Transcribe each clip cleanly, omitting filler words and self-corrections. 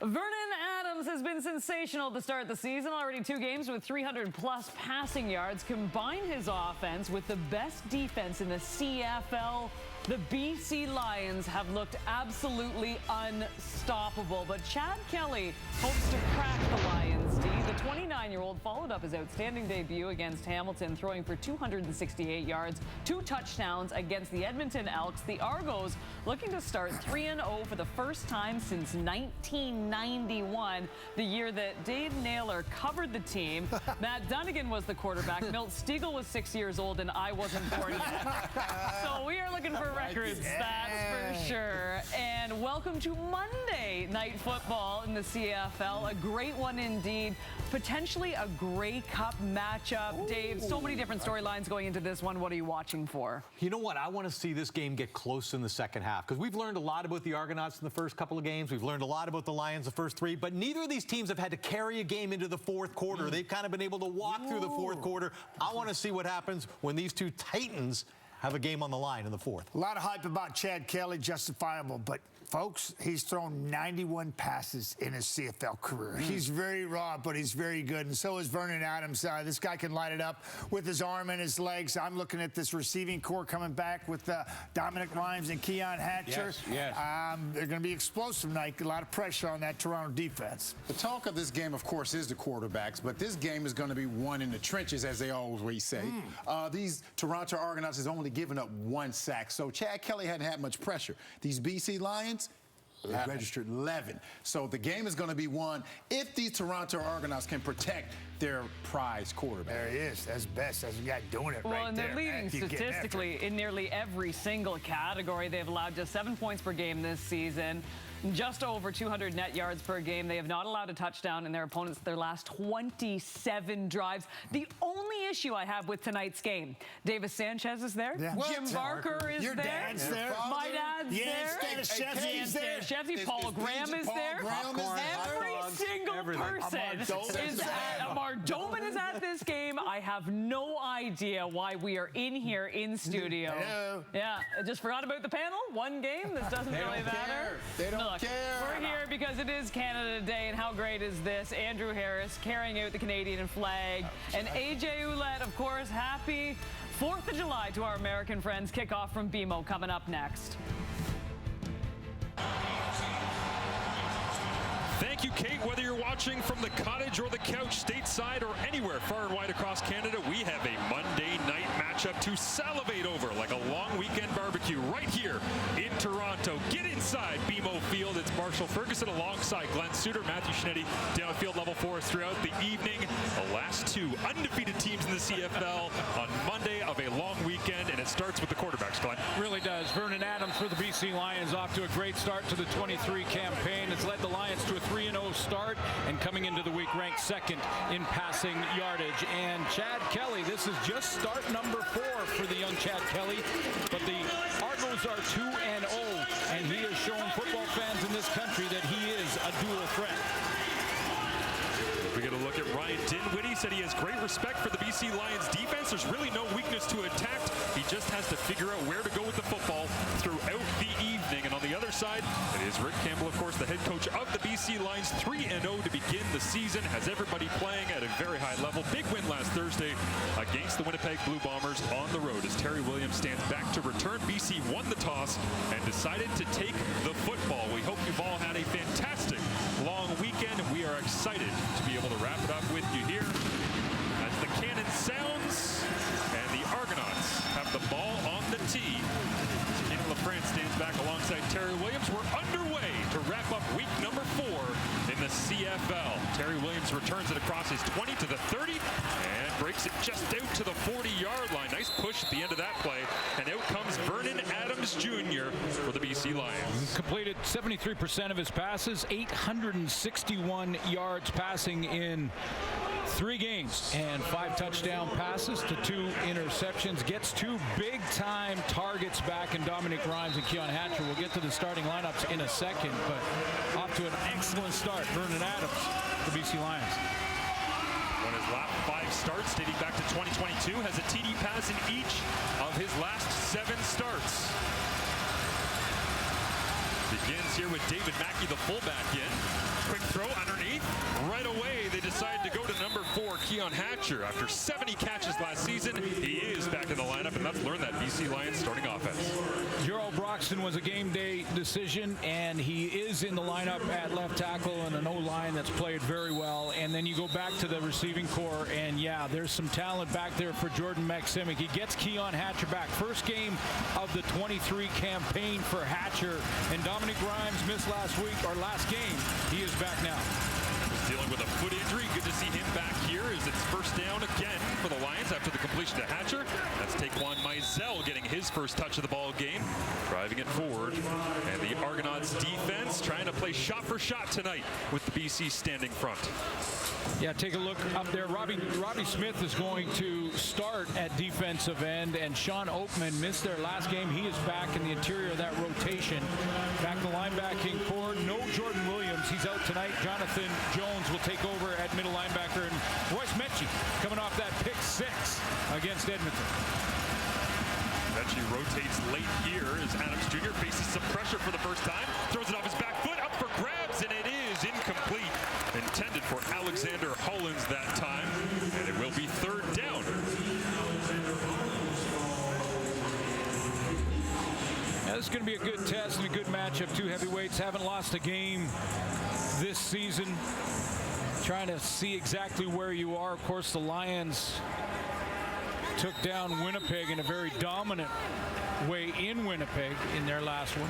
Vernon Adams has been sensational to start the season. Already 2 games with 300-plus passing yards. Combine his offense with the best defense in the CFL. The BC Lions have looked absolutely unstoppable. But Chad Kelly hopes to crack the Lions' D. The 29-year-old followed up his outstanding debut against Hamilton, throwing for 268 yards, 2 touchdowns against the Edmonton Elks. The Argos looking to start 3-0 for the first time since 1991, the year that Dave Naylor covered the team. Matt Dunnigan was the quarterback. Milt Stegall was 6 years old, and I wasn't born yet. So we are looking for records, that's for sure. And welcome to Monday Night Football in the CFL. A great one indeed. Potentially a Grey Cup matchup. Ooh. Dave, so many different storylines going into this one. What are you watching for? You know what? I want to see this game get close in the second half, because we've learned a lot about the Argonauts in the first couple of games. We've learned a lot about the Lions the first 3, but neither of these teams have had to carry a game into the fourth quarter. They've kind of been able to walk through the fourth quarter. I want to see what happens when these two Titans have a game on the line in the fourth. A lot of hype about Chad Kelly, justifiable, but folks, he's thrown 91 passes in his CFL career. He's very raw, but he's very good, and so is Vernon Adams. This guy can light it up with his arm and his legs. I'm looking at this receiving core coming back with Dominic Rhymes and Keon Hatcher. Yes. They're going to be explosive tonight. A lot of pressure on that Toronto defense. The talk of this game, of course, is the quarterbacks, but this game is going to be won in the trenches, as they always say. These Toronto Argonauts has only given up 1 sack, so Chad Kelly hadn't had much pressure. These BC Lions have registered 11. So the game is going to be won if these Toronto Argonauts can protect their prize quarterback. There he is. That's best. That's the guy doing it well, right and there. They're leading statistically in nearly every single category. They've allowed just 7 points per game this season. Just over 200 net yards per game. They have not allowed a touchdown in their opponents their last 27 drives. The only issue I have with tonight's game, Davis Sanchez is there. Yeah. Jim Barker is Your there. Dad's there. My dad's there. Stanishevsky's Paul Graham is there. Every single person is at Amar Doman is at this game. I have no idea why we are in here in studio. Hello. Yeah, I just forgot about the panel. One game. This doesn't really matter. They don't care. We're here because it is Canada Day, and how great is this? Andrew Harris carrying out the Canadian flag. And AJ Ouellette, of course, happy 4th of July to our American friends. Kickoff from BMO coming up next. Thank you, Kate. Whether you're watching from the cottage or the couch, stateside or anywhere far and wide across Canada, we have a Monday night matchup to salivate over like a long weekend barbecue right here in Toronto. Get inside BMO Field. It's Marshall Ferguson alongside Glenn Suter, Matthew Shinetti down field level for us throughout the evening. The last 2 undefeated teams in the CFL on Monday of a long weekend, and it starts with the quarterbacks, Glenn. Really does. Vernon Adams for the BC Lions off to a great start to the 23 campaign. It's led the Lions to a 3-0 start and coming into the week ranked 2nd in passing yardage. And Chad Kelly, this is just start number 4 for the young Chad Kelly, but the Argos are 2-0, and he has shown football fans in this country that he is a dual threat. We get a look at Ryan Dinwiddie. Said he has great respect for the BC Lions defense. There's really no weakness to attack. He just has to figure out where to go with the football throughout the evening. And on the other side, it is Rick Campbell, of course, the head coach of the BC Lions, 3-0 to begin the season. Has everybody playing at a very high level. Big win last Thursday against the Winnipeg Blue Bombers on the road. As Terry Williams stands back to return, BC won the toss and decided to take the football. We hope you've all had a fantastic long weekend, and we are excited to be able to wrap it up with you here as the cannon sounds and the Argonauts have the ball on the tee. Kenny LaFrance stands back alongside Terry Williams. We're underway to wrap up week number 4 in the CFL. Terry Williams returns it across his 20 to the 30 and breaks it just out to the 40-yard line. Nice push at the end of that play, and out comes Vernon Adams Jr. for the BC Lions. Completed 73% of his passes, 861 yards passing in 3 games and 5 touchdown passes to 2 interceptions. Gets 2 big-time targets back in Dominic Rhymes and Keon Hatcher. We'll get to the starting lineups in a second, but off to an excellent start. Vernon Adams, the BC Lions. Won his last 5 starts dating back to 2022. Has a TD pass in each of his last 7 starts. Begins here with David Mackey, the fullback in. Quick throw underneath. Right away, they decide to go to number 4, Keon Hatcher. After 70 catches last season, he is back in the lineup, and that's learned that BC Lions starting offense. Gerald Broxton was a game day decision, and he is in the lineup at left tackle and an O-line that's played very well. And then you go back to the receiving core, and yeah, there's some talent back there for Jordan Maksimic. He gets Keon Hatcher back. First game of the 23 campaign for Hatcher, and Dominic Grimes missed last game. He is back now. Was dealing with a foot injury. Good to see him back here as it's first down again for the Lions after the completion to Hatcher. That's Taquan Mizell getting his first touch of the ball game, driving it forward. And the Argonauts defense trying to play shot for shot tonight with the BC standing front. Yeah, take a look up there. Robbie Smith is going to start at defensive end, and Sean Oakman missed their last game. He is back in the interior of that rotation. Back to linebacking core. No Jordan Williams. He's out tonight. Jonathan Jones will take over at middle linebacker, and Royce Mechie coming off that pick 6 against Edmonton. Mechie rotates late here as Adams Jr. faces some pressure for the first time. Throws it off his back foot, up for grabs, and it is incomplete. Intended for Alexander Hollins that time, and it will be third down. Now, this is going to be a good test and a good matchup. Two heavyweights haven't lost a game this season. Trying to see exactly where you are. Of course, the Lions took down Winnipeg in a very dominant way in Winnipeg in their last one.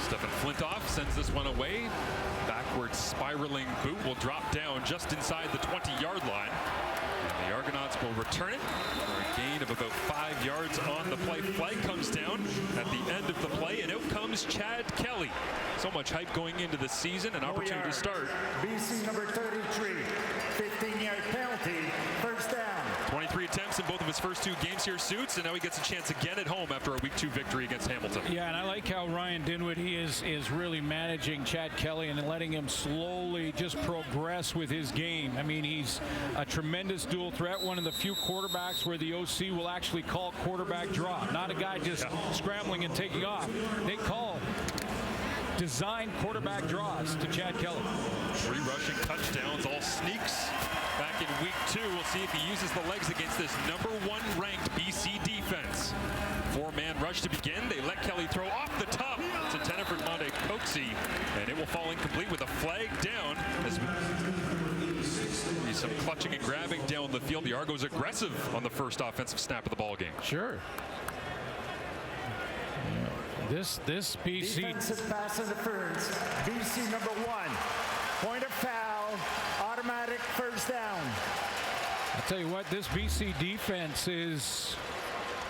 Stefan Flintoff sends this one away. Backward spiraling boot will drop down just inside the 20-yard line. And the Argonauts will return it for a gain of about 5 yards on the play. Flag comes down at the end of the play, and out comes Chad Kelly. So much hype going into the season, an opportunity to start. BC number 33, 15-yard penalty, first down. 23 attempts in both of his first 2 games here, Suits, and now he gets a chance again at home after a Week 2 victory against Hamilton. Yeah, and I like how Ryan Dinwiddie is really managing Chad Kelly and letting him slowly just progress with his game. I mean, he's a tremendous dual threat, one of the few quarterbacks where the OC will actually call quarterback draw, not a guy just scrambling and taking off. They call design quarterback draws to Chad Kelly. 3 rushing touchdowns, all sneaks. Back in Week 2, we'll see if he uses the legs against this number 1 ranked BC defense. 4-man rush to begin. They let Kelly throw off the top to intended for Monte Coxie, and it will fall incomplete with a flag down. As we some clutching and grabbing down the field. The Argos aggressive on the first offensive snap of the ball game. Sure. This BC Defensive pass interference. BC number 1. Point of foul. Automatic first down. I'll tell you what, this BC defense is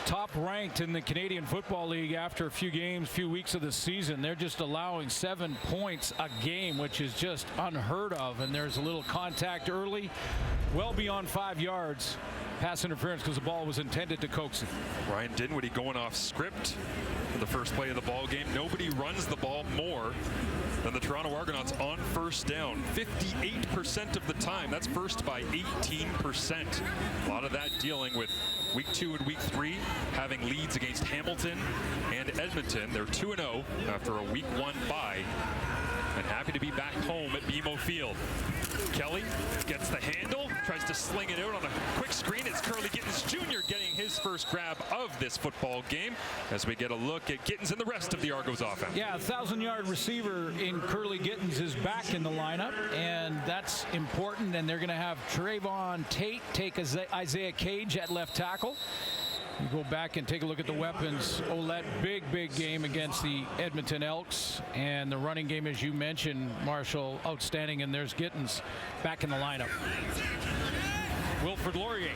top ranked in the Canadian Football League after a few weeks of the season. They're just allowing 7 points a game, which is just unheard of. And there's a little contact early, well beyond 5 yards. Pass interference because the ball was intended to Coxie. Ryan Dinwiddie going off script for the first play of the ball game. Nobody runs the ball more than the Toronto Argonauts on first down. 58% of the time. That's first by 18%. A lot of that dealing with Week 2 and Week 3 having leads against Hamilton and Edmonton. They're 2-0 after a Week 1 bye. And happy to be back home at BMO Field. Kelly gets the handle, tries to sling it out on a quick screen. It's Curly Gittens Jr. getting his first grab of this football game as we get a look at Gittens and the rest of the Argos offense. Yeah, a 1,000-yard receiver in Curly Gittens is back in the lineup, and that's important. And they're going to have Trayvon Tate take Isaiah Cage at left tackle. You go back and take a look at the weapons. Ouellette, big game against the Edmonton Elks. And the running game, as you mentioned, Marshall, outstanding. And there's Gittens back in the lineup. Wilfred Laurier.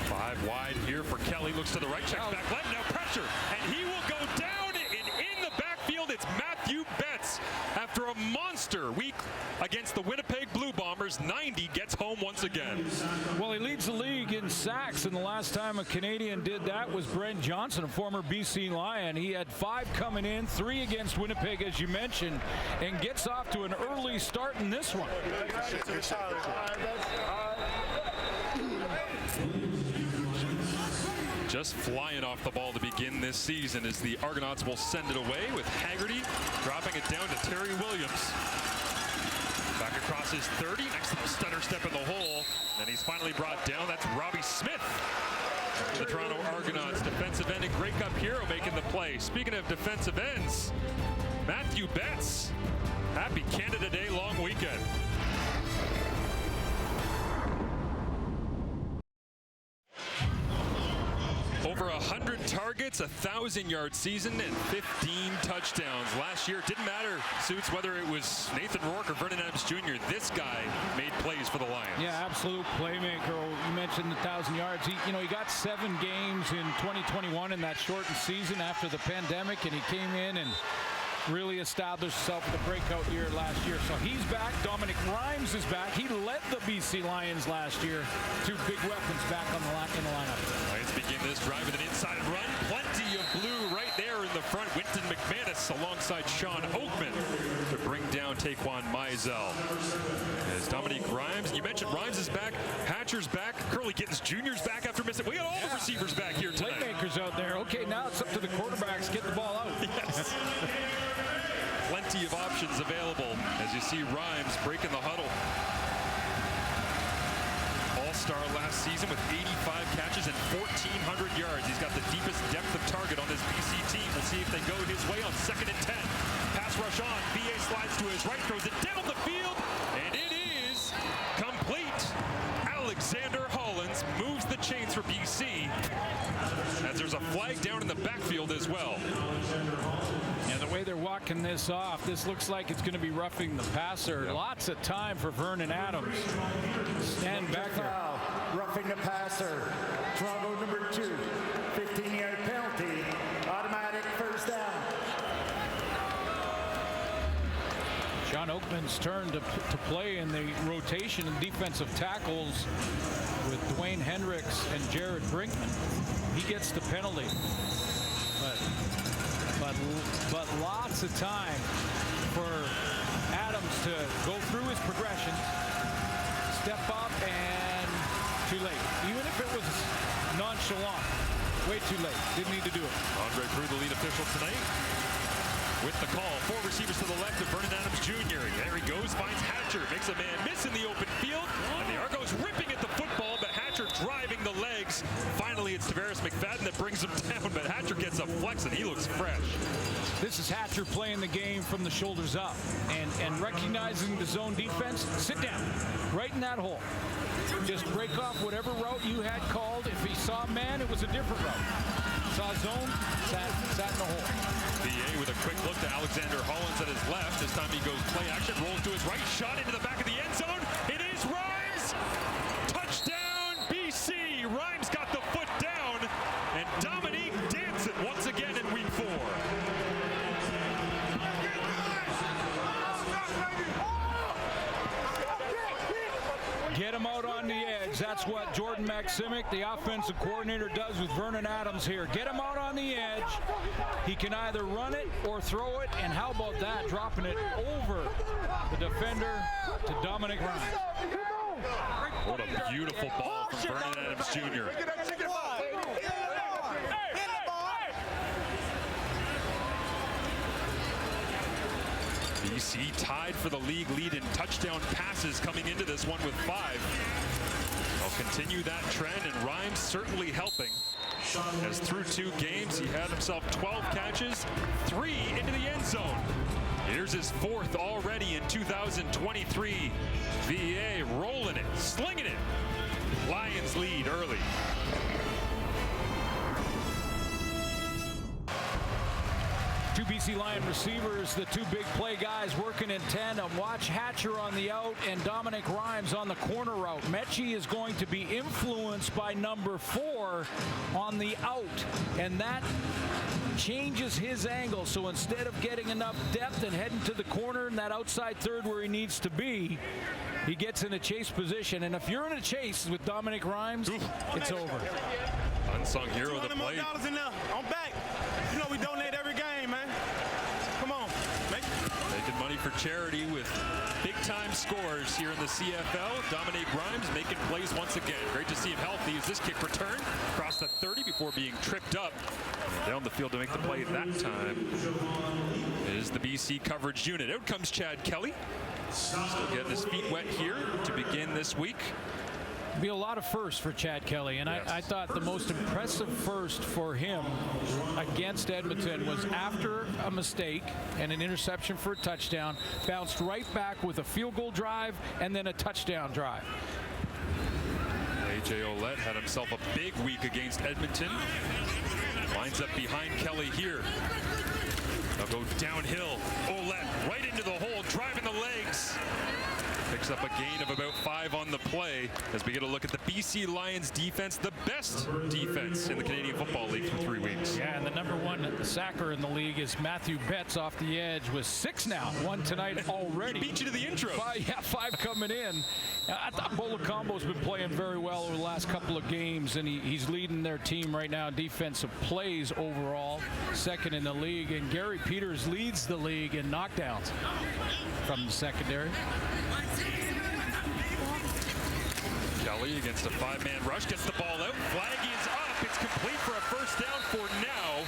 5 wide here for Kelly. Looks to the right, checks back left. Now pressure, and he will go down. And in the backfield, it's Matthew Betts. After a monster week against the Winnipeg Blue Bombers, 90 gets home once again. Well, he leads the league in sacks, and the last time a Canadian did that was Brent Johnson, a former BC Lion. He had 5 coming in, 3 against Winnipeg, as you mentioned, and gets off to an early start in this one. just flying off the ball to begin this season as the Argonauts will send it away with Haggerty dropping it down to Terry Williams. Back across his 30, next little stutter step in the hole, and he's finally brought down. That's Robbie Smith. The Toronto Argonauts defensive end and Grey Cup hero making the play. Speaking of defensive ends, Matthew Betts. Happy Canada Day long weekend. Over 100 targets, 1,000-yard season, and 15 touchdowns. Last year, it didn't matter, Suits, whether it was Nathan Rourke or Vernon Adams Jr. This guy made plays for the Lions. Yeah, absolute playmaker. You mentioned the 1,000 yards. He got 7 games in 2021 in that shortened season after the pandemic, and he came in and really established himself with a breakout year last year. So he's back. Dominic Rhymes is back. He led the BC Lions last year. 2 big weapons back in the lineup. Lions begin this drive with an inside run. Plenty of blue right there in the front. Winton McManus alongside Sean Oakman to bring down Taquan Mizell. As Dominic Rhymes, you mentioned Rhymes is back. Hatcher's back. Curly Gittens Jr.'s back after missing. We got all the receivers back here tonight. Playmakers out there. Okay, now it's up to the quarterbacks. Get the ball out. Yes. Plenty of options available as you see Rhymes breaking the huddle. All-star last season with 85 catches and 1,400 yards. He's got the deepest depth of target on this BC team. We'll see if they go his way on 2nd and 10. Pass rush on. BA slides to his right, throws it down the field, and it is complete. Alexander Hollins moves the chains for BC as there's a flag down in the backfield as well. And the way they're walking this off, this looks like it's going to be roughing the passer. Yep. Lots of time for Vernon Adams. Stand back there. Roughing the passer. Toronto number 2. 15-yard penalty. Automatic first down. Sean Oakman's turn to play in the rotation and defensive tackles with Dwayne Hendricks and Jared Brinkman. He gets the penalty. But lots of time for Adams to go through his progressions, step up, and too late. Even if it was nonchalant, way too late. Didn't need to do it. Andre Prue, the lead official tonight, with the call. 4 receivers to the left of Vernon Adams Jr. There he goes, finds Hatcher, makes a man miss in the open field, and the Argos ripping at the football, but Hatcher driving the legs. Finally, it's Tavares McFadden that brings him down, but Hatcher gets a flex, and he looks fresh. This is Hatcher playing the game from the shoulders up and recognizing the zone defense. Sit down, right in that hole. Just break off whatever route you had called. If he saw man, it was a different route. Saw zone, sat in the hole. BA with a quick look to Alexander Hollins at his left. This time he goes play action, rolls to his right, shot into the back of the end zone. It is Rhymes! Touchdown, BC! Rhymes got the foot down, and Dominique dancing once again in week 4. Get him out on the edge. That's what Jordan Maximic, the offensive coordinator, does with Vernon Adams here. Get him out on the edge. He can either run it or throw it, and how about that, dropping it over the defender to Dominic Rhymes. What a beautiful ball from Vernon Adams Jr. BC tied for the league lead in touchdown passes coming into this one with 5. They'll continue that trend, and Rhymes certainly helping. As through 2 games, he had himself 12 catches, 3 into the end zone. Here's his 4th already in 2023. VA rolling it, slinging it. Lions lead early. Two BC Lion receivers, the 2 big play guys working in tandem. Watch Hatcher on the out and Dominic Rhymes on the corner route. Mechie is going to be influenced by number 4 on the out, and that changes his angle. So instead of getting enough depth and heading to the corner in that outside third where he needs to be, he gets in a chase position. And if you're in a chase with Dominic Rhymes, it's over. Unsung hero of the play. $200 in there. I'm back. You know we donate every game, man. Come on. Making money for charity with big-time scores here in the CFL. Dominique Grimes making plays once again. Great to see him healthy as this kick return across the 30 before being tripped up. And down the field to make the play that time is the BC coverage unit. Out comes Chad Kelly. Still getting his feet wet here to begin this week. Be a lot of firsts for Chad Kelly, and yes. I thought the most impressive first for him against Edmonton was after a mistake and an interception for a touchdown, bounced right back with a field goal drive and then a touchdown drive. A.J. Ouellette had himself a big week against Edmonton. Lines up behind Kelly here. They'll go downhill. Ouellette right into the hole, driving the legs. Picks up a gain of about 5 on the play as we get a look at the BC Lions defense, the best defense in the Canadian Football League for 3 weeks. Yeah, and the #1 sacker in the league is Matthew Betts off the edge with 6 now. 1 tonight already. He beat you to the intro. 5 coming in. I thought Bolacombo's been playing very well over the last couple of games, and he's leading their team right now in defensive plays overall, 2nd in the league. And Gary Peters leads the league in knockdowns from the secondary. Kelly against a 5-man rush, gets the ball out. Flag is up. It's complete for a first down for now.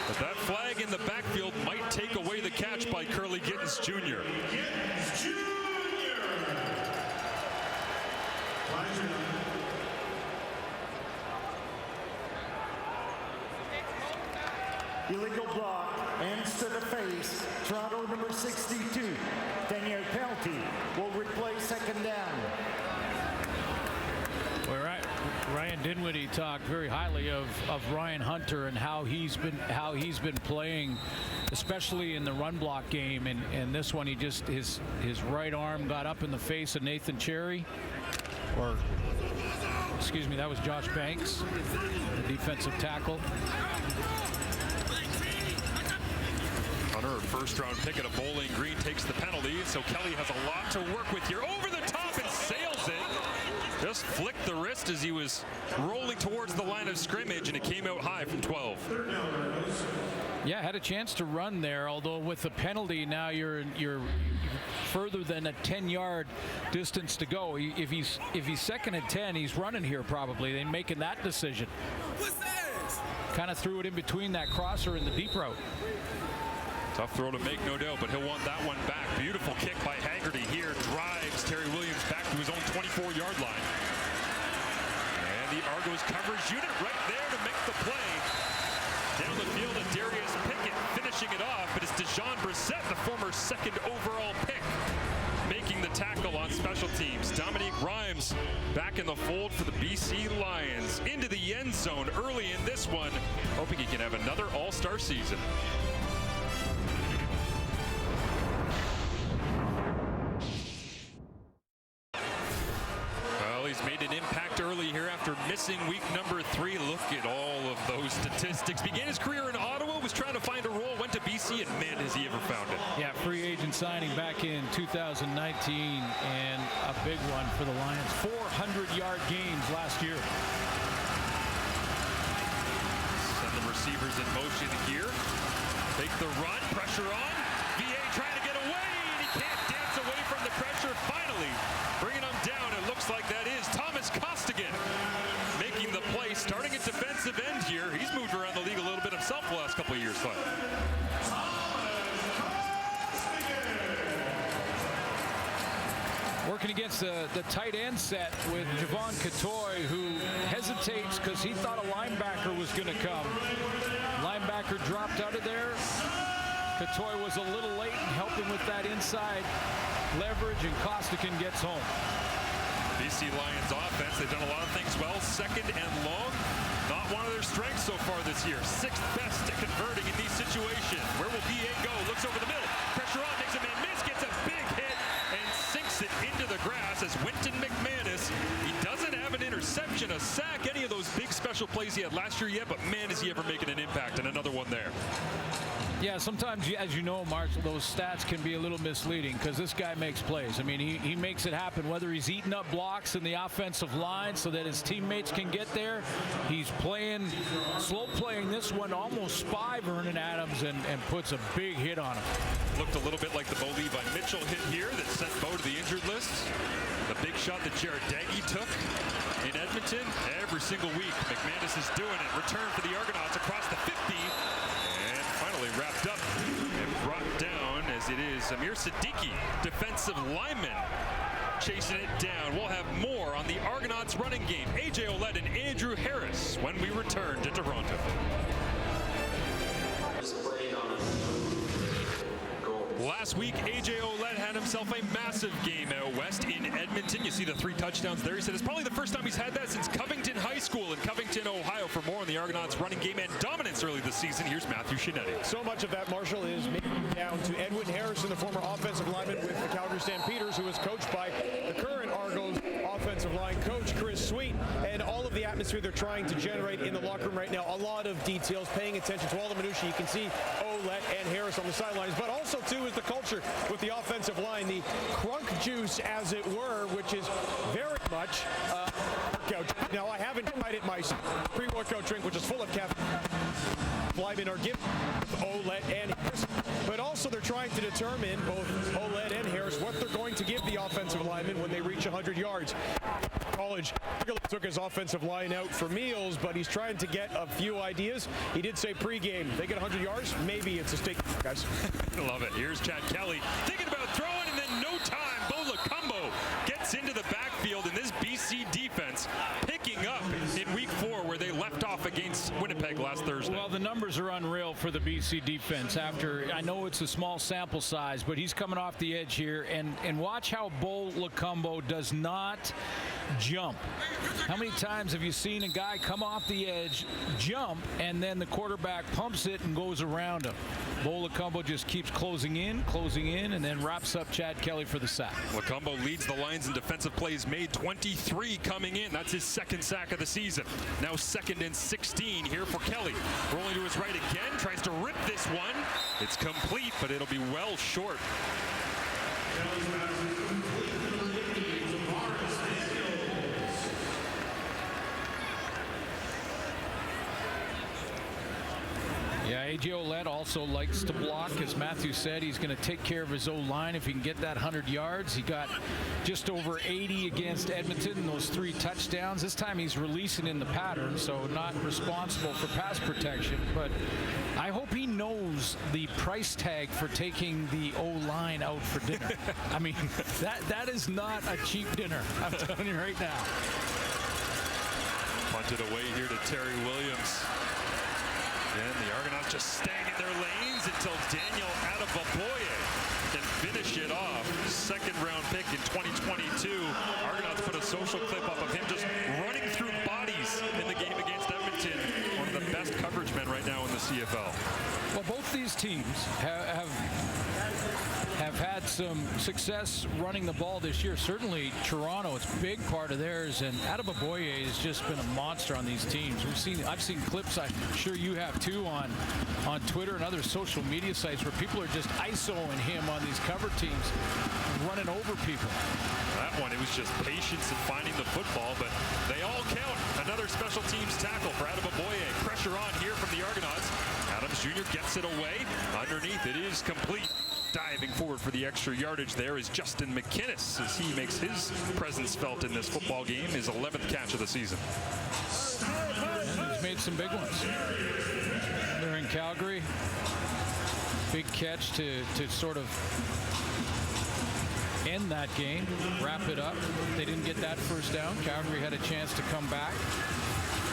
But that flag in the backfield might take away the catch by Curly Gittens Jr. Illegal block, ends to the face. Toronto number 62. 10-yard penalty will replay 2nd down. Well, Ryan Dinwiddie talked very highly of Ryan Hunter and how he's been playing, especially in the run block game. And this one, his right arm got up in the face of Nathan Cherry, or excuse me, that was Josh Banks, the defensive tackle. Hunter, first-round pick at a Bowling Green, takes the penalty, so Kelly has a lot to work with here. Over the top and sails it. Just flicked the wrist as he was rolling towards the line of scrimmage, and it came out high from 12. Yeah, had a chance to run there, although with the penalty now you're further than a 10-yard distance to go. If he's 2nd and 10, he's running here probably. They're making that decision. Kind of threw it in between that crosser and the deep route. Tough throw to make, no doubt, but he'll want that one back. Beautiful kick by Haggerty here. Drives Terry Williams back to his own 24-yard line. And the Argos coverage unit right there to make the play. Down the field, and Darius Pickett finishing it off, but it's Dejon Brissett, the former 2nd overall pick, making the tackle on special teams. Dominique Grimes back in the fold for the BC Lions. Into the end zone early in this one, hoping he can have another all-star season. He's made an impact early here after missing week number 3. Look at all of those statistics. Began his career in Ottawa, was trying to find a role, went to BC, and man, has he ever found it. Yeah, free agent signing back in 2019, and a big one for the Lions. 400-yard games last year. Send the receivers in motion here. Take the run, pressure on. VA trying to get away, and he can't dance away from the pressure. Finally, bringing him down. It looks like that is Thomas Costigan making the play, starting at defensive end here. He's moved around the league a little bit himself the last couple of years, but working against the tight end set with Javon Catoy, who hesitates because he thought a linebacker was going to come. Linebacker dropped out of there. Catoy was a little late in helping with that inside leverage, and Costigan gets home. BC Lions offense, they've done a lot of things well. 2nd and long, not one of their strengths so far this year. 6th best at converting in these situations. Where will BA go? Looks over the middle. Pressure on, makes a man miss, gets a big hit, and sinks it into the grass as Winton McManus, he doesn't have an interception, a sack, any of those big special plays he had last year yet, but man, is he ever making an impact, and another one there. Yeah, sometimes, as you know, Marshall, those stats can be a little misleading because this guy makes plays. I mean, he makes it happen, whether he's eating up blocks in the offensive line so that his teammates can get there. He's slow playing this one, almost spy Vernon Adams, and puts a big hit on him. Looked a little bit like the Bo Levi Mitchell hit here that sent Bo to the injured list. The big shot that Jared Daggy took in Edmonton. Every single week, McManus is doing it. Return for the Argonauts across the 50. And finally wrapped up and brought down as it is Amir Siddiqui, defensive lineman, chasing it down. We'll have more on the Argonauts running game. A.J. Ouellette and Andrew Harris when we return to Toronto. Last week, A.J. Ouellette had himself a massive game out west in Edmonton. You see the 3 touchdowns there. He said it's probably the first time he's had that since Covington High School in Covington, Ohio. For more on the Argonauts running game and dominance early this season, here's Matthew Shinetti. So much of that, Marshall, is down to Edwin Harrison, the former offensive lineman with the Calgary Stampeders, who is coached by the current Argos offensive line coach, Chris Sweet, and all of the atmosphere they're trying to generate in the locker room right now. A lot of details, paying attention to all the minutiae. You can see Ouellette and Harris on the sidelines, but also, too, is the culture with the offensive line, the crunk juice, as it were, which is very much workout. Now, I haven't tried it myself. Pre-workout drink, which is full of caffeine. Linemen are giving Ouellette and Harris, but also they're trying to determine, both Ouellette and Harris, what they're going to give the offensive linemen when they reach 100 yards. College took his offensive line out for meals, but he's trying to get a few ideas. He did say pregame, they get 100 yards, maybe it's a steak, guys. Love it. Here's Chad Kelly thinking about throwing, and then no time. Bo Lacombo gets into the backfield, and this BC defense picking up in week 4 where they left off against Winnipeg last Thursday. Well, the numbers are unreal for the BC defense. After, I know it's a small sample size, but he's coming off the edge here, and watch how Bo Lacombo does not jump. How many times have you seen a guy come off the edge, jump, and then the quarterback pumps it and goes around him? Bo Lacombo just keeps closing in, and then wraps up Chad Kelly for the sack. Lacombo leads the Lions in defensive plays made, 23 coming in. That's his 2nd sack of the season. Now 2nd and 16 here for Kelly. Rolling to his right again, tries to rip this one. It's complete, but it'll be well short. Yeah, A.J. Ouellette also likes to block. As Matthew said, he's going to take care of his O-line if he can get that 100 yards. He got just over 80 against Edmonton in those 3 touchdowns. This time he's releasing in the pattern, so not responsible for pass protection. But I hope he knows the price tag for taking the O-line out for dinner. I mean, that is not a cheap dinner, I'm telling you right now. Punted away here to Terry Williams. And the Argonauts just staying in their lanes until Daniel Adeboboye can finish it off. 2nd-round pick in 2022. Argonauts put a social clip up of him just running through bodies in the game against Edmonton. One of the best coverage men right now in the CFL. Well, both these teams have had some success running the ball this year. Certainly Toronto, it's a big part of theirs, and Adeboboye has just been a monster on these teams. I've seen clips, I'm sure you have too, on Twitter and other social media sites where people are just ISOing him on these cover teams, running over people. That one, it was just patience in finding the football, but they all count. Another special teams tackle for Adeboboye. Pressure on here from the Argonauts. Adams Jr. gets it away. Underneath, it is complete. Diving forward for the extra yardage there is Justin McInnes as he makes his presence felt in this football game, his 11th catch of the season. And he's made some big ones. They're in Calgary. Big catch to sort of end that game, wrap it up. They didn't get that first down. Calgary had a chance to come back.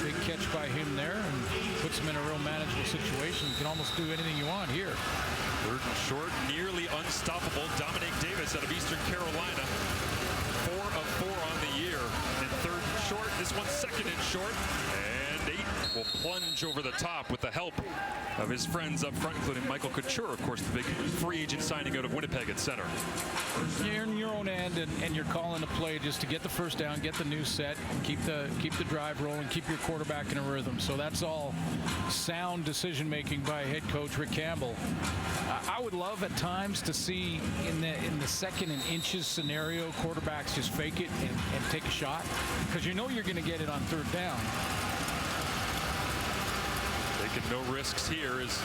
Big catch by him there and puts him in a real manageable situation. You can almost do anything you want here. 3rd and short, nearly unstoppable. Dominic Davis out of Eastern Carolina. 4 of 4 on the year. And 3rd and short, this one's 2nd and short. And State will plunge over the top with the help of his friends up front, including Michael Couture, of course, the big free agent signing out of Winnipeg at center. You're in your own end, and you're calling a play just to get the first down, get the new set, and keep the drive rolling, keep your quarterback in a rhythm. So that's all sound decision-making by head coach Rick Campbell. I would love at times to see in the second and inches scenario, quarterbacks just fake it and take a shot, because you know you're going to get it on third down. Taking no risks here is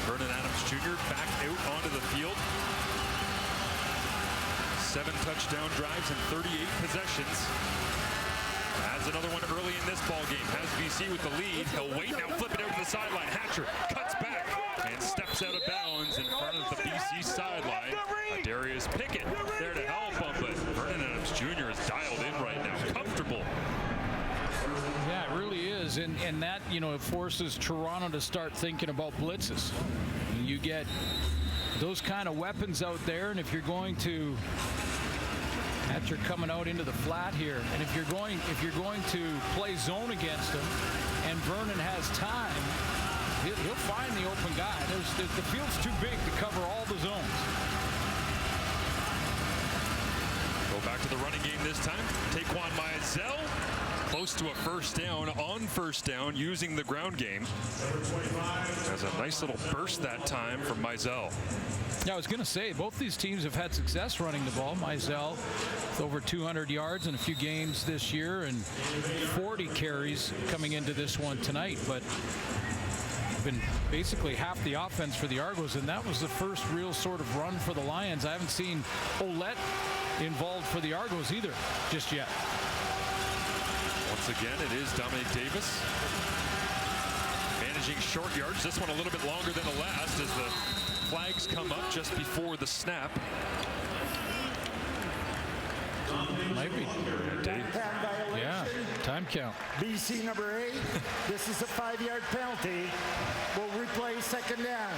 Vernon Adams Jr. back out onto the field. 7 touchdown drives and 38 possessions. Has another one early in this ball game. Has BC with the lead. He'll wait now, flip it out to the sideline. Hatcher cuts back and steps out of bounds in front of the BC sideline. Darius Pickett there to help him, but Vernon Adams Jr. is dialed in right now. Comfortable. Yeah, it really is, and that, you know, it forces Toronto to start thinking about blitzes. You get those kind of weapons out there, and if you're going to, after coming out into the flat here, and if you're going to play zone against him, and Vernon has time, he'll find the open guy. The field's too big to cover all the zones. Go back to the running game this time. Taquan Mizell close to a first down on first down using the ground game. Has a nice little burst that time from Mizell. Yeah, I was going to say, both these teams have had success running the ball. Mizell with over 200 yards in a few games this year and 40 carries coming into this one tonight. But been basically half the offense for the Argos, and that was the first real sort of run for the Lions. I haven't seen Ouellette involved for the Argos either just yet. Once again, it is Dominic Davis managing short yards. This one a little bit longer than the last as the flags come up just before the snap. Might be. Yeah, time count. BC number 8. This is a 5-yard penalty. We'll replay second down.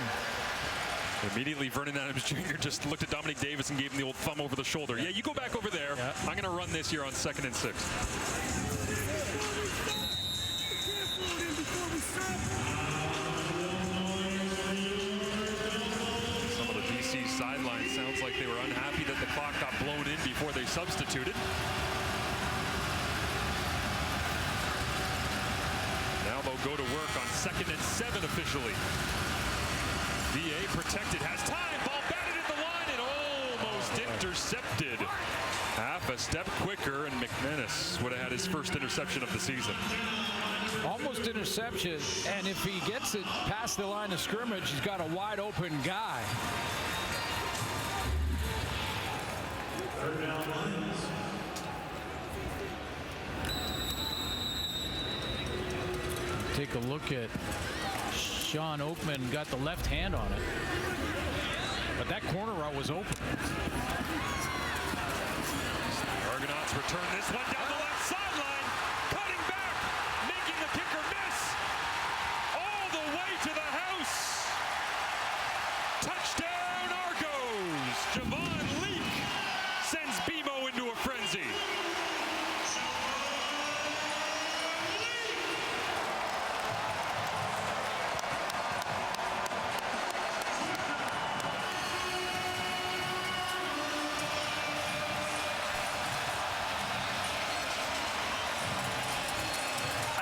Immediately, Vernon Adams Jr. just looked at Dominic Davis and gave him the old thumb over the shoulder. Yeah, you go back over there. Yeah. I'm going to run this here on 2nd and 6. Some of the BC sideline sounds like they were unhappy that the clock got blown in before they substituted. Now they'll go to work on 2nd and 7 officially. VA protected, has time, ball batted at the line and almost intercepted. Half a step quicker, and McManus would have had his first interception of the season. Almost interception, and if he gets it past the line of scrimmage, he's got a wide open guy. Take a look at Sean Oakman, got the left hand on it, but that corner route was open. Argonauts return this one down the left sideline, cutting back, making the kicker miss, all the way to the house. Touchdown Argos! Javon Leak sends BMO into a frenzy.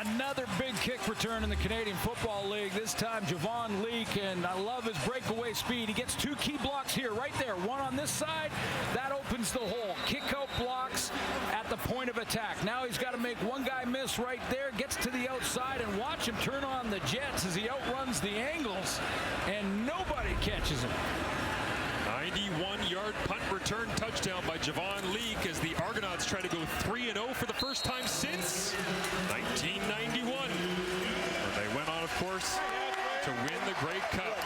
Another big kick return in the Canadian Football League. This time Javon Leak, and I love his breakaway speed. He gets 2 key blocks here, right there. One on this side, that opens the hole. Kick out blocks at the point of attack. Now he's got to make one guy miss right there, gets to the outside, and watch him turn on the jets as he outruns the angles, and nobody catches him. 91-yard punt return touchdown by Javon Leak as the Argonauts try to go 3-0 for the first time since 1991. They went on, of course, to win the Grey Cup.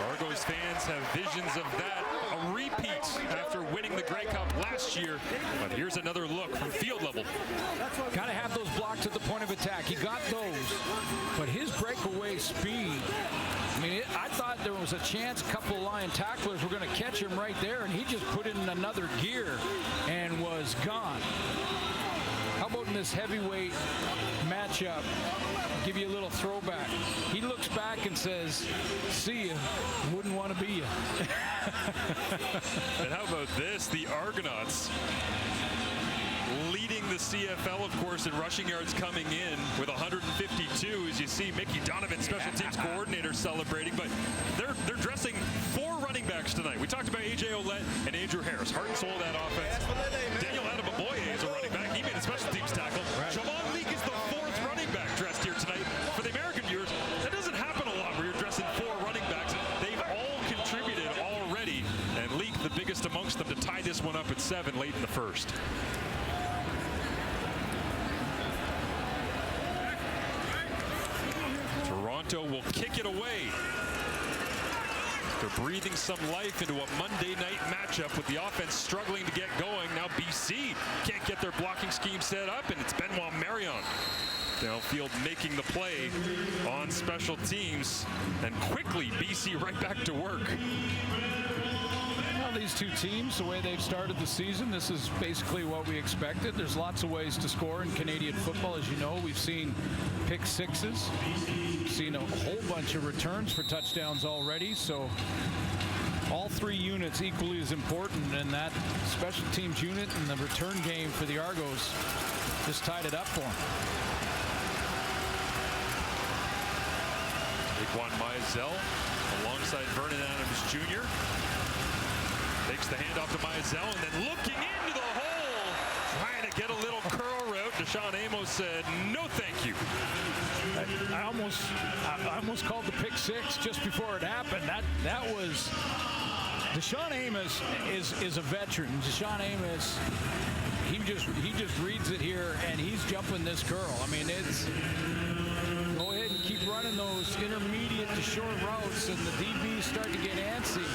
Argos fans have visions of that, a repeat after winning the Grey Cup last year. But here's another look from field level. Got to have those blocks at the point of attack. He got those, but his breakaway speed, I mean, I thought there was a chance a couple of Lion tacklers were going to catch him right there, and he just put it in another gear and was gone. How about in this heavyweight matchup give you a little throwback. He looks back and says, see ya, wouldn't want to be you. And how about this? The Argonauts leading the CFL, of course, in rushing yards coming in with 152. As you see, Mickey Donovan, special teams coordinator, celebrating. But they're dressing 4 running backs tonight. We talked about A.J. Ouellette and Andrew Harris, heart and soul of that offense. Daniel Adamaboye is a running back. He made a special teams tackle. Javon Leake is the 4th running back dressed here tonight. For the American viewers, that doesn't happen a lot where you're dressing 4 running backs. They've all contributed already. And Leake, the biggest amongst them, to tie this one up at 7 late in the first. Toronto will kick it away. They're breathing some life into a Monday night matchup with the offense struggling to get going. Now BC can't get their blocking scheme set up, and it's Benoit Marion downfield making the play on special teams. And quickly, BC right back to work. Well, these two teams, the way they've started the season, this is basically what we expected. There's lots of ways to score in Canadian football. As you know, we've seen pick sixes. We've seen a whole bunch of returns for touchdowns already. So all 3 units equally as important, and that special teams unit and the return game for the Argos just tied it up for them. Juan Mizell alongside Vernon Adams Jr. Takes the handoff to Mizell and then looking into the hole, trying to get a little curl route. Deshaun Amos said, no thank you. I almost called the pick 6 just before it happened. That was Deshaun Amos is a veteran. Deshaun Amos, he just reads it here and he's jumping this curl. I mean, it's go ahead and keep running those intermediate to short routes, and the DBs start to get antsy.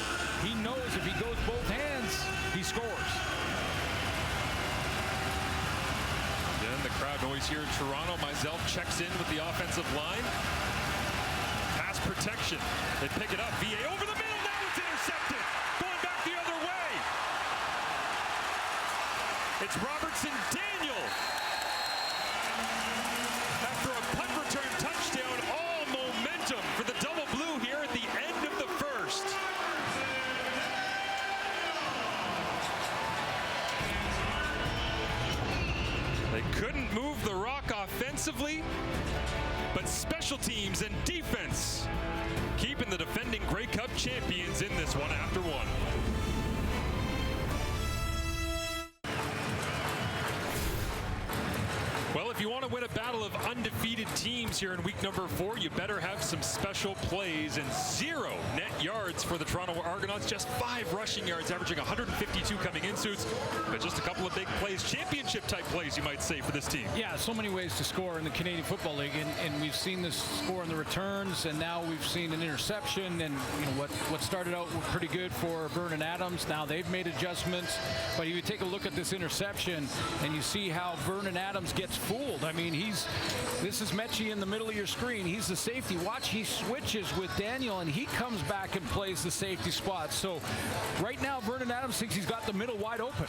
He knows if he goes both hands, he scores. Then the crowd noise here in Toronto. Mizell checks in with the offensive line. Pass protection. They pick it up. VA over the middle. Now it's intercepted. Going back the other way. It's Robertson Daniel. After a punt return touchdown, all momentum for the double blue here at the end of the first. They couldn't move the rock offensively, but special teams and defense keeping the defending Grey Cup champions in this one after one. Well, if you want to win a battle of undefeated teams here in week number 4, you better have some special plays and 0 net yards for the Toronto Argonauts. Just 5 rushing yards, averaging 152 coming in suits, but just a couple of big plays, championship-type plays, you might say, for this team. Yeah, so many ways to score in the Canadian Football League, and we've seen this score in the returns, and now we've seen an interception, and you know what started out pretty good for Vernon Adams. Now they've made adjustments, but you take a look at this interception, and you see how Vernon Adams gets fooled. I mean, this is Mechie in the middle of your screen. He's the safety. Watch, he switches with Daniel, and he comes back and plays the safety spot. So right now, Vernon Adams thinks he's got the middle wide open.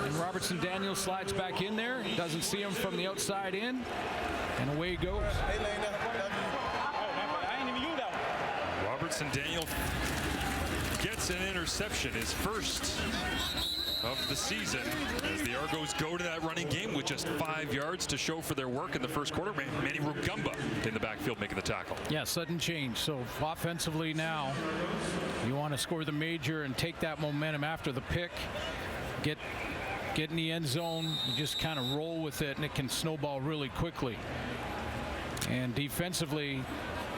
And Robertson Daniel slides back in there. Doesn't see him from the outside in, and away he goes. Robertson Daniel gets an interception, his first of the season, as the Argos go to that running game with just 5 yards to show for their work in the first quarter. Manny Rugamba in the backfield making the tackle. Yeah, sudden change. So offensively now, you want to score the major and take that momentum after the pick. Get in the end zone, you just kind of roll with it, and it can snowball really quickly. And defensively,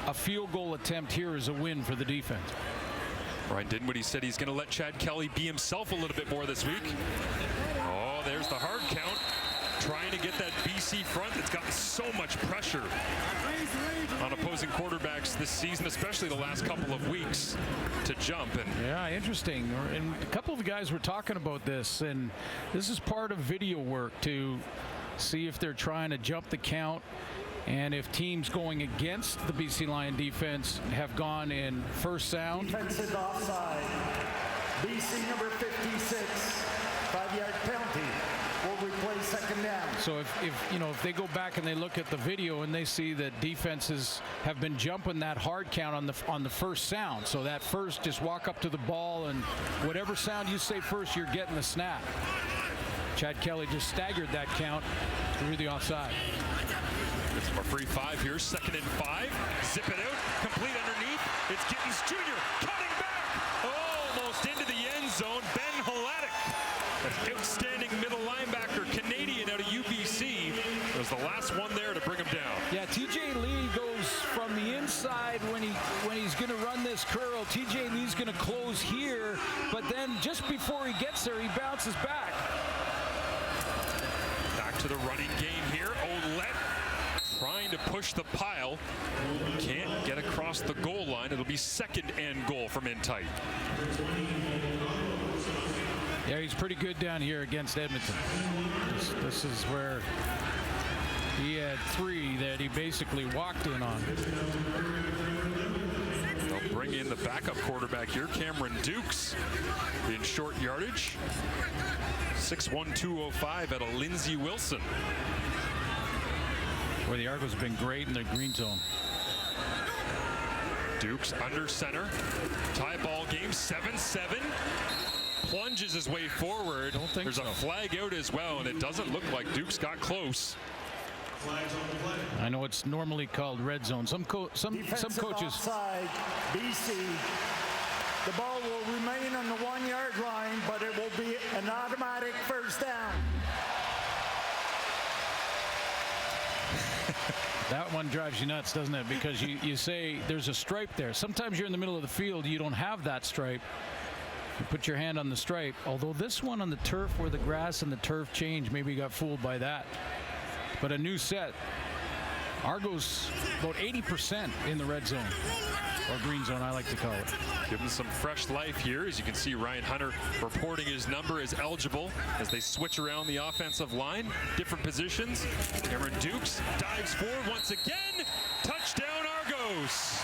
a field goal attempt here is a win for the defense. Ryan Dinwiddie said he's going to let Chad Kelly be himself a little bit more this week. Oh, there's the hard count. Trying to get that BC front that's gotten so much pressure on opposing quarterbacks this season, especially the last couple of weeks, to jump. And yeah, interesting. And a couple of guys were talking about this, and this is part of video work to see if they're trying to jump the count. And if teams going against the BC Lion defense have gone in first sound. Defensive offside. BC number 56, 5-yard penalty will replay second down. So if they go back and they look at the video and they see that defenses have been jumping that hard count on the first sound. So that first, just walk up to the ball and whatever sound you say first, you're getting the snap. Chad Kelly just staggered that count through the offside. It's a free 5 here, 2nd and 5. Zip it out, complete underneath. It's Gittens Jr. cutting back, almost into the end zone. Ben Hladek, an outstanding middle linebacker, Canadian out of UBC, was the last one there to bring him down. Yeah, TJ Lee goes from the inside when he's going to run this curl. TJ Lee's going to close here, but then just before he gets there, he bounces back. Back to the running game here. Ouellette trying to push the pile. Can't get across the goal line. It'll be 2nd and goal from in tight. Yeah, he's pretty good down here against Edmonton. This is where he had 3 that he basically walked in on. They'll bring in the backup quarterback here, Cameron Dukes, in short yardage. 6'1", 205 out of Lindsey Wilson. Where the Argos have been great in their green zone. Dukes under center. Tie ball game, 7-7. Plunges his way forward. There's a flag out as well, and it doesn't look like Dukes got close. I know it's normally called red zone. Some coaches. Offside, BC. The ball will remain on the 1-yard line, but it will be an automatic first down. That one drives you nuts, doesn't it? Because you say there's a stripe there. Sometimes you're in the middle of the field, you don't have that stripe. You put your hand on the stripe. Although this one on the turf where the grass and the turf change, maybe you got fooled by that. But a new set. Argos about 80% in the red zone, or green zone, I like to call it. Give him some fresh life here. As you can see, Ryan Hunter reporting his number as eligible as they switch around the offensive line. Different positions. Cameron Dukes dives forward once again. Touchdown, Argos.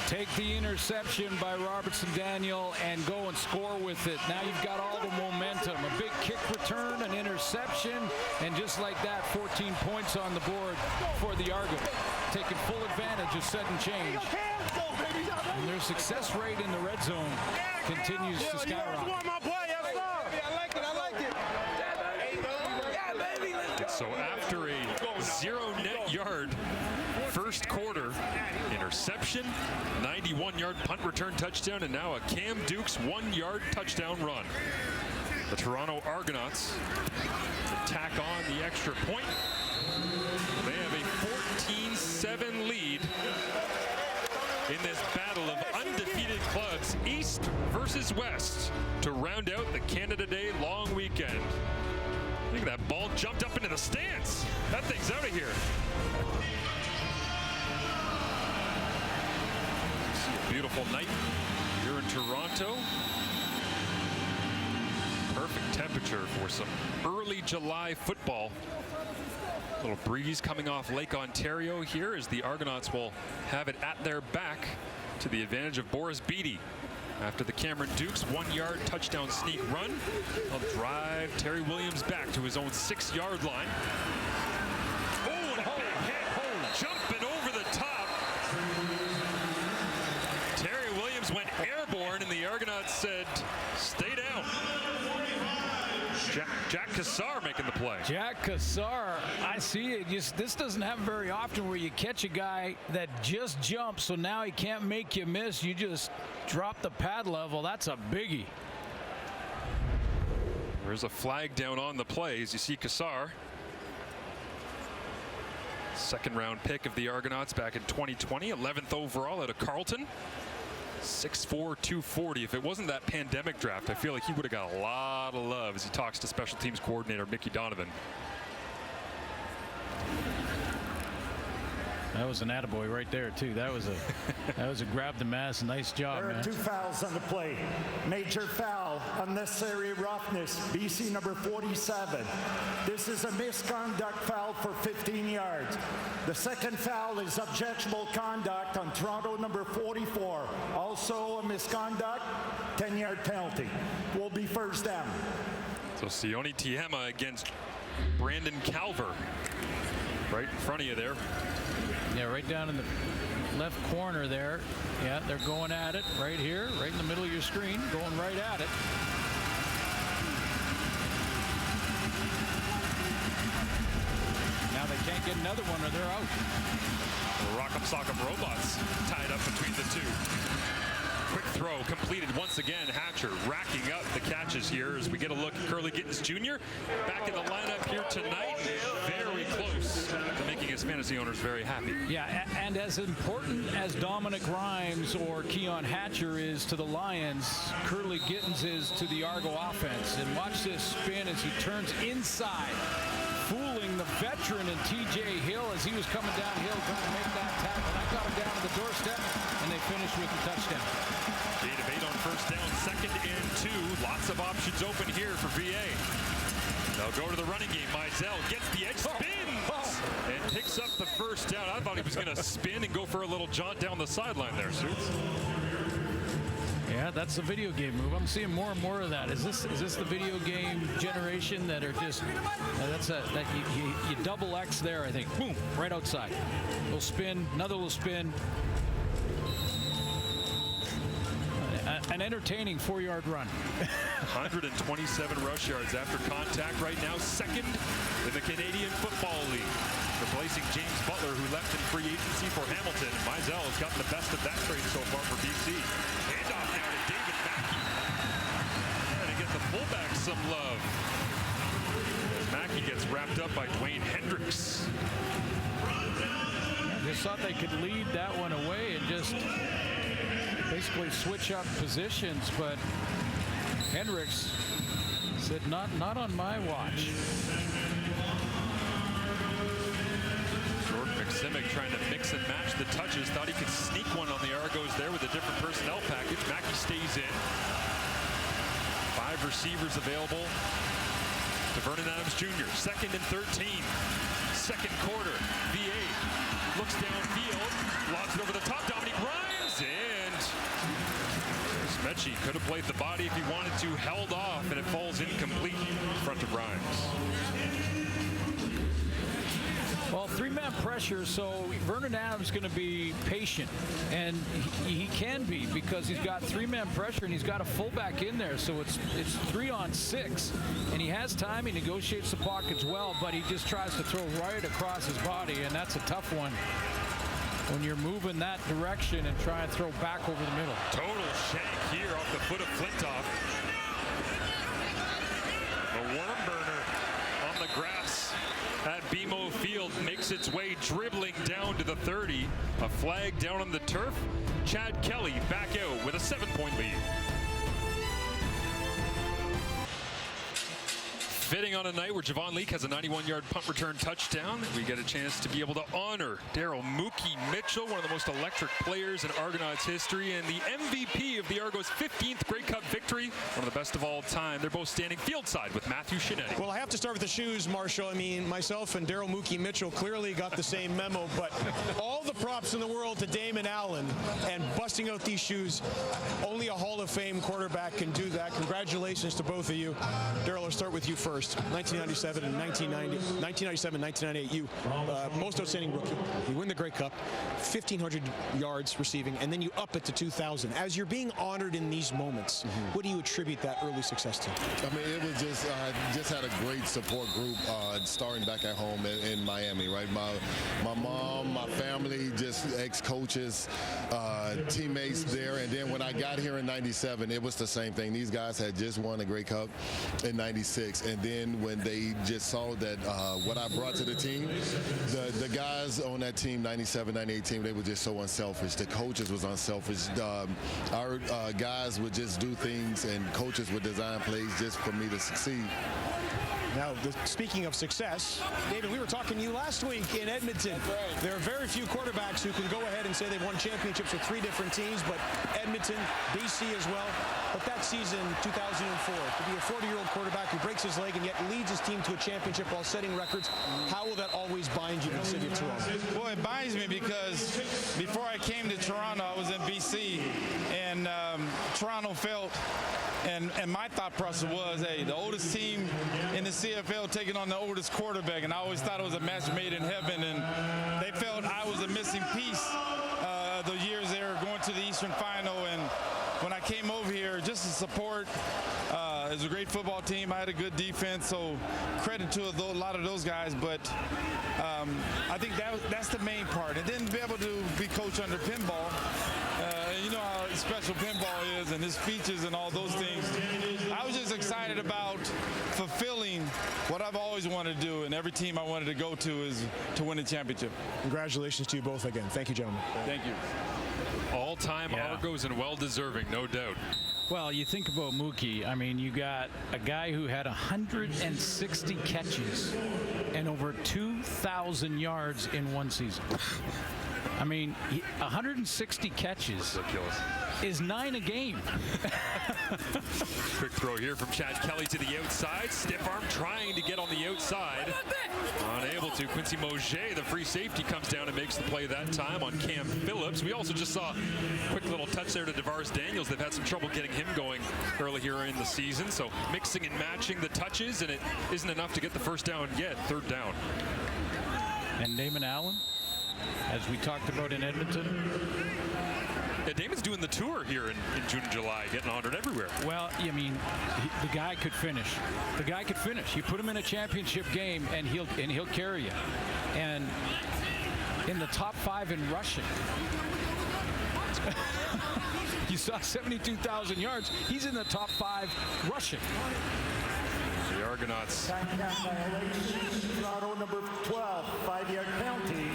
Take the interception by Robertson Daniel and go and score with it. Now you've got all the momentum. A big kick return, an interception, and just like that, 14 points on the board for the Argos. Taking full advantage of sudden change. And their success rate in the red zone continues to skyrocket. So after a 0 net yard first quarter, interception, 91-yard punt return touchdown, and now a Cam Dukes 1-yard touchdown run. The Toronto Argonauts tack on the extra point. They have a 14-7 lead in this battle of undefeated clubs, East versus West, to round out the Canada Day long weekend. Look at that ball jumped up into the stands. That thing's out of here. See a beautiful night here in Toronto. Perfect temperature for some early July football. A little breeze coming off Lake Ontario here as the Argonauts will have it at their back to the advantage of Boris Beattie. After the Cameron Dukes 1-yard touchdown sneak run, they'll drive Terry Williams back to his own 6-yard line. Oh, and a big hit, jumping over the top. Terry Williams went airborne, and the Argonauts said, stay down. Jack Cassar making the play. Jack Cassar, I see it. This doesn't happen very often where you catch a guy that just jumps, so now he can't make you miss. You just drop the pad level. That's a biggie. There's a flag down on the play as you see Cassar. 2nd-round pick of the Argonauts back in 2020, 11th overall out of Carleton. 6'4", 240. If it wasn't that pandemic draft, I feel like he would have got a lot of love as he talks to special teams coordinator Mickey Donovan. That was an attaboy right there, too. That was a grab the mass. Nice job, There are man. 2 fouls on the play. Major foul, unnecessary roughness, BC number 47. This is a misconduct foul for 15 yards. The second foul is objectionable conduct on Toronto number 44. Also a misconduct, 10-yard penalty. Will be first down. So Sione Tiema against Brandon Calver. Right in front of you there. Yeah, right down in the left corner there. Yeah, they're going at it right here, right in the middle of your screen, going right at it. Now they can't get another one or they're out. Rock'em Sock'em Robots tied up between the two. Quick throw completed once again. Hatcher racking up the catches here as we get a look at Curly Gittins Jr. back in the lineup here tonight. Very close to making his fantasy owners very happy. Yeah, and as important as Dominic Rhymes or Keon Hatcher is to the Lions, Curly Gittins is to the Argo offense. And watch this spin as he turns inside, fooling the veteran and TJ Hill as he was coming downhill trying to make that tackle. That got him down to the doorstep, and they finished with the touchdown. 8 of 8 on first down, 2nd and 2. Lots of options open here for VA. They'll go to the running game. Mizell gets the edge, spins, and picks up the first down. I thought he was going to spin and go for a little jaunt down the sideline there, Suits. Yeah, that's the video game move. I'm seeing more and more of that. Is this the video game generation that are just you double X there? I think boom, right outside. Little spin, another little spin. An entertaining 4-yard run. 127 rush yards after contact right now, 2nd in the Canadian Football League, replacing James Butler, who left in free agency for Hamilton. Mizell has gotten the best of that trade so far for BC. Handoff now to David Mackey. Trying to get the fullback some love. Mackey gets wrapped up by Dwayne Hendricks. Just thought they could lead that one away and just basically switch up positions, but Hendricks said, not on my watch. Jordan McSimic trying to mix and match the touches. Thought he could sneak one on the Argos there with a different personnel package. Mackey stays in. 5 receivers available to Vernon Adams Jr. 2nd and 13. 2nd quarter. VA looks downfield, lobs it over the top. Dominique Rhymes, and Mechie could have played the body if he wanted to, held off, and it falls incomplete in front of Rhymes. Well, 3-man pressure, so Vernon Adams is going to be patient, and he can be because he's got 3-man pressure and he's got a fullback in there, so it's 3-on-6, and he has time. He negotiates the pockets well, but he just tries to throw right across his body, and that's a tough one when you're moving that direction and try and throw back over the middle. Total shank here off the foot of Flintoff. The worm burner on the grass at BMO Field makes its way dribbling down to the 30. A flag down on the turf. Chad Kelly back out with a 7-point lead. Fitting on a night where Javon Leake has a 91-yard punt return touchdown. We get a chance to be able to honor Daryl Mookie Mitchell, one of the most electric players in Argonauts history and the MVP of the Argos' 15th Grey Cup victory, one of the best of all time. They're both standing field side with Matthew Shinetti. Well, I have to start with the shoes, Marshall. I mean, myself and Daryl Mookie Mitchell clearly got the same memo, but all the props in the world to Damon Allen and busting out these shoes. Only a Hall of Fame quarterback can do that. Congratulations to both of you. Daryl, I'll start with you first. 1997 and 1998, you most outstanding rookie. You win the Grey Cup, 1,500 yards receiving, and then you up it to 2,000. As you're being honored in these moments, what do you attribute that early success to? I mean, it was just had a great support group starting back at home in Miami, right? My mom, my family, just ex-coaches, teammates there. And then when I got here in 97, it was the same thing. These guys had just won a Grey Cup in 96. And then when they just saw that what I brought to the team, the guys on that team, 97, 98 team, they were just so unselfish. The coaches was unselfish. Our guys would just do things, and coaches would design plays just for me to succeed. Now, speaking of success, David, we were talking to you last week in Edmonton. Right. There are very few quarterbacks who can go ahead and say they've won championships with 3 different teams, but Edmonton, BC as well. But that season, 2004, to be a 40-year-old quarterback who breaks his leg and yet leads his team to a championship while setting records, how will that always bind you in the city of Toronto? Well, it binds me because before I came to Toronto, I was in BC, and Toronto felt, and my thought process was, hey, the oldest team in the CFL taking on the oldest quarterback, and I always thought it was a match made in heaven, and they felt I was a missing piece the years they were going to the Eastern Final. And when I came over here, just to support, it was a great football team. I had a good defense, so credit to a lot of those guys. But I think that's the main part. And then be able to be coached under pinball. You know how special pinball is and his speeches and all those things. I was just excited about fulfilling what I've always wanted to do, and every team I wanted to go to is to win a championship. Congratulations to you both again. Thank you, gentlemen. Thank you. All-time Argos and well-deserving, no doubt. Well, you think about Mookie. I mean, you got a guy who had 160 catches and over 2,000 yards in one season. I mean, 160 catches is 9 a game. Quick throw here from Chad Kelly to the outside. Stiff arm trying to get on the outside. Unable to. Quincy Mauger, the free safety, comes down and makes the play that time on Cam Phillips. We also just saw a quick little touch there to DeVaris Daniels. They've had some trouble getting him going early here in the season. So mixing and matching the touches, and it isn't enough to get the first down yet. 3rd down. And Damon Allen, as we talked about in Edmonton. Yeah, Damon's doing the tour here in June and July, getting honored everywhere. Well, I mean, the guy could finish. The guy could finish. You put him in a championship game, and he'll carry you. And in the top 5 in rushing. You saw 72,000 yards. He's in the top 5 rushing. The Argonauts. Toronto number 12, 5-yard penalty.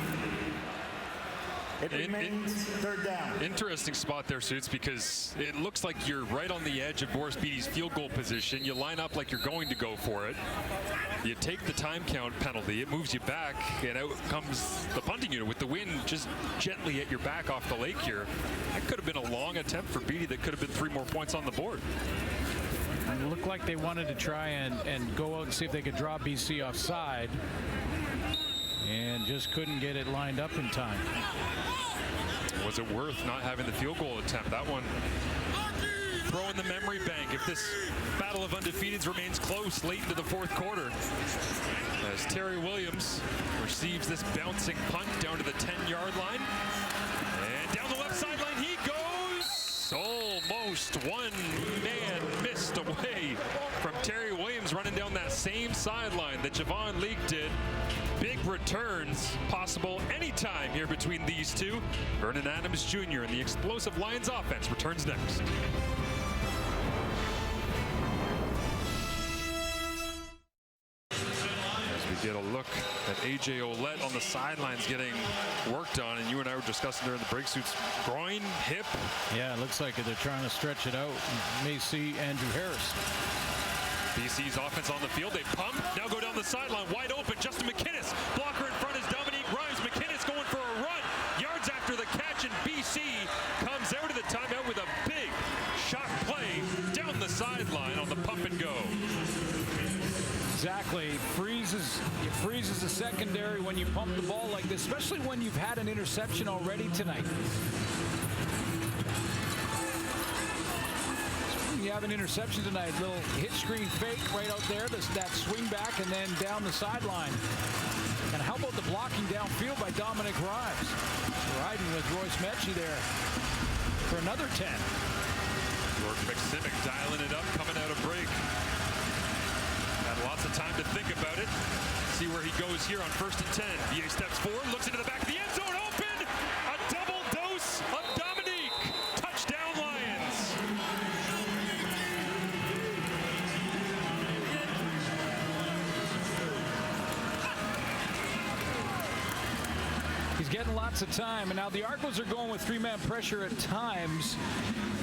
It remains 3rd down. Interesting spot there, Suits, because it looks like you're right on the edge of Boris Beatty's field goal position. You line up like you're going to go for it. You take the time count penalty. It moves you back, and out comes the punting unit with the wind just gently at your back off the lake here. That could have been a long attempt for Beatty that could have been 3 more points on the board. It looked like they wanted to try and go out and see if they could draw BC offside, and just couldn't get it lined up in time. Was it worth not having the field goal attempt? That one throw in the memory bank if this battle of undefeateds remains close late into the 4th quarter. As Terry Williams receives this bouncing punt down to the 10-yard line. And down the left sideline he goes. Almost one man missed away from Terry Williams running down that same sideline that Javon Leake did. Big returns possible anytime here between these two. Vernon Adams Jr. and the explosive Lions offense returns next. As we get a look at A.J. Ouellette on the sidelines getting worked on, and you and I were discussing during the break, Suits, groin, hip. Yeah, it looks like they're trying to stretch it out. You may see Andrew Harris. BC's offense on the field. They pump. Now go down the sideline. Wide open. Justin McInnes. Blocker in front is Dominique Grimes. McInnes going for a run. Yards after the catch, and BC comes out of the timeout with a big shot play down the sideline on the pump and go. Exactly. It freezes the secondary when you pump the ball like this, especially when you've had an interception already tonight. You have an interception tonight, little hit screen fake right out there, that swing back and then down the sideline. And how about the blocking downfield by Dominic Grimes? Riding with Royce Mechie there for another 10. George McSimic dialing it up, coming out of break. Had lots of time to think about it. See where he goes here on 1st and 10. VA steps forward, looks into the back of the end zone, open! A double dose of Dominique. Touchdown Lions. He's getting lots of time, and now the Argos are going with three-man pressure at times,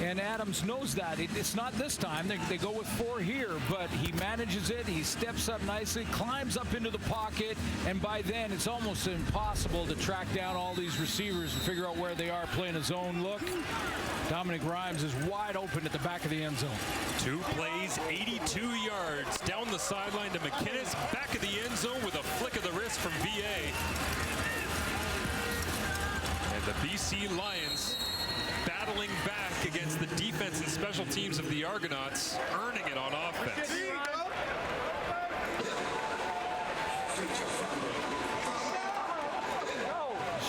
and Adams knows that. It's not this time. They go with four here, but he manages it. He steps up nicely, climbs up into the pocket, and by then it's almost impossible to track down all these receivers and figure out where they are playing a zone look. Dominic Rhymes is wide open at the back of the end zone. 2 plays, 82 yards. Down the sideline to McInnes, back of the end zone with a flick of the wrist from VA. And the BC Lions battling back against the defense and special teams of the Argonauts, earning it on offense.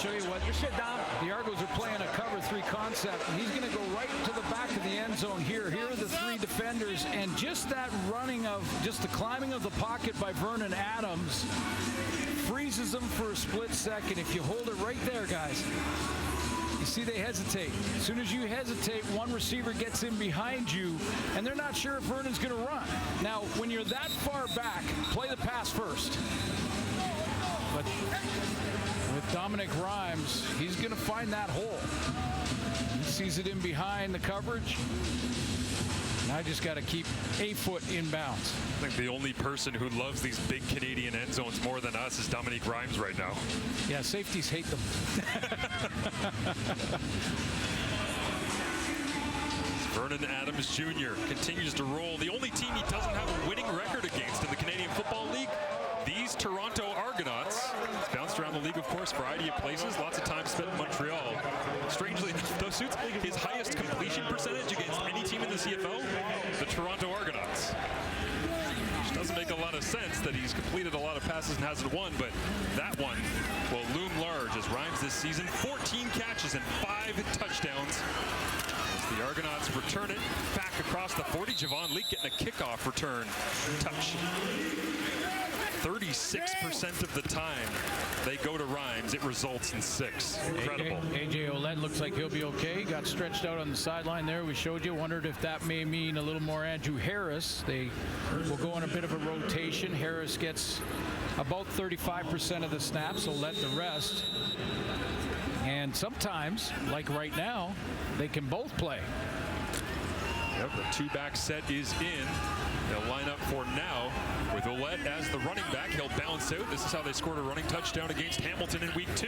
Show you what, the Argos are playing a cover 3 concept, and he's going to go right to the back of the end zone here. Here are the 3 defenders, and just that just the climbing of the pocket by Vernon Adams freezes them for a split second. If you hold it right there, guys, you see they hesitate. As soon as you hesitate, one receiver gets in behind you, and they're not sure if Vernon's going to run. Now, when you're that far back, play the pass first. But with Dominic Rhymes, he's going to find that hole. He sees it in behind the coverage. Now I just got to keep a foot inbounds. I think the only person who loves these big Canadian end zones more than us is Dominic Rhymes right now. Yeah, safeties hate them. Vernon Adams Jr. continues to roll. The only team he doesn't have a winning record against in the Canadian Football League, these Toronto Argonauts. He's bounced around the league, of course, variety of places. Lots of time spent in Montreal. Strangely enough, those suits, his highest completion percentage against any team in the CFL, the Toronto Argonauts. Which doesn't make a lot of sense that he's completed a lot of passes and hasn't won, but that one will loom large as Rhymes this season. 14 catches and 5 touchdowns. As the Argonauts return it back across the 40. Javon Leake getting a kickoff return touch. 36% of the time they go to Rhymes, it results in 6. Incredible. AJ Ouellette looks like he'll be okay. Got stretched out on the sideline there. We showed you. Wondered if that may mean a little more Andrew Harris. They will go on a bit of a rotation. Harris gets about 35% of the snaps. Ouellette the rest. And sometimes, like right now, they can both play. Yep, the 2-back set is in. They'll line up for now with Ouellette as the running back. He'll bounce out. This is how they scored a running touchdown against Hamilton in week 2.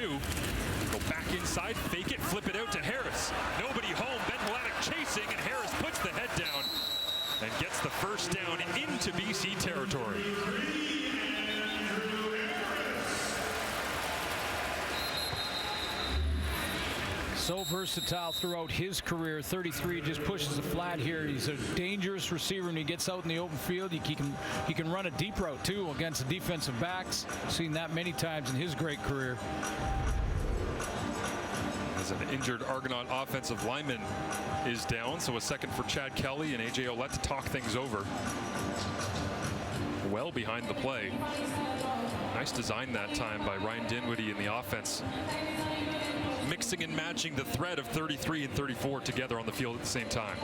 Go back inside, fake it, flip it out to Harris. Nobody home. Ben Vladeck chasing, and Harris puts the head down and gets the first down into BC territory. So versatile throughout his career. 33 just pushes a flat here. He's a dangerous receiver when he gets out in the open field. He can run a deep route too against the defensive backs. Seen that many times in his great career. As an injured Argonaut offensive lineman is down, so a second for Chad Kelly and AJ Ouellette to talk things over. Well behind the play. Nice design that time by Ryan Dinwiddie in the offense. Mixing and matching the thread of 33 and 34 together on the field at the same time.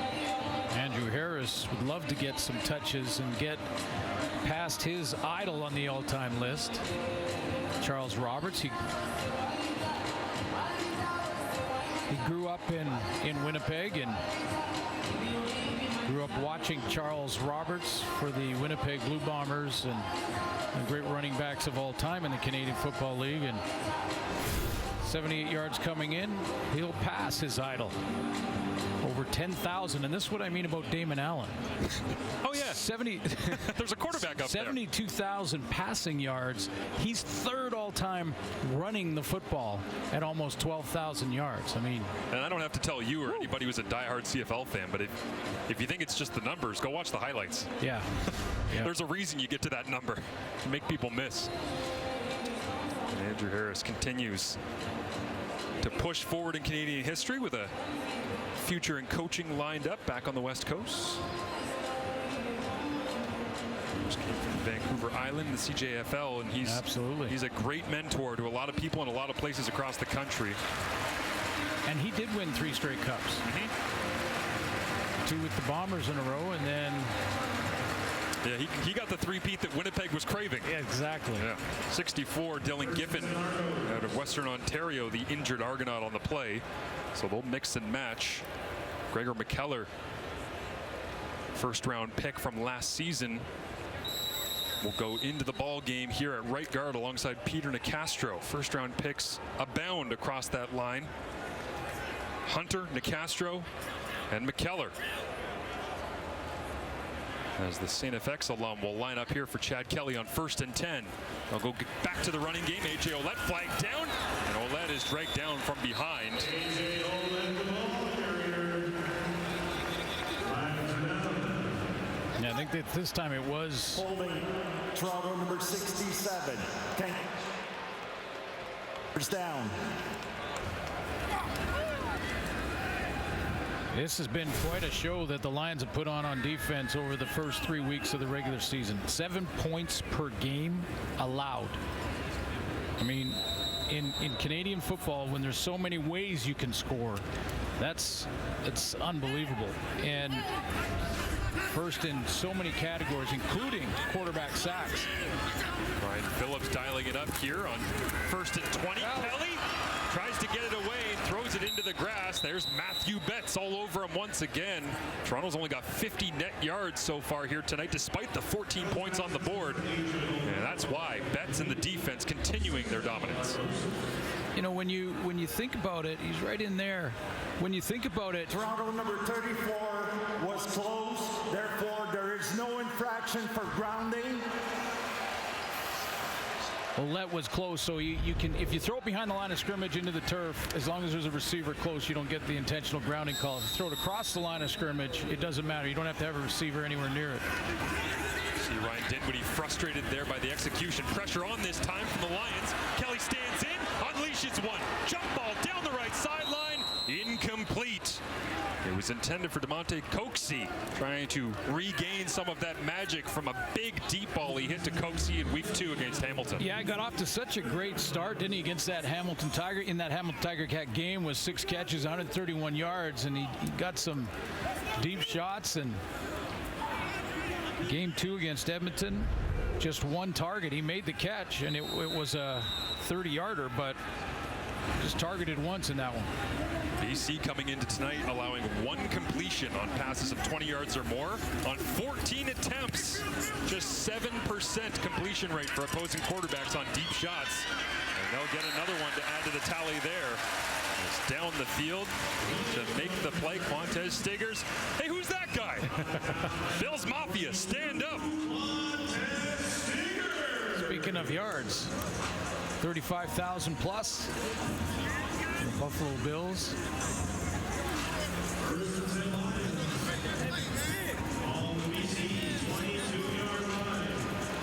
Andrew Harris would love to get some touches and get past his idol on the all-time list, Charles Roberts. He grew up in Winnipeg and grew up watching Charles Roberts for the Winnipeg Blue Bombers and the great running backs of all time in the Canadian Football League. And 78 yards coming in, he'll pass his idol. Over 10,000, and this is what I mean about Damon Allen. Oh yeah, 70. There's a quarterback up 72,000 passing yards. He's third all-time running the football at almost 12,000 yards. I mean, and I don't have to tell you or anybody who's a diehard CFL fan, but if you think it's just the numbers, go watch the highlights. Yeah. There's a reason you get to that number to make people miss. And Andrew Harris continues to push forward in Canadian history with a future in coaching lined up back on the West Coast. Just came from Vancouver Island, the CJFL, and he's a great mentor to a lot of people in a lot of places across the country. And he did win 3 straight cups. 2 with the Bombers in a row, and then Yeah, he got the three-peat that Winnipeg was craving. Yeah, exactly. Yeah. 64, Dylan Giffen out of Western Ontario, the injured Argonaut on the play. So they'll mix and match. Gregor McKellar, first-round pick from last season, will go into the ball game here at right guard alongside Peter Nicastro. First-round picks abound across that line. Hunter, Nicastro, and McKellar. As the St. FX alum will line up here for Chad Kelly on 1st and 10. They'll go back to the running game. A.J. Ouellette flagged down, and Ouellette is dragged down from behind. Yeah, I think that this time it was holding Toronto number 67. Down. This has been quite a show that the Lions have put on defense over the first 3 weeks of the regular season. 7 points per game allowed. I mean, in Canadian football, when there's so many ways you can score, it's unbelievable. And first in so many categories, including quarterback sacks. Brian Phillips dialing it up here on 1st and 20. Kelly tries to get it away and throws it into the grass. There's Matthew Betts all over him once again. Toronto's only got 50 net yards so far here tonight, despite the 14 points on the board. And that's why Betts and the defense continuing their dominance. You know, when you think about it, he's right in there. When you think about it, Toronto number 34 was close. Therefore, there is no infraction for grounding. Ouellette was close, so you can, if you throw it behind the line of scrimmage into the turf, as long as there's a receiver close, you don't get the intentional grounding call. If you throw it across the line of scrimmage, it doesn't matter. You don't have to have a receiver anywhere near it. See Ryan Dinwiddie frustrated there by the execution. Pressure on this time from the Lions. Kelly stands in, unleashes one. Jump ball down the right sideline. Incomplete. It was intended for DeMonte Coxie, trying to regain some of that magic from a big deep ball he hit to Coxie in week 2 against Hamilton. Yeah, I got off to such a great start, didn't he, against that Hamilton Tiger? In that Hamilton Tiger Cat game was 6 catches, 131 yards, and he got some deep shots. And game 2 against Edmonton, just 1 target. He made the catch, and it was a 30-yarder, but just targeted once in that one. BC coming into tonight allowing 1 completion on passes of 20 yards or more on 14 attempts. Just 7% completion rate for opposing quarterbacks on deep shots. And they'll get another one to add to the tally there. It's down the field to make the play. Quantez Stiggers. Hey, who's that guy? Bills Mafia, stand up. Speaking of yards, 35,000 plus. The Buffalo Bills.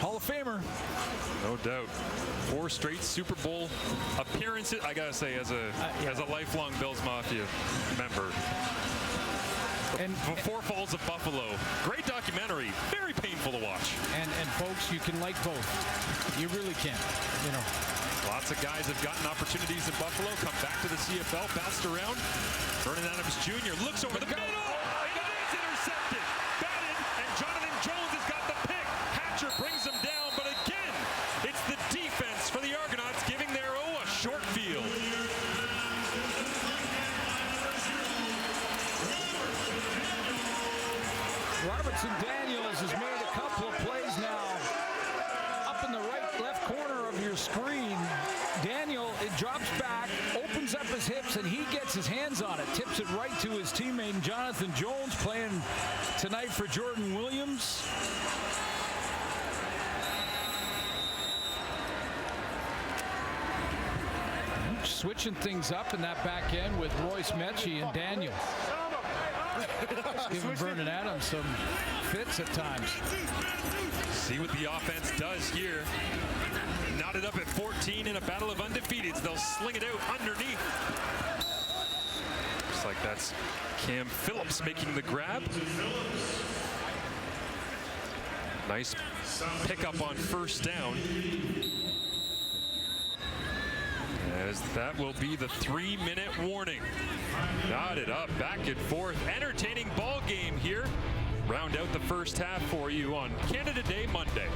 Hall of Famer. No doubt. 4 straight Super Bowl appearances. I gotta say, as a lifelong Bills Mafia member. And 4 Falls of Buffalo. Great documentary. Very painful to watch. And folks, you can like both. You really can. You know. Lots of guys have gotten opportunities in Buffalo, come back to the CFL, bounced around. Vernon Adams Jr. looks over the middle, and it is intercepted. Batted, and Jonathan Jones has got the pick. Hatcher brings him down, but again, it's the defense for the Argonauts giving their a short field. Robertson Daniels has made a couple of plays now. Up in the left corner of your screen, Daniel, it drops back, opens up his hips, and he gets his hands on it. Tips it right to his teammate, Jonathan Jones, playing tonight for Jordan Williams. Switching things up in that back end with Royce Mechie and Daniel. Giving Vernon Adams some fits at times. See what the offense does here. Knotted up at 14 in a battle of undefeateds. They'll sling it out underneath. Looks like that's Cam Phillips making the grab. Nice pickup on first down. As that will be the 3-minute warning. Knotted up, back and forth. Entertaining ball game here round out the first half for you on Canada Day Monday.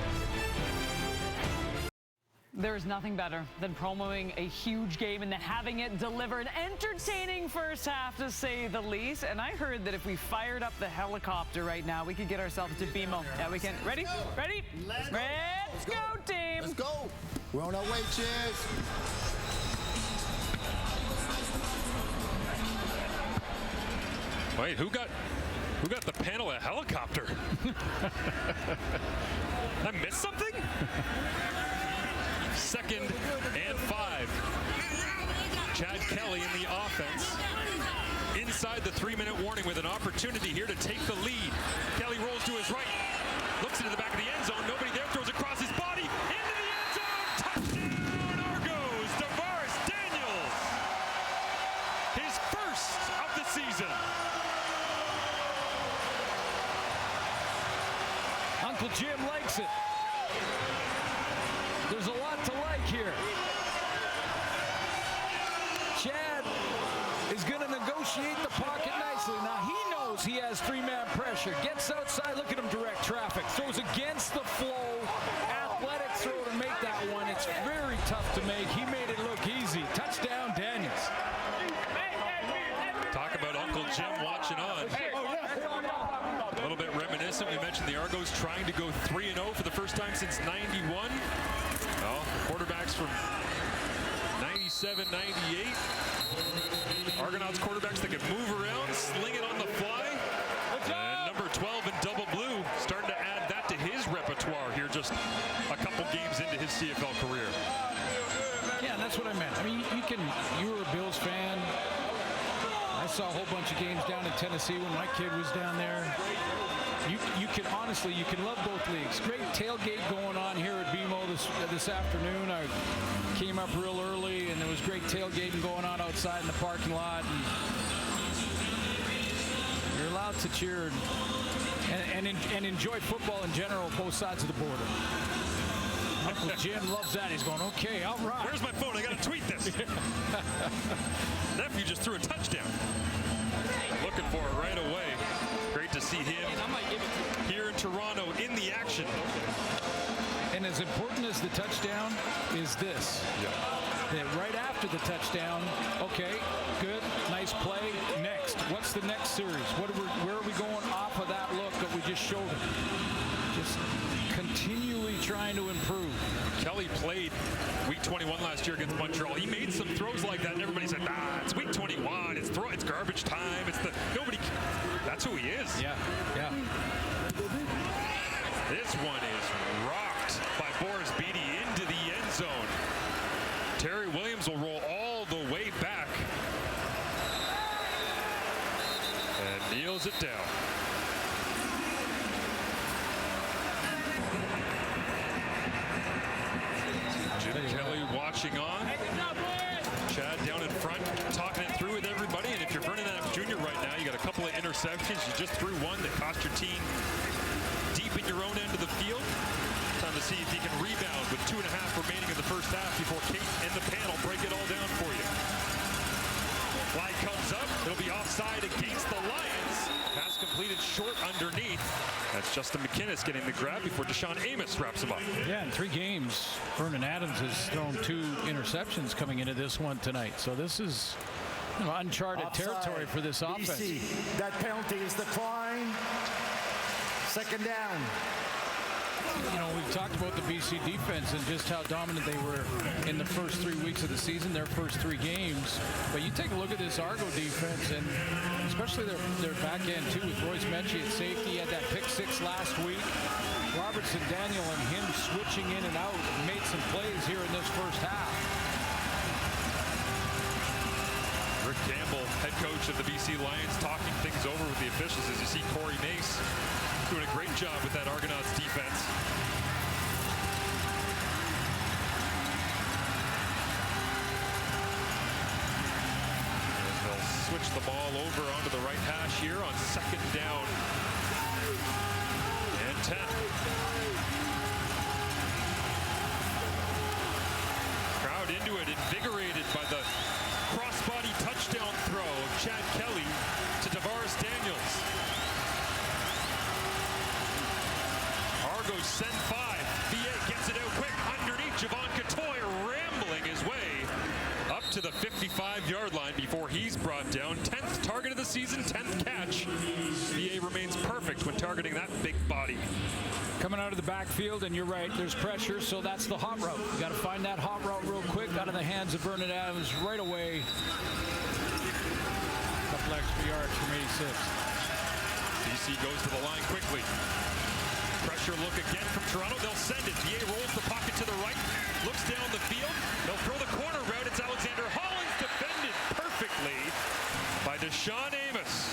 There's nothing better than promoting a huge game and then having it deliver an entertaining first half, to say the least. And I heard that if we fired up the helicopter right now, we could get ourselves to BMO. Yeah, we can. Ready? Ready? Let's go, team. Let's go. We're on our way. Cheers. Wait, who got the panel a helicopter? I missed something? 2nd and 5. Chad Kelly in the offense. Inside the 3-minute warning with an opportunity here to take the lead. Kelly rolls to his right. Looks into the back of the end zone. Nobody there. Throws across his body. Into the end zone. Touchdown, Argos. Tavares Daniels. His first of the season. Uncle Jim likes it. There's a lot to like here. Chad is going to negotiate the pocket nicely. Now he knows he has 3-man pressure. Gets outside, look at him direct traffic. Throws against the flow. Athletic throw to make that one. It's very tough to make. He made it look easy. Touchdown, Daniels. Talk about Uncle Jim watching on. A little bit reminiscent. We mentioned the Argos trying to go 3-0 for the first time since '91. Well, quarterbacks from 97, 98. Argonauts quarterbacks that can move around, sling it on the fly. And number 12 in double blue starting to add that to his repertoire here just a couple games into his CFL career. Yeah, that's what I meant. I mean, you were a Bills fan. I saw a whole bunch of games down in Tennessee when my kid was down there. You can honestly, you can love both leagues. Great tailgate going on here at BMO this afternoon. I came up real early, and there was great tailgating going on outside in the parking lot. And you're allowed to cheer and enjoy football in general, both sides of the border. Uncle Jim loves that. He's going, okay, all right. Where's my phone? I got to tweet this. Nephew just threw a touchdown. Looking for it right away. Great to see him here in Toronto in the action. And as important as the touchdown is this. Yeah. That right after the touchdown, okay, good, nice play. Next, what's the next series? Where are we going off of that look that we just showed him? Just continually trying to improve. Kelly played week 21 last year against Montreal. He made some throws like that, and everybody said, it's week 21. It's garbage time. That's who he is. Yeah. This one is rocked by Boris Beatty into the end zone. Terry Williams will roll all the way back and kneels it down. Jim Kelly watching on. Chad down in front, talking it through with everybody. And if you're Vernon Adams Jr. right now, you got a couple of interceptions. You just threw one that cost your team deep in your own end of the field. Time to see if he can rebound with 2.5 remaining in the first half before Kate and the panel break it all down for you. Flag comes up. It'll be offside against the Lions. Pass completed short underneath. That's Justin McInnes getting the grab before Deshaun Amos wraps him up. Yeah, in 3 games, Vernon Adams has thrown 2 interceptions coming into this one tonight. So this is uncharted territory for this offense. BC, that penalty is declined. 2nd down. We've talked about the BC defense and just how dominant they were in the first 3 weeks of the season, their first 3 games. But you take a look at this Argo defense, and especially their back end, too, with Royce Mechie at safety. He had that pick 6 last week. Robertson, Daniel, and him switching in and out made some plays here in this first half. Rick Campbell, head coach of the BC Lions, talking things over with the officials as you see Corey Mace doing a great job with that Argonauts defense. And they'll switch the ball over onto the right hash here on 2nd down and 10. Crowd into it, invigorated by the crossbody touchdown throw of Chad Kelly to Tavares Daniels. to the 55-yard line before he's brought down. 10th target of the season, 10th catch. VA remains perfect when targeting that big body. Coming out of the backfield, and you're right, there's pressure, so that's the hot route. You got to find that hot route real quick out of the hands of Vernon Adams right away. Couple extra yards from 86. BC goes to the line quickly. Pressure look again from Toronto. They'll send it. VA rolls the pocket to the right, looks down the field. They'll throw the corner route. It's Alexander Hollins, defended perfectly by Deshaun Amos.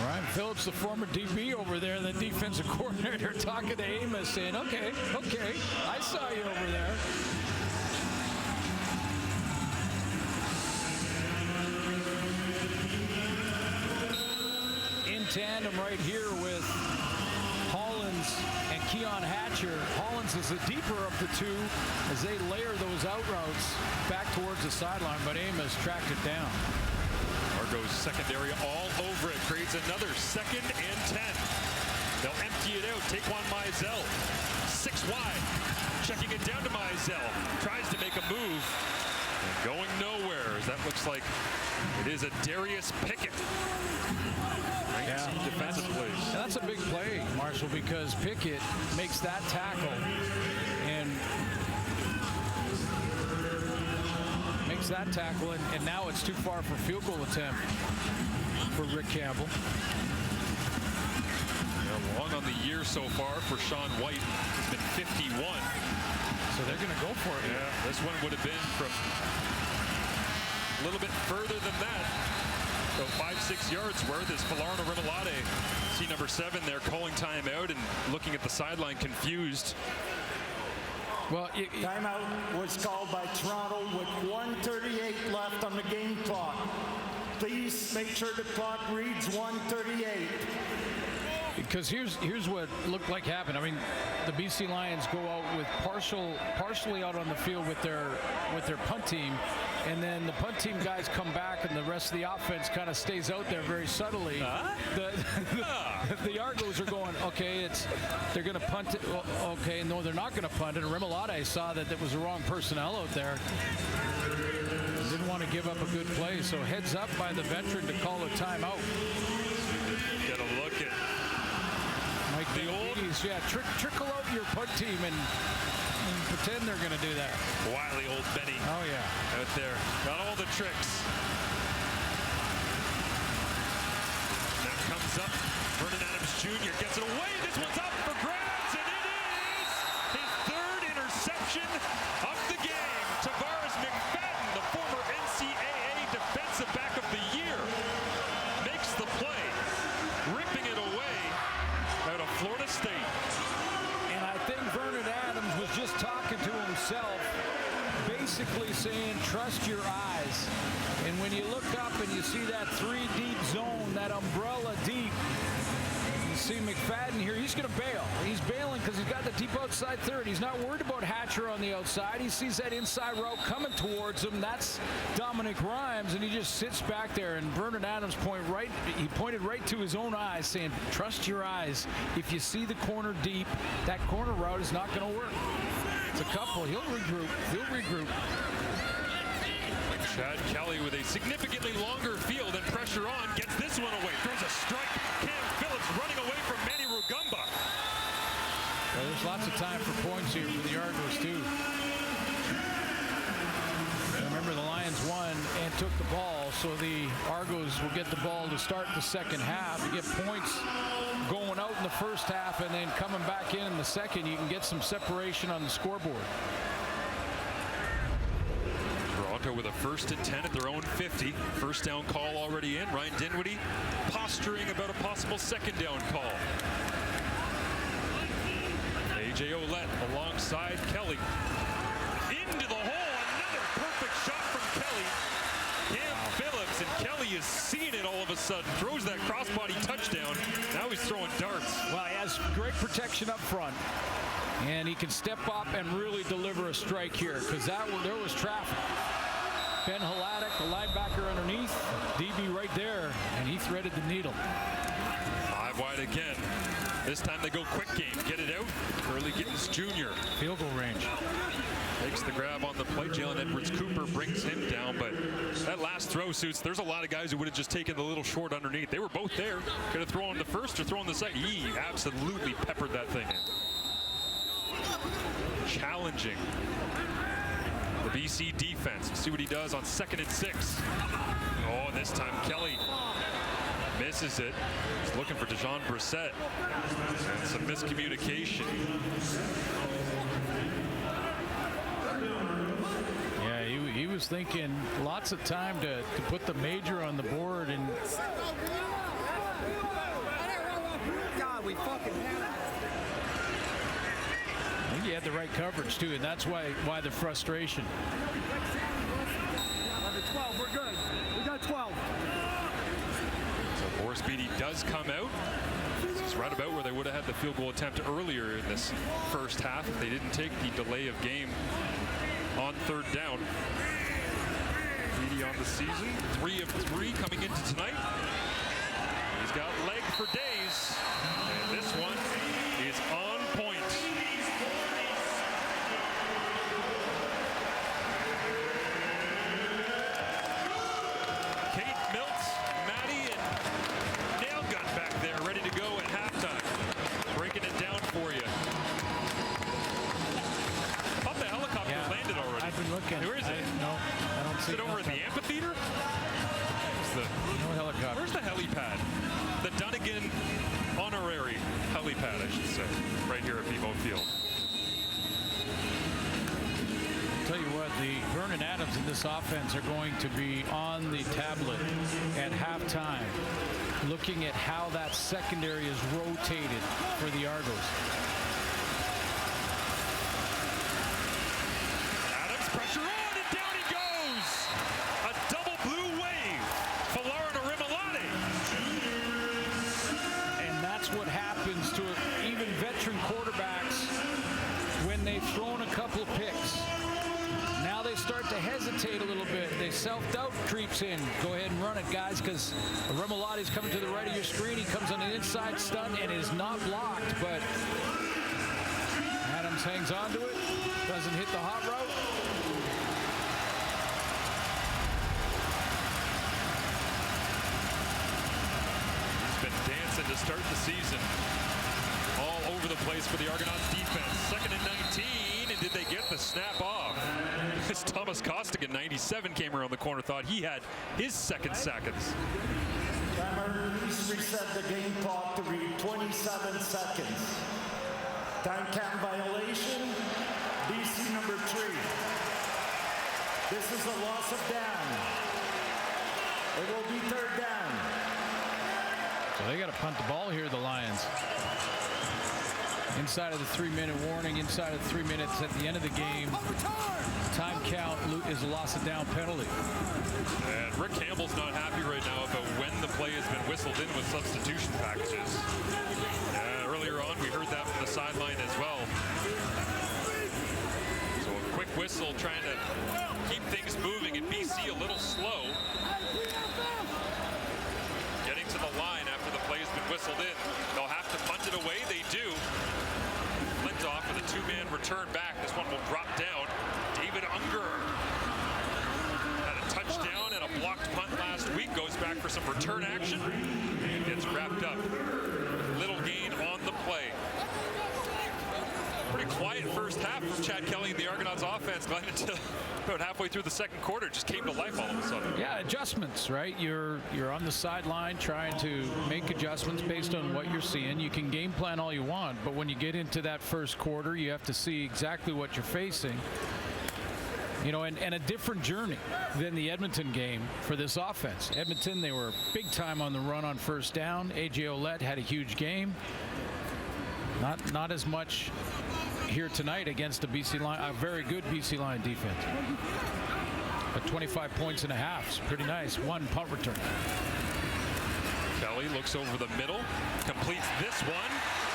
Ryan Phillips, the former DB over there, the defensive coordinator, talking to Amos, saying, okay, I saw you over there. In tandem right here with Hollins and Keon Hatcher. Hollins is the deeper of the two as they layer those out routes back towards the sideline, but Amos tracked it down. Argos secondary all over it. Creates another 2nd and 10. They'll empty it out. Taquan Mizell, 6 wide. Checking it down to Mizell. Tries to make a move. And going nowhere, as that looks like it is a Darius Pickett. Yeah, defensive plays. That's a big play, Marshall, because Pickett makes that tackle and now it's too far for field goal attempt for Rick Campbell. Yeah, long on the year so far for Sean White. It's been 51. So they're going to go for it. Yeah, this one would have been from a little bit further than that. So 5-6 yards worth as Falarno Rimolade, see number 7 there, calling timeout and looking at the sideline confused. Well, timeout was called by Toronto with 1:38 left on the game clock. Please make sure the clock reads 1:38. Because here's what looked like happened. I mean, the BC Lions go out with partially out on the field with their punt team, and then the punt team guys come back, and the rest of the offense kind of stays out there very subtly. The Argos are going, okay, they're going to punt it. Well, okay, no, they're not going to punt it. And Rimolade saw that it was the wrong personnel out there. Didn't want to give up a good play, so heads up by the veteran to call a timeout. Get a look at Mike the oldies, yeah, trickle out your punt team and pretend they're going to do that. Wily old Benny. Oh, yeah. Out there. Got all the tricks. That comes up. Vernon Adams Jr. gets it away. This one's up for grabs, and it is his 3rd interception of the game. Tavares McFadden, the former NCAA Defensive Back of the Year, makes the play, ripping it away out of Florida State. And I think Vernon Adams was just talking to himself, basically saying, trust your eyes. And when you look up and you see that 3-deep zone, that umbrella deep, you see McFadden here, he's going to bail. He's bailing because he's got the deep outside 3rd. He's not worried about Hatcher on the outside. He sees that inside route coming towards him. That's Dominic Rhymes, and he just sits back there. And Vernon Adams pointed right to his own eyes, saying, trust your eyes. If you see the corner deep, that corner route is not going to work. It's a couple. He'll regroup. Chad Kelly with a significantly longer field and pressure on, gets this one away, throws a strike. Cam Phillips running away from Manny Rugamba. Well, there's lots of time for points here for the Argos, too. Remember, the Lions won and took the ball, so the Argos will get the ball to start the second half. You get points going out in the first half, and then coming back in the second, you can get some separation on the scoreboard. Toronto with a 1st and 10 at their own 50. First down call already in. Ryan Dinwiddie posturing about a possible 2nd down call. A.J. Ouellette alongside Kelly. Into the hole. Another perfect shot from Kelly. Cam Phillips, and Kelly is seeing it all of a sudden. Throws that crossbody touchdown. Now he's throwing darts. Well, he has great protection up front. And he can step up and really deliver a strike here, because there was traffic. Ben Hladek, the linebacker underneath, DB right there, and he threaded the needle. 5 wide again. This time they go quick game. Get it out. Early Gittins Jr. Field goal range. Makes the grab on the play. Jalen Edwards-Cooper brings him down, but that last throw, Suits, there's a lot of guys who would have just taken the little short underneath. They were both there. Could have thrown the first or thrown the second. He absolutely peppered that thing in. Challenging the BC defense. See what he does on 2nd and 6. Oh, this time Kelly misses it. He's looking for Dejon Brissett. And some miscommunication. Yeah, he was thinking lots of time to put the major on the board, and God, we fucking had it. I think he had the right coverage too, and that's why the frustration. 12, we're good. We got 12. So Boris Beatty does come out. This is right about where they would have had the field goal attempt earlier in this first half if they didn't take the delay of game on 3rd down. Beatty on the season, 3 of 3 coming into tonight. He's got leg for days, and this one is on point. Where is it? No, I don't see it. Is it over in the amphitheater? No helicopter. Where's the helipad? The Dunnigan honorary helipad, I should say, right here at BMO Field. I'll tell you what, the Vernon Adams in this offense are going to be on the tablet at halftime, looking at how that secondary is rotated for the Argos. Pressure on, and down he goes! A double blue wave for Lauren Arimolade. And that's what happens to even veteran quarterbacks when they've thrown a couple of picks. Now they start to hesitate a little bit. They self-doubt creeps in. Go ahead and run it, guys, because Arimolade is coming to the right of your screen. He comes on an inside stunt and is not blocked, but Adams hangs on to it, doesn't hit the hot route. To start the season, all over the place for the Argonauts defense. 2nd and 19, and did they get the snap off? As Thomas Costigan, 97, came around the corner, thought he had his 2nd seconds. Please reset the game clock to read 27 seconds. Time count violation, BC number 3. This is a loss of down. It will be 3rd down. So they got to punt the ball here, the Lions. Inside of the 3-minute warning, inside of 3 minutes at the end of the game. Time count is a loss of down penalty. And Rick Campbell's not happy right now about when the play has been whistled in with substitution packages. Earlier on, we heard that from the sideline as well. So a quick whistle trying to keep things moving, and BC a little slow. Getting to the line after the play has been whistled in. They'll have to punt it away. They do. Flintoff with a 2-man return back. This one will drop down. David Unger had a touchdown and a blocked punt last week. Goes back for some return action and gets wrapped up. Little gain on the play. Pretty quiet first half from Chad Kelly and the Argonauts offense. Glenn, until about halfway through the 2nd quarter, just came to life all of a sudden. Yeah, adjustments, right? You're on the sideline trying to make adjustments based on what you're seeing. You can game plan all you want, but when you get into that first quarter, you have to see exactly what you're facing. You know, and a different journey than the Edmonton game for this offense. Edmonton, they were big time on the run on 1st down. A.J. Ouellette had a huge game. Not as much here tonight against a BC line, a very good BC line defense. But 25 points and a half is pretty nice. 1 punt return. Kelly looks over the middle, completes this one.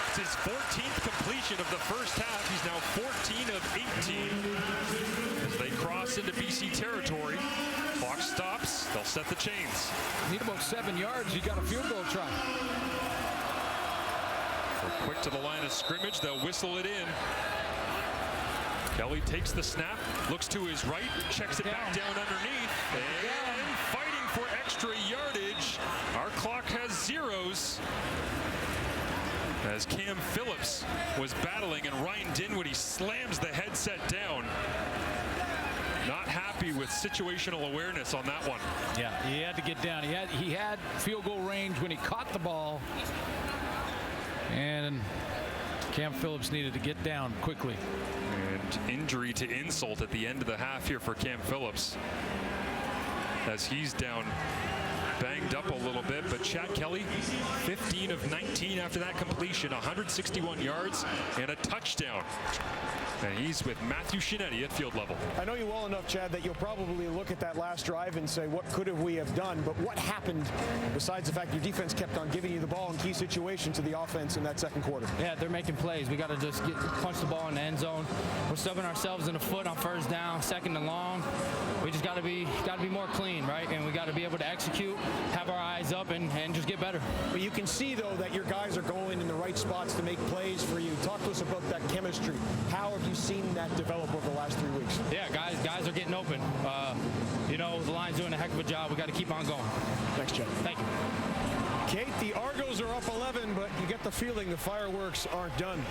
It's his 14th completion of the first half. He's now 14 of 18. As they cross into BC territory, clock stops. They'll set the chains. Need about 7 yards. You got a field goal try. Quick to the line of scrimmage. They'll whistle it in. Kelly takes the snap, looks to his right, checks it back down underneath, and fighting for extra yardage. Our clock has zeros, as Cam Phillips was battling, and Ryan Dinwiddie slams the headset down. Not happy with situational awareness on that one. Yeah, he had to get down. He had field goal range when he caught the ball, and Cam Phillips needed to get down quickly. And injury to insult at the end of the half here for Cam Phillips, as he's down, banged up a little bit. But Chad Kelly, 15 of 19 after that completion, 161 yards and a touchdown. And he's with Matthew Shinetti at field level. I know you well enough, Chad, that you'll probably look at that last drive and say, what could we have done? But what happened besides the fact your defense kept on giving you the ball in key situations to the offense in that second quarter? Yeah, they're making plays. We got to just punch the ball in the end zone. We're stubbing ourselves in the foot on first down, second and long. We just got to be more clean, right? And we got to be able to execute, have our eyes up, and just get better. But you can see, though, that your guys are going in the right spots to make plays for you. Talk to us about that chemistry. How have you seen that develop over the last 3 weeks? Yeah, guys are getting open. You know, the line's doing a heck of a job. We got to keep on going. Thanks, Chad. Thank you. Kate, the Argos are up 11, but you get the feeling the fireworks aren't done.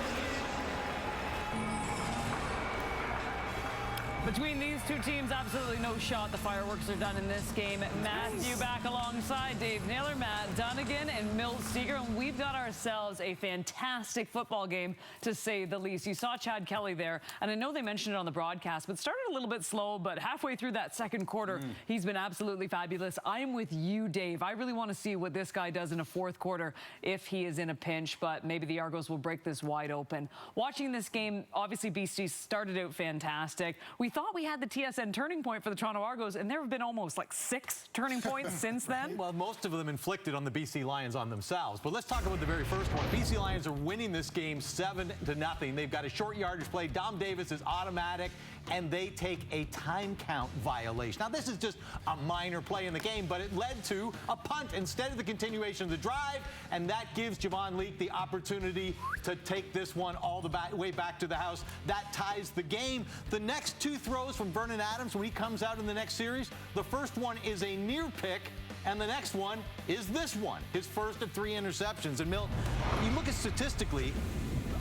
Between these two teams, absolutely no shot. The fireworks are done in this game. Matthew back alongside Dave Naylor, Matt Dunnigan, and Milt Steger. And we've got ourselves a fantastic football game, to say the least. You saw Chad Kelly there, and I know they mentioned it on the broadcast, but started a little bit slow, but halfway through that second quarter, he's been absolutely fabulous. I'm with you, Dave. I really want to see what this guy does in a fourth quarter if he is in a pinch, but maybe the Argos will break this wide open. Watching this game, obviously BC started out fantastic. We thought we had the TSN turning point for the Toronto Argos, and there have been almost like 6 turning points since then. Well, most of them inflicted on the BC Lions on themselves. But let's talk about the very first one. BC Lions are winning this game 7-0. They've got a short yardage play. Dom Davis is automatic, and they take a time count violation. Now, this is just a minor play in the game, but it led to a punt instead of the continuation of the drive, and that gives Javon Leake the opportunity to take this one all the way back to the house. That ties the game. The next 2 throws from Vernon Adams when he comes out in the next series, the first one is a near pick, and the next one is this one, his first of 3 interceptions. And Milt, you look at statistically,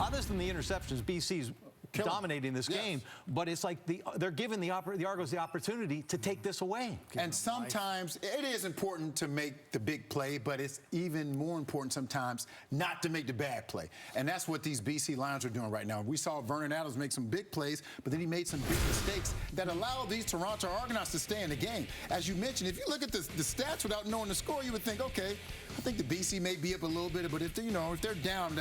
other than the interceptions, BC's dominating this game, but it's like they're giving the Argos the opportunity to take this away. And sometimes it is important to make the big play, but it's even more important sometimes not to make the bad play. And that's what these BC Lions are doing right now. We saw Vernon Adams make some big plays, but then he made some big mistakes that allowed these Toronto Argonauts to stay in the game. As you mentioned, if you look at the stats without knowing the score, you would think, okay, I think the BC may be up a little bit, but if they're down,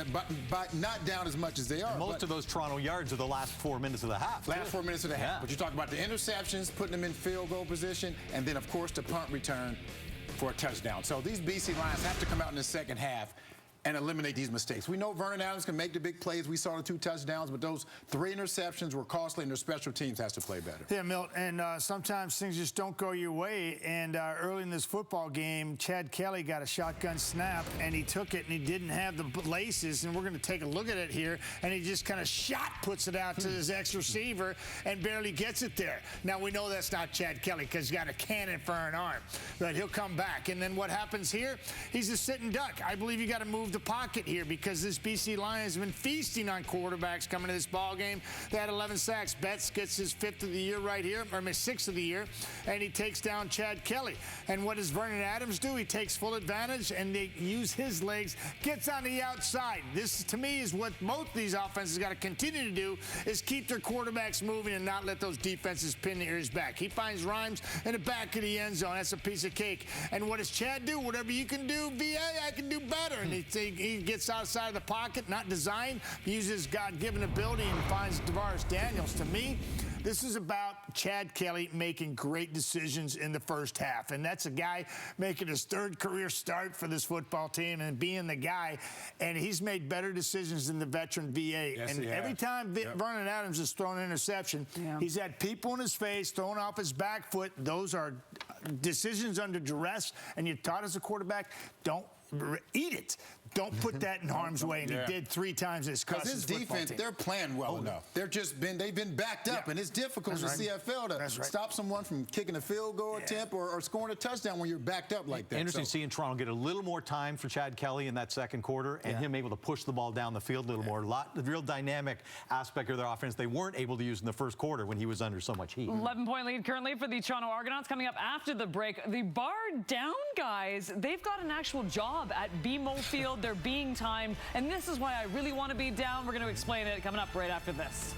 not down as much as they are. And most of those Toronto yards are the last 4 minutes of the half. Last 4 minutes of the half. But you talk about the interceptions, putting them in field goal position, and then, of course, the punt return for a touchdown. So these BC Lions have to come out in the second half and eliminate these mistakes. We know Vernon Adams can make the big plays. We saw the 2 touchdowns, but those 3 interceptions were costly, and their special teams has to play better. Yeah, Milt, and sometimes things just don't go your way. And early in this football game, Chad Kelly got a shotgun snap, and he took it, and he didn't have the laces. And we're going to take a look at it here, and he just kind of puts it out to his ex-receiver and barely gets it there. Now, we know that's not Chad Kelly because he's got a cannon for an arm, but he'll come back. And then what happens here? He's a sitting duck. I believe you got to move the pocket here because this BC Lions have been feasting on quarterbacks coming to this ball game. They had 11 sacks. Betts gets his 5th of the year right here, or 6th of the year, and he takes down Chad Kelly. And what does Vernon Adams do? He takes full advantage, and they use his legs, gets on the outside. This, to me, is what both these offenses got to continue to do, is keep their quarterbacks moving and not let those defenses pin their ears back. He finds Rhymes in the back of the end zone. That's a piece of cake. And what does Chad do? Whatever you can do, VA, I can do better. And he gets outside of the pocket, not designed, uses God-given ability and finds Tavares Daniels. To me, this is about Chad Kelly making great decisions in the first half. And that's a guy making his 3rd career start for this football team and being the guy. And he's made better decisions than the veteran VA. Yes, and every time Vernon Adams has thrown an interception, he's had people in his face, thrown off his back foot. Those are decisions under duress. And you're taught as a quarterback, don't eat it. Don't put that in harm's way, and he did 3 times this because his defense, they're playing well enough. They've been backed up, and it's difficult for CFL to stop someone from kicking a field goal attempt or scoring a touchdown when you're backed up like that. Interesting seeing Toronto get a little more time for Chad Kelly in that second quarter, and him able to push the ball down the field a little more. The real dynamic aspect of their offense they weren't able to use in the first quarter when he was under so much heat. 11-point lead currently for the Toronto Argonauts. Coming up after the break, the bar down guys, they've got an actual job at BMO Field. They're being timed, and this is why I really want to be down. We're going to explain it coming up right after this.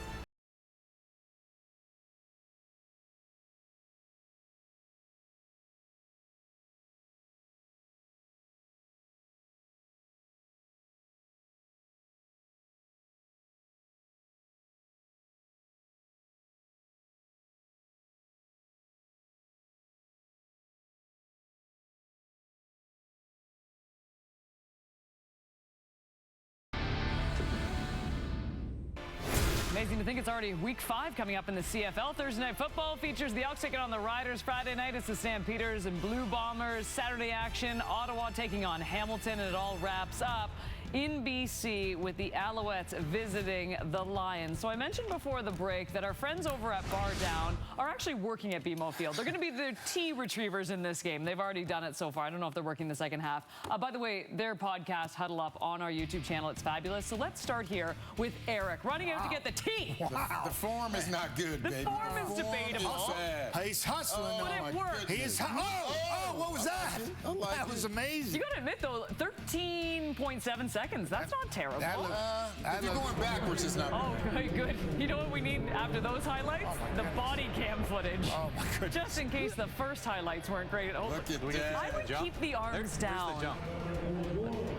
Amazing to think it's already week 5 coming up in the CFL. Thursday Night Football features the Elks taking on the Riders. Friday night it's the Stampeders and Blue Bombers. Saturday action, Ottawa taking on Hamilton, and it all wraps up in BC with the Alouettes visiting the Lions. So I mentioned before the break that our friends over at Bar Down are actually working at BMO Field. They're going to be the tea retrievers in this game. They've already done it so far. I don't know if they're working the second half. By the way, their podcast, Huddle Up, on our YouTube channel. It's fabulous. So let's start here with Eric running out to get the tea. The form is not good, baby. The form is debatable. He's hustling. But it worked. He is. What was that? That was amazing. You got to admit, though, 13.7 seconds. That's not terrible. If you're going backwards, it's not good. Good. You know what we need after those highlights? The body cam footage. Oh, my goodness. Just in case the first highlights weren't great. Look at that. I would keep the arms down.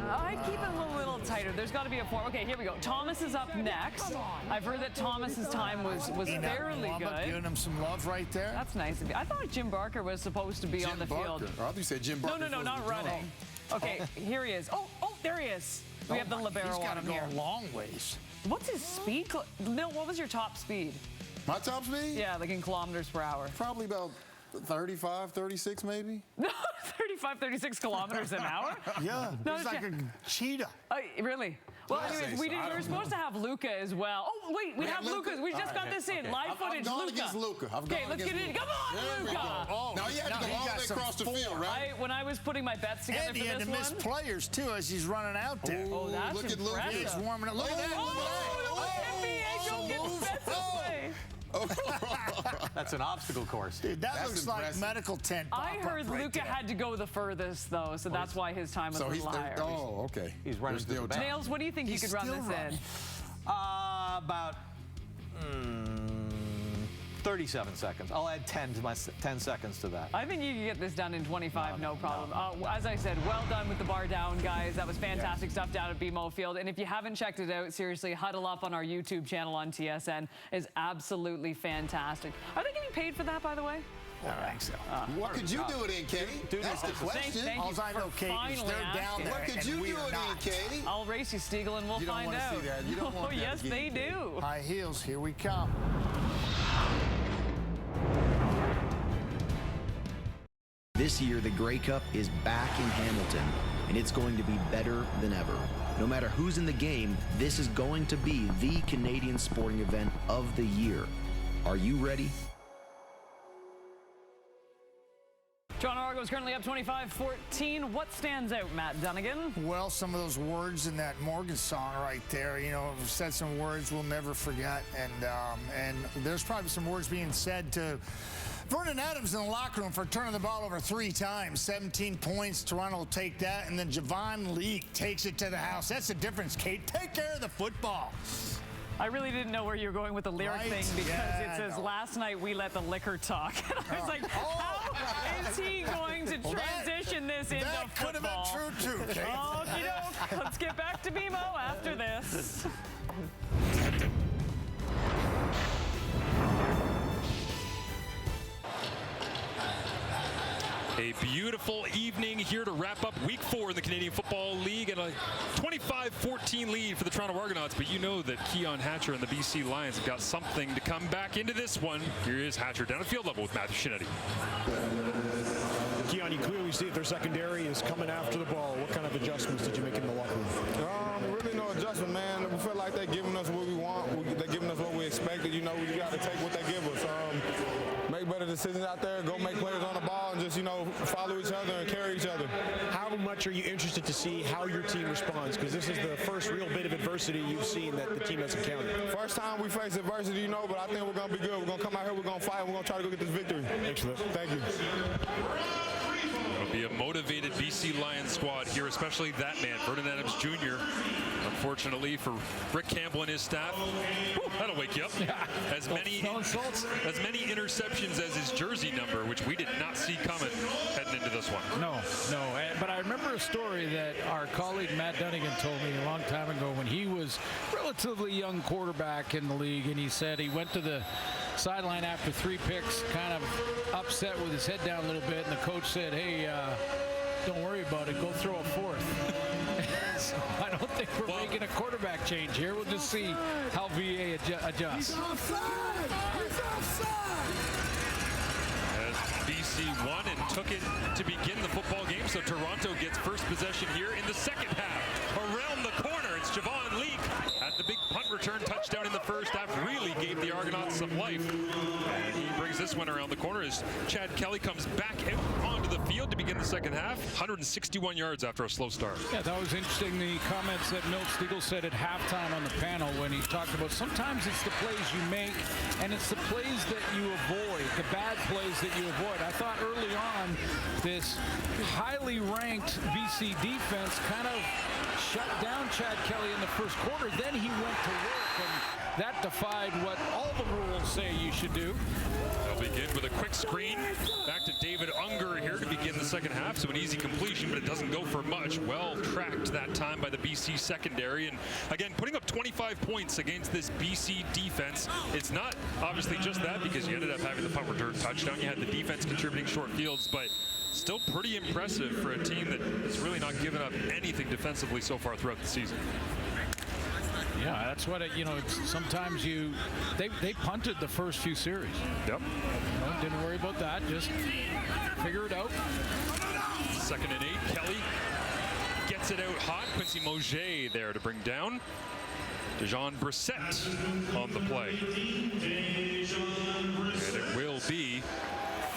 I'd keep it a little tighter. There's got to be a form. Okay, here we go. Thomas is up next. I've heard that Thomas's time was fairly good. Giving him some love right there. That's nice of you. I thought Jim Barker was supposed to be on the field. I thought you said Jim Barker. No, not running. Okay, here he is. Oh, there he is. We have the libero on him here. He's got to go a long ways. What's his speed? Neil, what was your top speed? My top speed? Yeah, like in kilometers per hour. Probably about 35, 36 maybe. 35, 36 kilometers an hour? Yeah, he's like a cheetah. Really? Well, anyways, we were supposed to have Luca as well. Oh, wait, we have Luca. We just got this in. Live footage, Luca. Against Luca. Okay, let's get it in. Come on, Luca. Now, he had to go all the way across the field, right? When I was putting my bets together for this one. And he had to miss players, too, as he's running out there. Oh, that's look impressive. at Luca. He's warming up. Look at that. Don't get bets away. That's an obstacle course. Dude, that looks like medical tent. I heard Luca had to go the furthest, though, so that's why his time was a little higher. Oh, okay. He's running still. Nails, what do you think you could run this in? About 37 seconds. I'll add 10 seconds to that. I think you can get this done in 25, no problem. As I said, well done with the Bar Down, guys. That was fantastic stuff down at BMO Field. And if you haven't checked it out, seriously, Huddle Up on our YouTube channel on TSN is absolutely fantastic. Are they getting paid for that, by the way? I think so. What could you do it in, Katie? That's the question. Thank you I know, Katie, they're down there. What could you do it in, Katie? I'll race you, Stiegel, and we'll find out. You don't want to see that. You don't want that. Yes, they do. High heels, here we come. This year, the Grey Cup is back in Hamilton, and it's going to be better than ever. No matter who's in the game, this is going to be the Canadian sporting event of the year. Are you ready? Toronto Argos currently up 25-14. What stands out, Matt Dunnigan? Well, some of those words in that Morgan song right there, you know, said some words we'll never forget. And there's probably some words being said to Vernon Adams in the locker room for turning the ball over 3 times. 17 points. Toronto will take that. And then Javon Leake takes it to the house. That's the difference, Kate. Take care of the football. I really didn't know where you were going with the lyric thing because it says, last night we let the liquor talk. And I was like, how is he going to transition this into football? That could have been true, too, Kate. Okey-doke. Let's get back to BMO after this. A beautiful evening here to wrap up week 4 in the Canadian Football League and a 25-14 lead for the Toronto Argonauts. But you know that Keon Hatcher and the BC Lions have got something to come back into this one. Here is Hatcher down at field level with Matthew Shinetti. Keon, you clearly see that their secondary is coming after the ball. What kind of adjustments did you make in the locker room? Really no adjustment, man. We feel like they're giving us what we want. They're giving us what we expected. You know, we got to take what they give us. Make better decisions out there. Go make plays on the ball and just, you know, follow each other and carry each other. How much are you interested to see how your team responds? Because this is the first real bit of adversity you've seen that the team has encountered. First time we face adversity, you know, but I think we're going to be good. We're going to come out here, we're going to fight, and we're going to try to go get this victory. Excellent. Thank you. It'll be a motivated BC Lions squad here, especially that man, Vernon Adams Jr. Unfortunately for Rick Campbell and his staff, that'll wake you up. As many interceptions as his jersey number, which we did not see coming heading into this one. No. But I remember a story that our colleague Matt Dunnigan told me a long time ago when he was relatively young quarterback in the league, and he said he went to the sideline after 3 picks, kind of upset with his head down a little bit, and the coach said, hey, don't worry about it, go throw a 4th. So I don't think we're making a quarterback change here. We'll just see how VA adjusts. He's offside! He's offside! As BC won and took it to begin the football game, so Toronto gets first possession here in the second half. Around the corner, it's Javon Leak at the big punt return touchdown in the first half. Really gave the Argonauts some life. And he brings this one around the corner as Chad Kelly comes back out onto the field to begin the second half. 161 yards after a slow start. Yeah, that was interesting, the comments that Milt Stegall said at halftime on the panel when he talked about sometimes it's the plays you make and it's the plays that you avoid, the bad plays that you avoid. I thought early on this highly ranked BC defense kind of shut down Chad Kelly in the first quarter. Then he went to work, and that defied what all the rules say you should do. They'll begin with a quick screen. Back to David Unger here to begin the second half. So an easy completion, but it doesn't go for much. Well tracked that time by the BC secondary. And again, putting up 25 points against this BC defense. It's not obviously just that because you ended up having the punt return touchdown. You had the defense contributing short fields, but still pretty impressive for a team that has really not given up anything defensively so far throughout the season. Yeah, that's what sometimes they punted the first few series. Yep. Didn't worry about that. Just figure it out. 2nd and 8. Kelly gets it out hot. Quincy Moget there to bring down. Dejon Brissett on the play. And it will be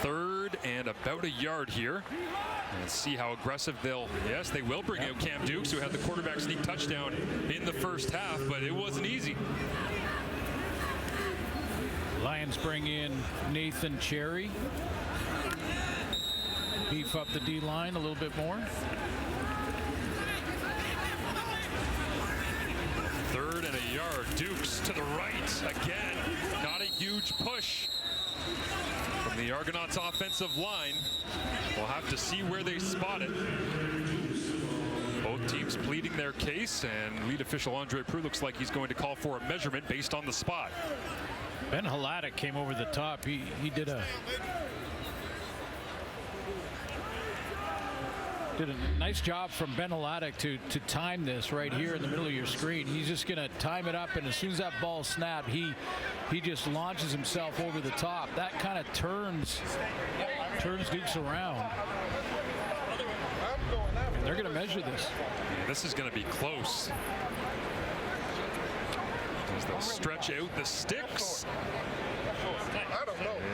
3rd and about a yard here. And see how aggressive they will bring out Cam Dukes, who had the quarterback sneak touchdown in the first half, but it wasn't easy. Lions bring in Nathan Cherry. Beef up the D-line a little bit more. 3rd and a yard. Dukes to the right again. Not a huge push from the Argonauts offensive line. We'll have to see where they spot it. Both teams pleading their case, and lead official Andre Prue looks like he's going to call for a measurement based on the spot. Ben Hladek came over the top. He did a nice job from Ben Hladek to time this right here in the middle of your screen. He's just going to time it up, and as soon as that ball snapped, he just launches himself over the top. That kind of turns Dukes around. And they're going to measure this. This is going to be close. As they'll stretch out the sticks.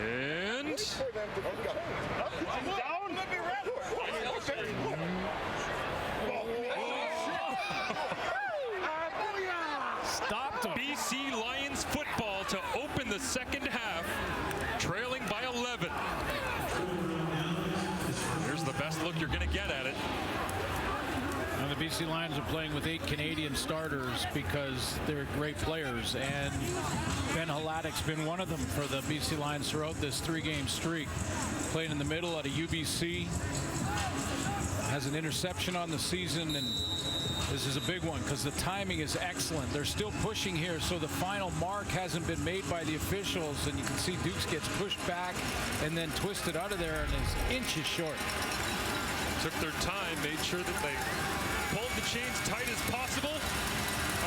And stopped him. BC Lions football to open the second half, trailing by 11. Here's the best look you're going to get at it. And the BC Lions are playing with 8 Canadian starters because they're great players, and Ben Hladek's been one of them for the BC Lions throughout this 3-game streak. Playing in the middle at a UBC, has an interception on the season, and this is a big one because the timing is excellent. They're still pushing here, so the final mark hasn't been made by the officials, and you can see Dukes gets pushed back and then twisted out of there and is inches short. Took their time, made sure that they pulled the chains tight as possible.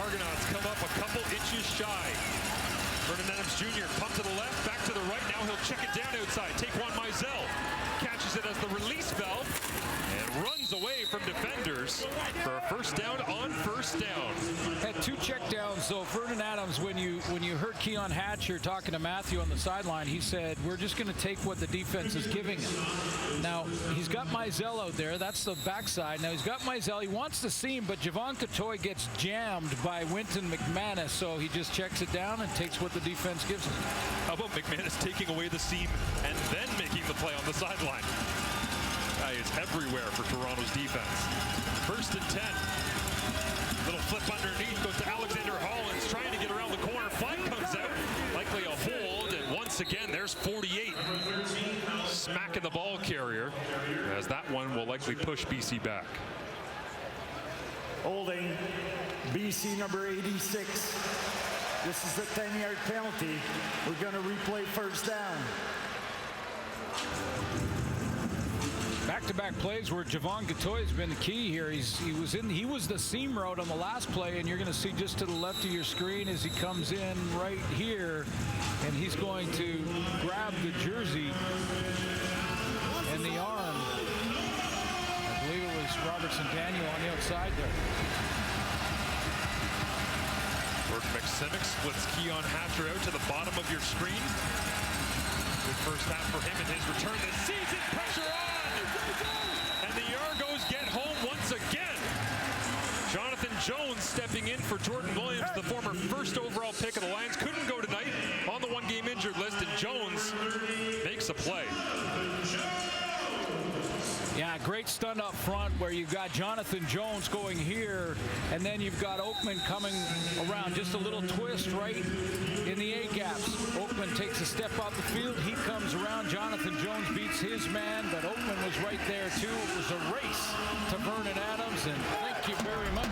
Argonauts come up a couple inches shy. Vernon Adams Jr. pump to the left, back to the right. Now he'll check it down outside. Taquan Mizell catches uses it as the release valve and runs away from defenders for a first down on first down. Had 2 checkdowns, though. Vernon Adams, when you heard Keon Hatcher talking to Matthew on the sideline, he said, we're just going to take what the defense is giving him. Now, he's got Mizell out there. That's the backside. Now, he's got Mizell. He wants the seam, but Javon Catoy gets jammed by Wynton McManus, so he just checks it down and takes what the defense gives him. How about McManus taking away the seam and then making the play on the sideline? Guy is everywhere for Toronto's defense. 1st and 10. Little flip underneath, goes to Alexander Hollins, trying to get around the corner. Flag comes out, likely a hold, and once again, there's 48. Smacking the ball carrier, as that one will likely push BC back. Holding BC number 86. This is a 10-yard penalty. We're going to replay first down. Back-to-back plays where Javon Catoy has been the key here. He was the seam route on the last play, and you're going to see just to the left of your screen as he comes in right here, and he's going to grab the jersey and the arm. I believe it was Robertson Daniel on the outside there. Burke McSimic splits Keon Hatcher out to the bottom of your screen. Good first half for him in his return this season. Pressure on! And the Argos get home once again. Jonathan Jones stepping in for Jordan Williams, the former first overall pick of the Lions. Couldn't go tonight on the one-game injured list, and Jones makes a play. Yeah, great stunt up front where you've got Jonathan Jones going here, and then you've got Oakman coming around. Just a little twist right in the A-gaps. Oakman takes a step off the field. He comes around. Jonathan Jones beats his man, but Oakman was right there, too. It was a race to Vernon Adams, and thank you very much.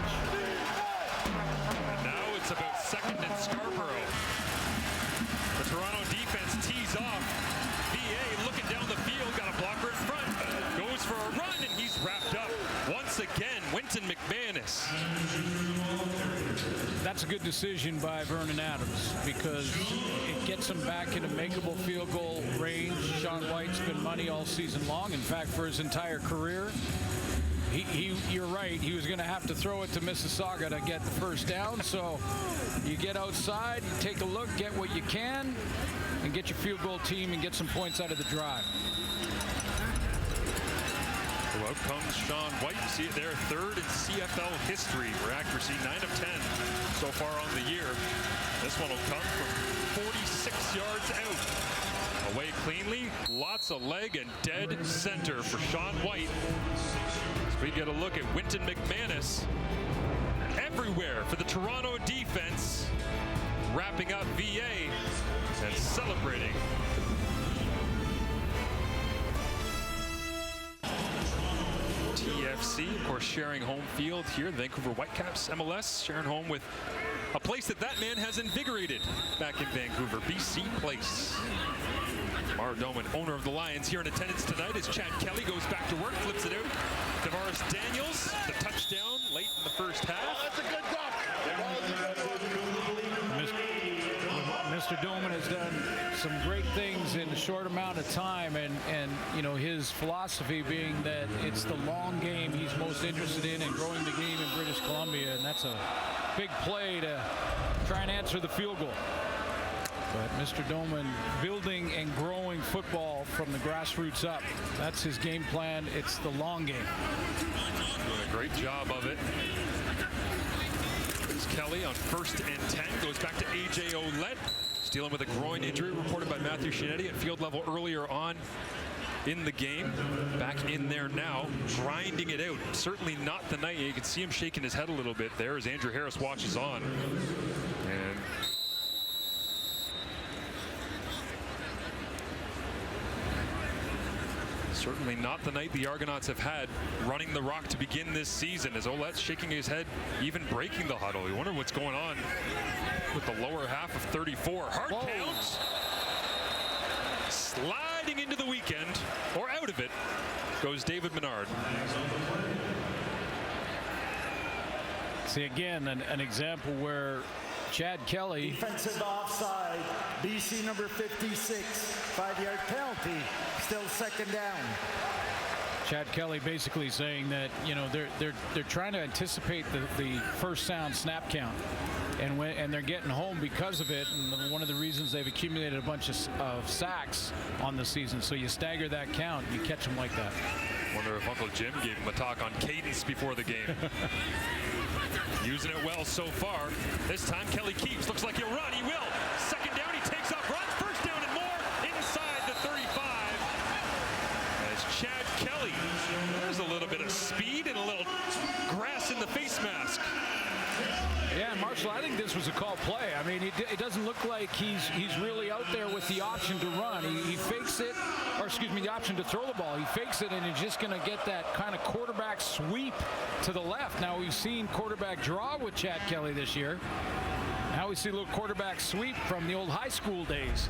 And now it's about 2nd and Scarborough. The Toronto defense tees off. VA looking down the field, got a blocker in front. Goes for a run, and he's wrapped up. Once again, Wynton McManus. That's a good decision by Vernon Adams because it gets him back into makeable field goal range. Sean White's been money all season long. In fact, for his entire career, you're right. He was going to have to throw it to Mississauga to get the first down. So you get outside, you take a look, get what you can, and get your field goal team and get some points out of the drive. So out comes Sean White. You see it there, 3rd in CFL history for accuracy, 9 of 10 so far on the year. This one will come from 46 yards out. Away cleanly, lots of leg and dead center for Sean White. So we get a look at Wynton McManus everywhere for the Toronto defense, wrapping up VA and celebrating. TFC, of course, sharing home field here. The Vancouver Whitecaps, MLS, sharing home with a place that man has invigorated back in Vancouver, BC Place. Mara Doman, owner of the Lions, here in attendance tonight as Chad Kelly goes back to work, flips it out. Tavares Daniels, the touchdown late in the first half. That's a good duck. Mr. Doman has done some great things in a short amount of time, and you know, his philosophy being that it's the long game he's most interested in and growing the game in British Columbia, and that's a big play to try and answer the field goal. But Mr. Doman building and growing football from the grassroots up. That's his game plan. It's the long game. Doing a great job of it. Here's Kelly on 1st and 10. Goes back to A.J. Ouellette. Dealing with a groin injury reported by Matthew Shinetti at field level earlier on in the game. Back in there now, grinding it out. Certainly not the night. You can see him shaking his head a little bit there as Andrew Harris watches on. And certainly not the night the Argonauts have had running the rock to begin this season, as Ouellette's shaking his head, even breaking the huddle. You wonder what's going on with the lower half of 34. Hard count. Sliding into the weekend, or out of it, goes David Menard. See, again, an example where Chad Kelly. Defensive offside, BC number 56, 5-yard penalty, still second down. Chad Kelly basically saying that, you know, they're trying to anticipate the first down snap count, and they're getting home because of it. And one of the reasons they've accumulated a bunch of sacks on the season. So you stagger that count, you catch them like that. Wonder if Uncle Jim gave him a talk on cadence before the game. Using it well so far. This time Kelly keeps. Looks like he'll run. He will. Second down. He takes off. Runs. First down and more. Inside the 35. As Chad Kelly. There's a little bit of speed and a little grass in the face mask. Yeah, Marshall, I think this was a called play. I mean, it doesn't look like he's really out there with the option to run. He fakes it, or excuse me, the option to throw the ball. He fakes it, and he's just going to get that kind of quarterback sweep to the left. Now, we've seen quarterback draw with Chad Kelly this year. Now we see a little quarterback sweep from the old high school days.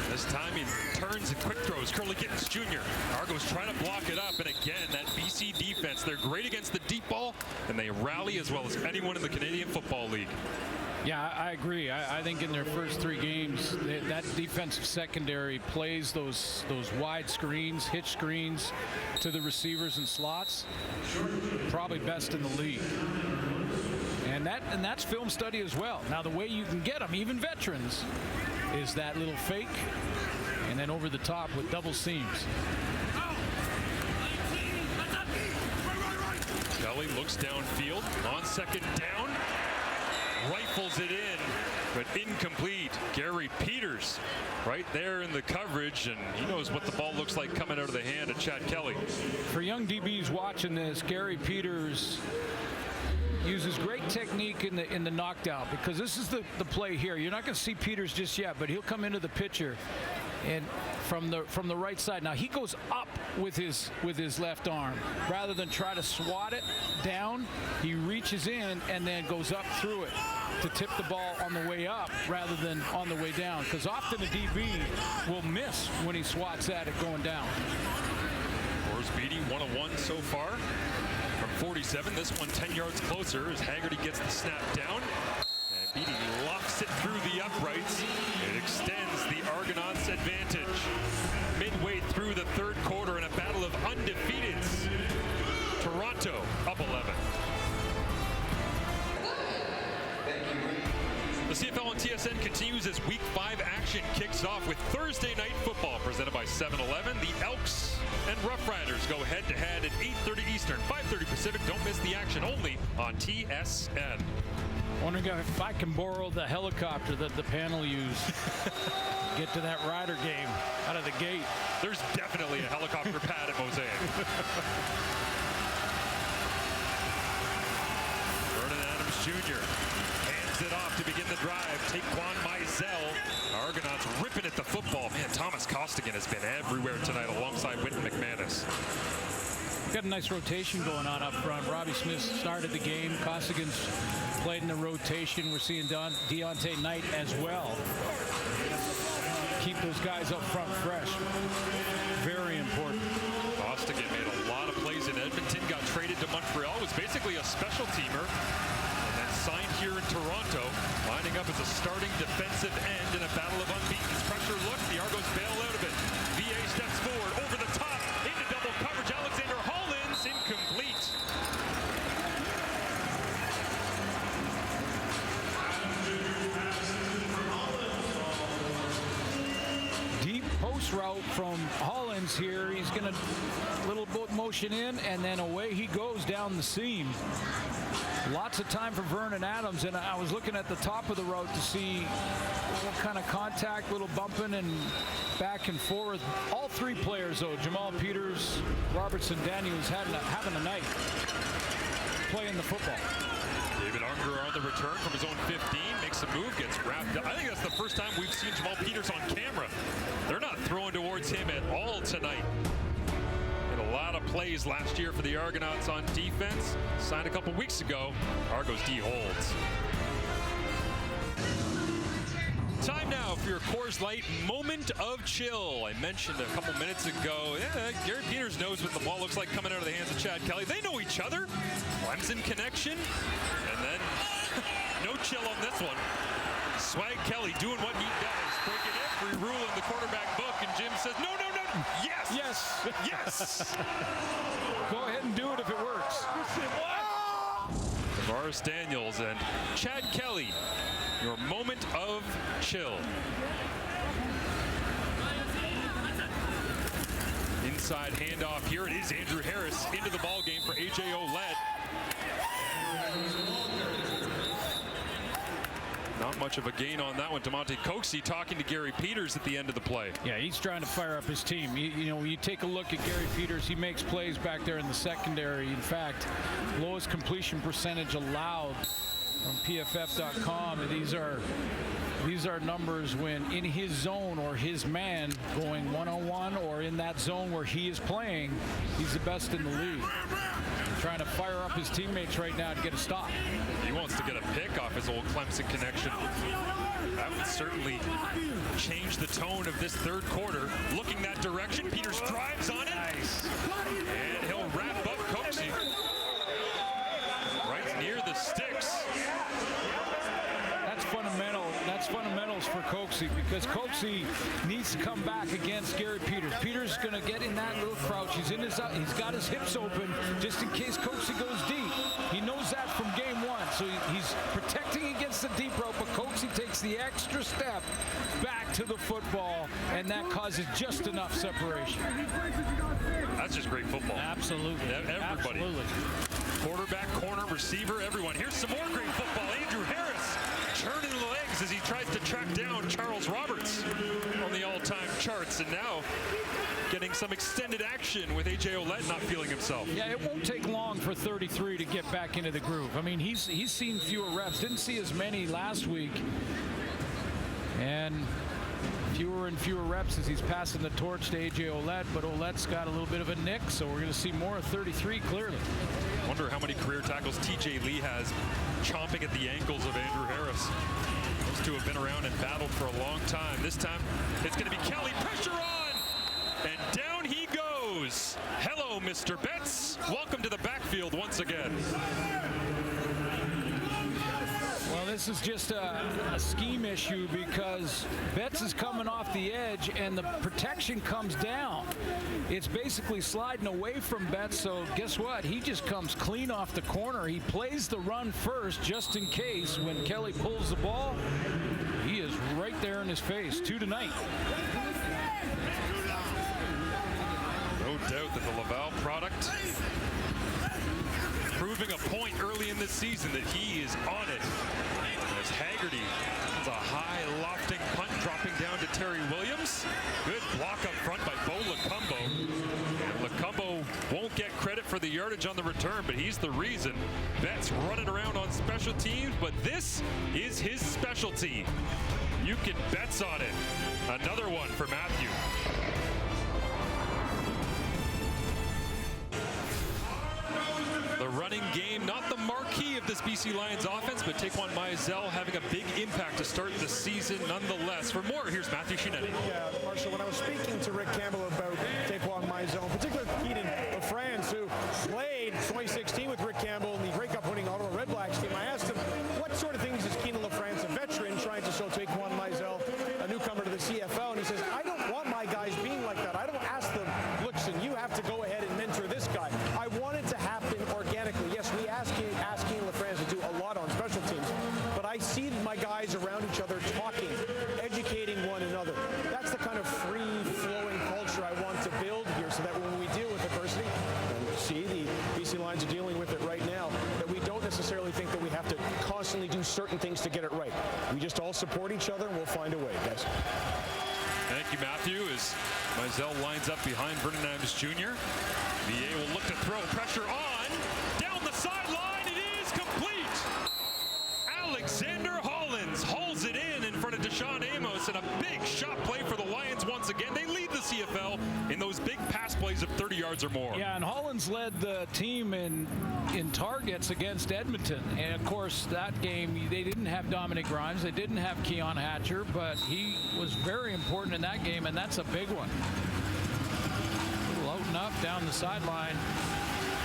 This time he turns and quick throws. Curly Gittins Jr. Argos trying to block it up. And again, that BC defense, they're great against the deep ball, and they rally as well as anyone in the Canadian Football League. Yeah, I agree. I think in their first 3 games, that defensive secondary plays those wide screens, hitch screens to the receivers and slots. Probably best in the league. And that's film study as well. Now, the way you can get them, even veterans, is that little fake and then over the top with double seams. Kelly looks downfield on second down, rifles it in, but incomplete. Gary Peters right there in the coverage, and he knows what the ball looks like coming out of the hand of Chad Kelly. For young DBs watching this, Gary Peters uses great technique in the knockdown, because this is the play here. You're not going to see Peters just yet, but he'll come into the picture and from the right side. Now he goes up with his left arm rather than try to swat it down. He reaches in and then goes up through it to tip the ball on the way up rather than on the way down, because often a DB will miss when he swats at it going down. Forrest Beatty 1-of-1 so far. From 47, this one 10 yards closer as Haggerty gets the snap down. And Beatty locks it through the uprights. It extends the Argonauts' advantage. Midway through the third quarter in a battle of undefeateds. Toronto up 11. The CFL on TSN continues as Week 5 action kicks off with Thursday Night Football presented by 7-Eleven. The Elks and Rough Riders go head-to-head at 8:30 Eastern, 5:30 Pacific. Don't miss the action, only on TSN. Wondering if I can borrow the helicopter that the panel used. Get to that Rider game out of the gate. There's definitely a helicopter pad at Mosaic. Vernon Adams Jr. hands it off to begin the drive. Taquan Mizell. Argonauts ripping at the football. Man, Thomas Costigan has been everywhere tonight alongside Wynton McManus. Got a nice rotation going on up front. Robbie Smith started the game. Costigan's played in the rotation. We're seeing Deontay Knight as well. Keep those guys up front fresh. Very important. Costigan made a lot of plays in Edmonton. Got traded to Montreal. Was basically a special teamer. Signed here in Toronto, lining up as a starting defensive end in a battle of unbeaten. Pressure look, the Argos bail out of it. VA steps forward, over the top, into double coverage. Alexander Hollins, incomplete. Deep post route from Hollins here. He's going to little motion in, and then away he goes down the seam. Lots of time for Vernon Adams, and I was looking at the top of the route to see what kind of contact, little bumping and back and forth. All 3 players, though, Jamal Peters, Robertson, Daniels, having a night playing the football. David Unger on the return from his own 15, makes a move, gets wrapped up. I think that's the first time we've seen Jamal Peters on camera. They're not throwing towards him at all tonight. A lot of plays last year for the Argonauts on defense. Signed a couple weeks ago. Argos D holds. Time now for for your Coors Light moment of chill. I mentioned a couple minutes ago, Gary Peters knows what the ball looks like coming out of the hands of Chad Kelly. They know each other. Clemson connection. And then no chill on this one. Swag Kelly doing what he does, breaking every rule in the quarterback book, and Jim says, no. Yes. Yes. Yes. Go ahead and do it if it works. Tavares Daniels and Chad Kelly, your moment of chill. Inside handoff here. It is Andrew Harris into the ball game for A.J. Ouellette. Not much of a gain on that one. DeMonte Coxey talking to Gary Peters at the end of the play. Yeah, he's trying to fire up his team. You know, you take a look at Gary Peters, he makes plays back there in the secondary. In fact, lowest completion percentage allowed on PFF.com. And these are numbers when in his zone or his man going one-on-one or in that zone where he is playing, he's the best in the league. Trying to fire up his teammates right now to get a stop. He wants to get a pick off his old Clemson connection. That would certainly change the tone of this third quarter. Looking that direction, Peters drives on it. Nice. And he'll wrap up Coxey right near the sticks. That's fundamental. That's fundamentals for Coxey because Coxey needs to come back against Gary Peters. Peters is going to get in that little crouch. He's got his hips open just in case Coxey goes deep. He knows that from game one, so he's protecting against the deep route, but Coxey takes the extra step back to the football, and that causes just enough separation. That's just great football. Absolutely. Everybody. Absolutely. Quarterback, corner, receiver, everyone. Here's some more great football. Andrew Harris churning the legs as he tries to track down Charles Roberts on the all-time charts. And now getting some extended action with A.J. Ouellette not feeling himself. Yeah, it won't take long for 33 to get back into the groove. I mean, he's seen fewer reps. Didn't see as many last week. And fewer and fewer reps as he's passing the torch to A.J. Ouellette, but Ouellette's got a little bit of a nick, so we're going to see more of 33 clearly. Wonder how many career tackles T.J. Lee has chomping at the ankles of Andrew Harris. Those two have been around and battled for a long time. This time, it's going to be Kelly. Pressure on! And down he goes. Hello, Mr. Betts. Welcome to the backfield once again. Well, this is just a scheme issue because Betts is coming off the edge and the protection comes down. It's basically sliding away from Betts, so guess what? He just comes clean off the corner. He plays the run first just in case when Kelly pulls the ball, he is right there in his face. 2 tonight. No doubt that the Laval product proving a point early in this season that he is on it. As Haggerty has a high lofting punt dropping down to Terry Williams. Good block up front by Bo Lacumbo. And Lacumbo won't get credit for the yardage on the return, but he's the reason. Betts running around on special teams, but this is his specialty. You can bet on it. Another one for Matthew. The running game, not the marquee of this BC Lions offense, but Taquan Mizell having a big impact to start the season nonetheless. For more, here's Matthew Shinetti. Yeah, Marshall, when I was speaking to Rick Campbell about Taquan Mizell, in particular Keaton LaFrance, who played 2016 with Rick Campbell in the Grey Cup winning Ottawa Red Blacks team, I asked him, what sort of things is Keaton LaFrance, a veteran, trying to show Taquan Mizell, a newcomer to the CFL? And he says, I don't want my guys being like that. I don't ask them, listen, you have to go ahead and mentor this guy. I want it to happen organically. Yes, we asking LaFrance to do a lot on special teams, but I see my guys around each other talking, educating one another. That's the kind of free-flowing culture I want to build here so that when we deal with adversity, and we see the BC Lions are dealing with it right now, that we don't necessarily think that we have to constantly do certain things to get it right. We just all support each other and we'll find a way, guys. Thank you, Matthew, as Mizell lines up behind Vernon Adams Jr. VA will look to throw. Pressure on. Down the sideline. It is complete. Alexander Hollins holds it in front of Deshaun Amos, and a big shot play for the Lions once again. They lead the CFL in those big pass plays of 30 yards yards or more. Yeah, and Hollins led the team in targets against Edmonton. And, of course, that game, they didn't have Dominic Grimes. They didn't have Keon Hatcher, but he was very important in that game, and that's a big one. Loading up down the sideline,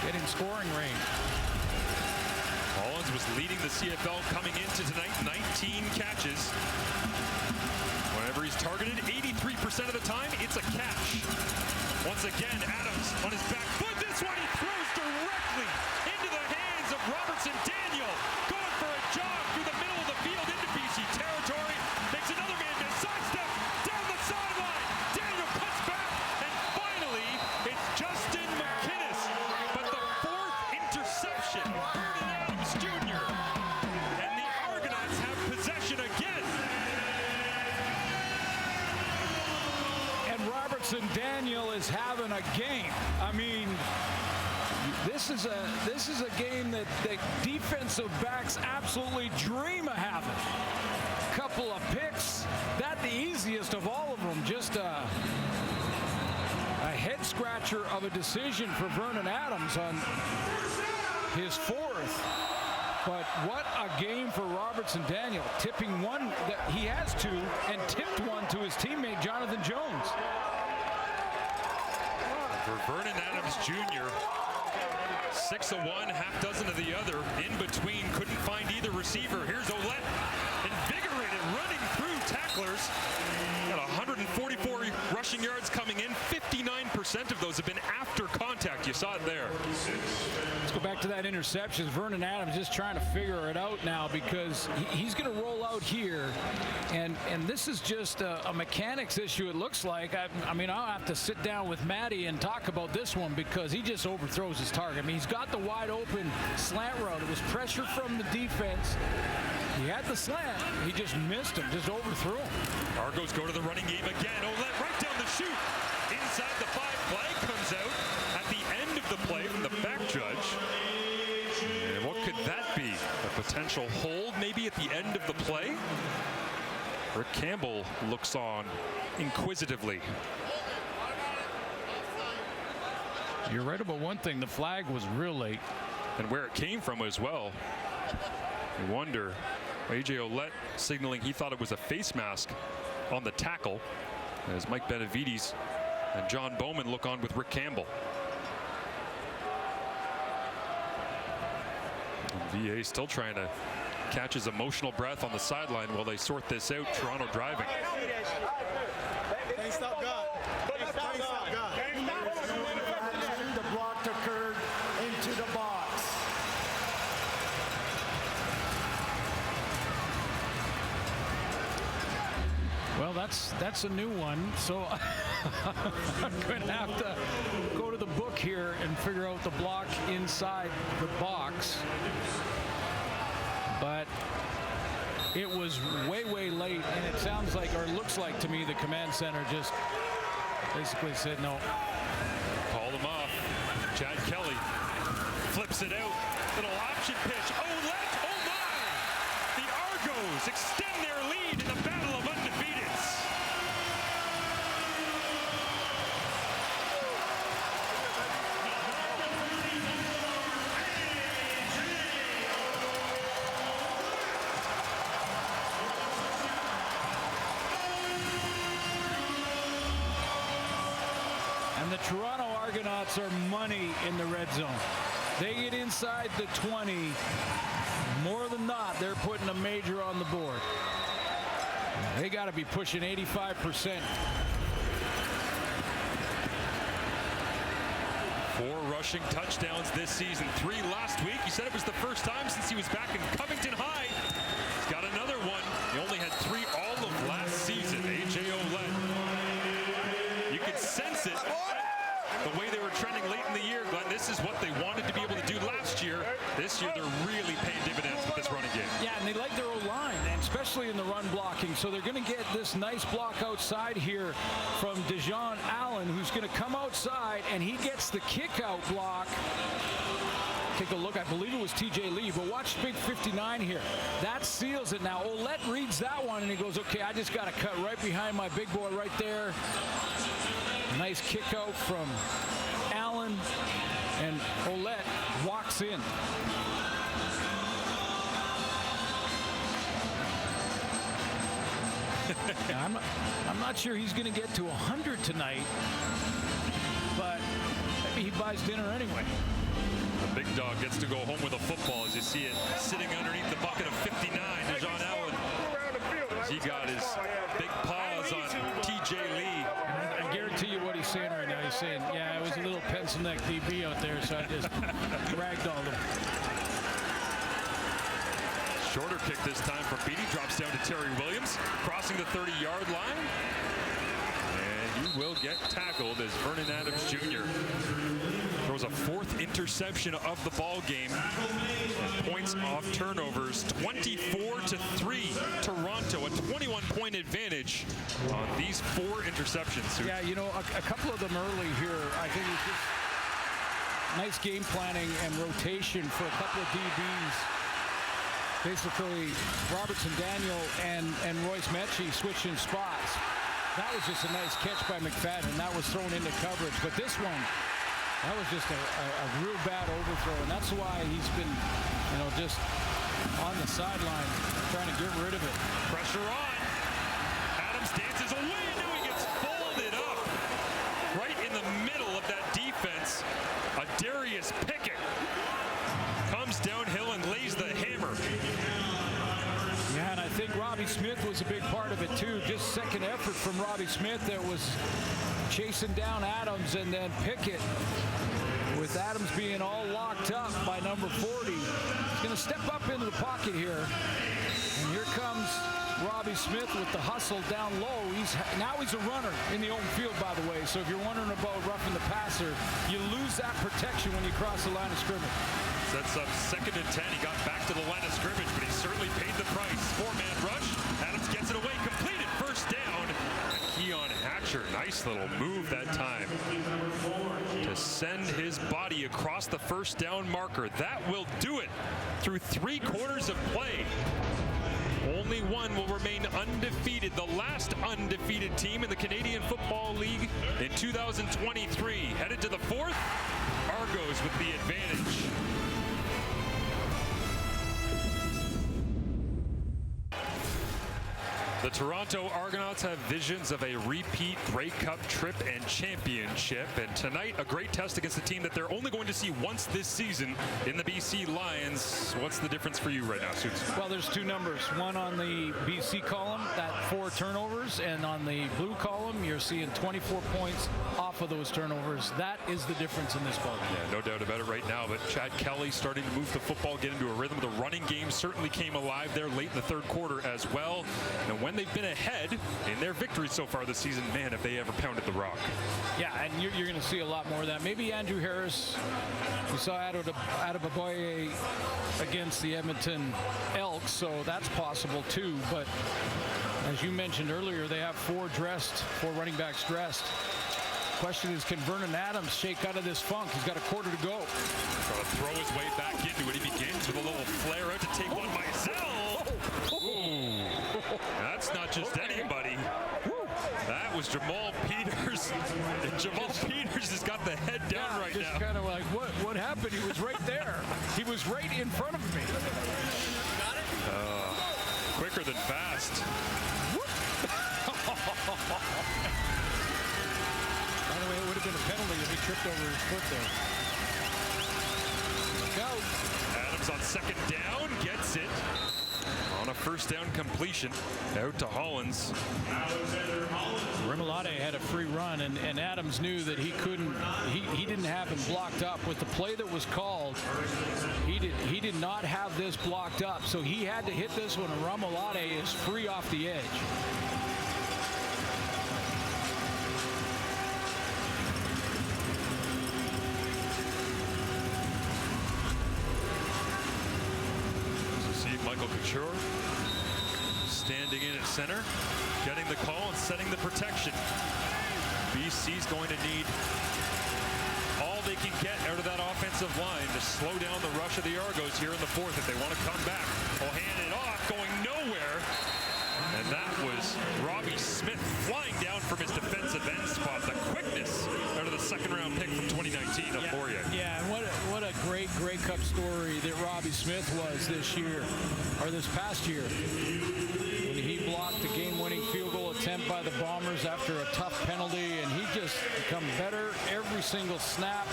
getting scoring range. Hollins was leading the CFL coming into tonight, 19 catches. Whenever he's targeted, 83% of the time, it's a catch. Once again, Adams on his back foot. This one he throws directly into the hands of Robertson Daniel. Going for a jog through the middle of the field into BC territory. Makes another man miss. Sidestep down the sideline. Daniel cuts back. And finally, it's Justin McInnes. But the fourth interception. Vernon Adams Jr. And the Argonauts have possession again. And Robertson Daniel is having a game. I mean, this is a game that defensive backs absolutely dream of having. Couple of picks, that the easiest of all of them. Just a head scratcher of a decision for Vernon Adams on his fourth. But what a game for Robertson Daniel, tipping one that he has two and tipped one to his teammate Jonathan Jones. For Vernon Adams Jr., 6 of one, half dozen of the other. In between, couldn't find either receiver. Here's Ouellette, invigorated, running through tacklers. Got 144 rushing yards coming in. 59% of those have been after contact. You saw it there. Let's go back to that interception. Vernon Adams just trying to figure it out now because he's going to roll out here, and this is just a mechanics issue, it looks like. I mean, I'll have to sit down with Matty and talk about this one because he just overthrows his target. I mean, he's got the wide open slant route. It was pressure from the defense. He had the slant. He just missed him, just overthrew him. Argos go to the running game again. Ouellette right down the chute. Inside the 5, flag comes out at the end of the play from the back judge. And what could that be? A potential hold maybe at the end of the play? Rick Campbell looks on inquisitively. You're right about one thing. The flag was real late. And where it came from as well. You wonder. A.J. Ouellette signaling he thought it was a face mask on the tackle as Mike Benavides and John Bowman look on with Rick Campbell. And VA still trying to catch his emotional breath on the sideline while they sort this out. Toronto driving. Stop God. Stop God. The block occurred into the box. Well, that's a new one, so I'm going to have to go to the book here and figure out the block inside the box. But it was way late, and it sounds like, or looks like to me, the command center just basically said no. Call them off. Chad Kelly flips it out. Little option pitch. Ouellette, oh my! The Argos extend their lead in the battle of undefeateds. And the Toronto Argonauts are money in the red zone. They get inside the 20. More than not, they're putting a major on the board. They got to be pushing 85%. 4 rushing touchdowns this season, 3 last week. He said it was the first time since he was back in Covington High. He's got another one. He only had 3 all of last season. A.J. Ouellette. You could sense it. The way they were trending late in the year, Glenn, this is what they wanted to be able to do last year. This year, they're really paying dividends with this running game. Yeah, and they like their O-line, and especially in the run blocking. So they're going to get this nice block outside here from Dejon Allen, who's going to come outside, and he gets the kick-out block. Take a look. I believe it was T.J. Lee, but watch big 59 here. That seals it now. Ouellette reads that one, and he goes, okay, I just got to cut right behind my big boy right there. Nice kick out from Allen. Allen, and Ouellette walks in. I'm not sure he's going to get to 100 tonight, but maybe he buys dinner anyway. The big dog gets to go home with a football as you see it sitting underneath the bucket of 59. Deshaun Allen, as he got his big paws on TJ Lee. I guarantee you what he's saying right now. He's saying, yeah, it was a little pencil neck DB out there, so I just ragdolled him. Shorter kick this time from Beatty, drops down to Terry Williams, crossing the 30-yard line. And he will get tackled as Vernon Adams Jr. throws a 4th interception of the ball game. And points off turnovers, 24-3. Toronto, a 21-point advantage on these 4 interceptions. Yeah, you know, a couple of them early here. I think it's just nice game planning and rotation for a couple of DBs. Basically, Robertson Daniel and Royce Metchie switching spots. That was just a nice catch by McFadden. That was thrown into coverage. But this one, that was just a real bad overthrow. And that's why he's been, you know, just on the sideline trying to get rid of it. Pressure on. Adams dances away. Now he gets folded up right in the middle of that defense. Darius Pickett comes downhill and lays the hammer. Yeah, and I think Robbie Smith was a big part of it too. Just second effort from Robbie Smith that was chasing down Adams, and then Pickett, with Adams being all locked up by number 40, he's going to step up into the pocket here. And here comes Robbie Smith with the hustle down low. Now he's a runner in the open field, by the way. So if you're wondering about roughing the passer, you lose that protection when you cross the line of scrimmage. Sets up 2nd and 10. He got back to the line of scrimmage, but he certainly paid the price. 4-man rush. Adams gets it away, completed, first down. And Keon Hatcher, nice little move that time to send his body across the first down marker. That will do it through 3 quarters of play. Only one will remain undefeated, the last undefeated team in the Canadian Football League in 2023. Headed to the 4th, Argos with the advantage. The Toronto Argonauts have visions of a repeat Grey Cup trip and championship. And tonight, a great test against a team that they're only going to see once this season in the BC Lions. What's the difference for you right now, Suits? Well, there's 2 numbers. One on the BC column, that 4 turnovers, and on the blue column, you're seeing 24 points off of those turnovers. That is the difference in this ball game. Yeah, no doubt about it right now. But Chad Kelly starting to move the football, get into a rhythm. The running game certainly came alive there late in the 3rd quarter as well. And when they've been ahead in their victories so far this season, man, have they ever pounded the rock. Yeah, and you're going to see a lot more of that. Maybe Andrew Harris. We saw Adebaboye against the Edmonton Elks, so that's possible too. But as you mentioned earlier, they have 4 running backs dressed. Question is, can Vernon Adams shake out of this funk? He's got a quarter to go. Trying to throw his way back into it. He begins with a little flare out to take one myself. Ooh. That's not just anybody. That was Jamal Peters. And Jamal Peters has got the head down right just now. Kind of like, what happened? He was right there. He was right in front of me. Got it? Quicker than fast. By the way, it would have been a penalty if he tripped over his foot there. Look out. Adams on 2nd down, gets it. On a 1st down completion, out to Hollins. Remolade had a free run, and Adams knew that he couldn't. He didn't have him blocked up with the play that was called. He did not have this blocked up, so he had to hit this one. And Remolade is free off the edge. Michael Couture standing in at center, getting the call and setting the protection. BC's going to need all they can get out of that offensive line to slow down the rush of the Argos here in the 4th if they want to come back. Will hand it off, going nowhere. And that was Robbie Smith flying down from his defensive end spot. The quickness out of the second-round pick from 2019 of Poirier. Yeah, and what a great Grey Cup story that Robbie Smith was this year, or this past year. When he blocked the game-winning field goal attempt by the Bombers after a tough penalty, and he just become better every single snap.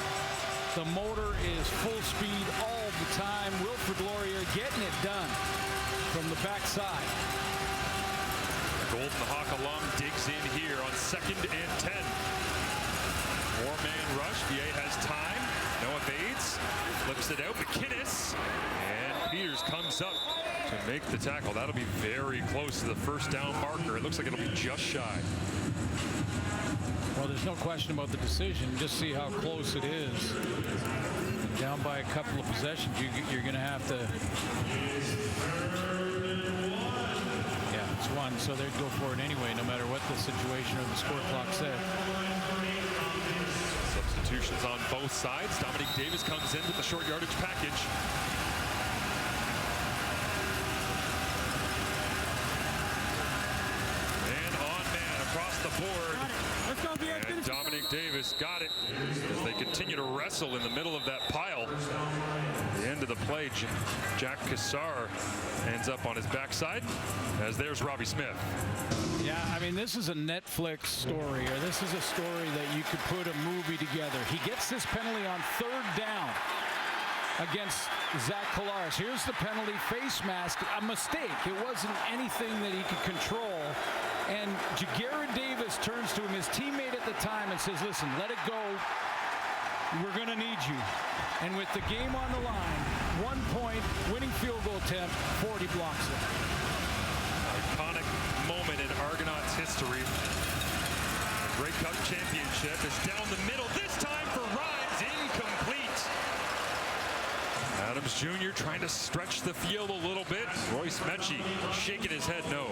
The motor is full speed all the time. Wilfrid Laurier getting it done from the backside. Golden Hawk alum digs in here on 2nd and 10. Four-man rush. VA has time. No evades. Flips it out. McInnes. And Peters comes up to make the tackle. That'll be very close to the first down marker. It looks like it'll be just shy. Well, there's no question about the decision. Just see how close it is. Down by a couple of possessions, you're going to have to... Yeah, it's one, so they'd go for it anyway, no matter what the situation or the score clock said. Substitutions on both sides. Dominic Davis comes in with the short yardage package. And on man across the board. And Dominic Davis got it as they continue to wrestle in the middle of that pile. The end of the play, Jack Cassar ends up on his backside as there's Robbie Smith. Yeah, I mean, this is a Netflix story, or this is a story that you could put a movie together. He gets this penalty on 3rd down against Zach Collaros. Here's the penalty, face mask, a mistake. It wasn't anything that he could control. And Jagarrett Davis turns to him, his teammate at the time, and says, listen, let it go. We're going to need you. And with the game on the line, 1 point, winning field goal attempt, 40 blocks it. Iconic moment in Argonauts history. The Grey Cup championship is down the middle. This time for Rhymes, incomplete. Adams Jr. trying to stretch the field a little bit. Royce Mechie shaking his head no.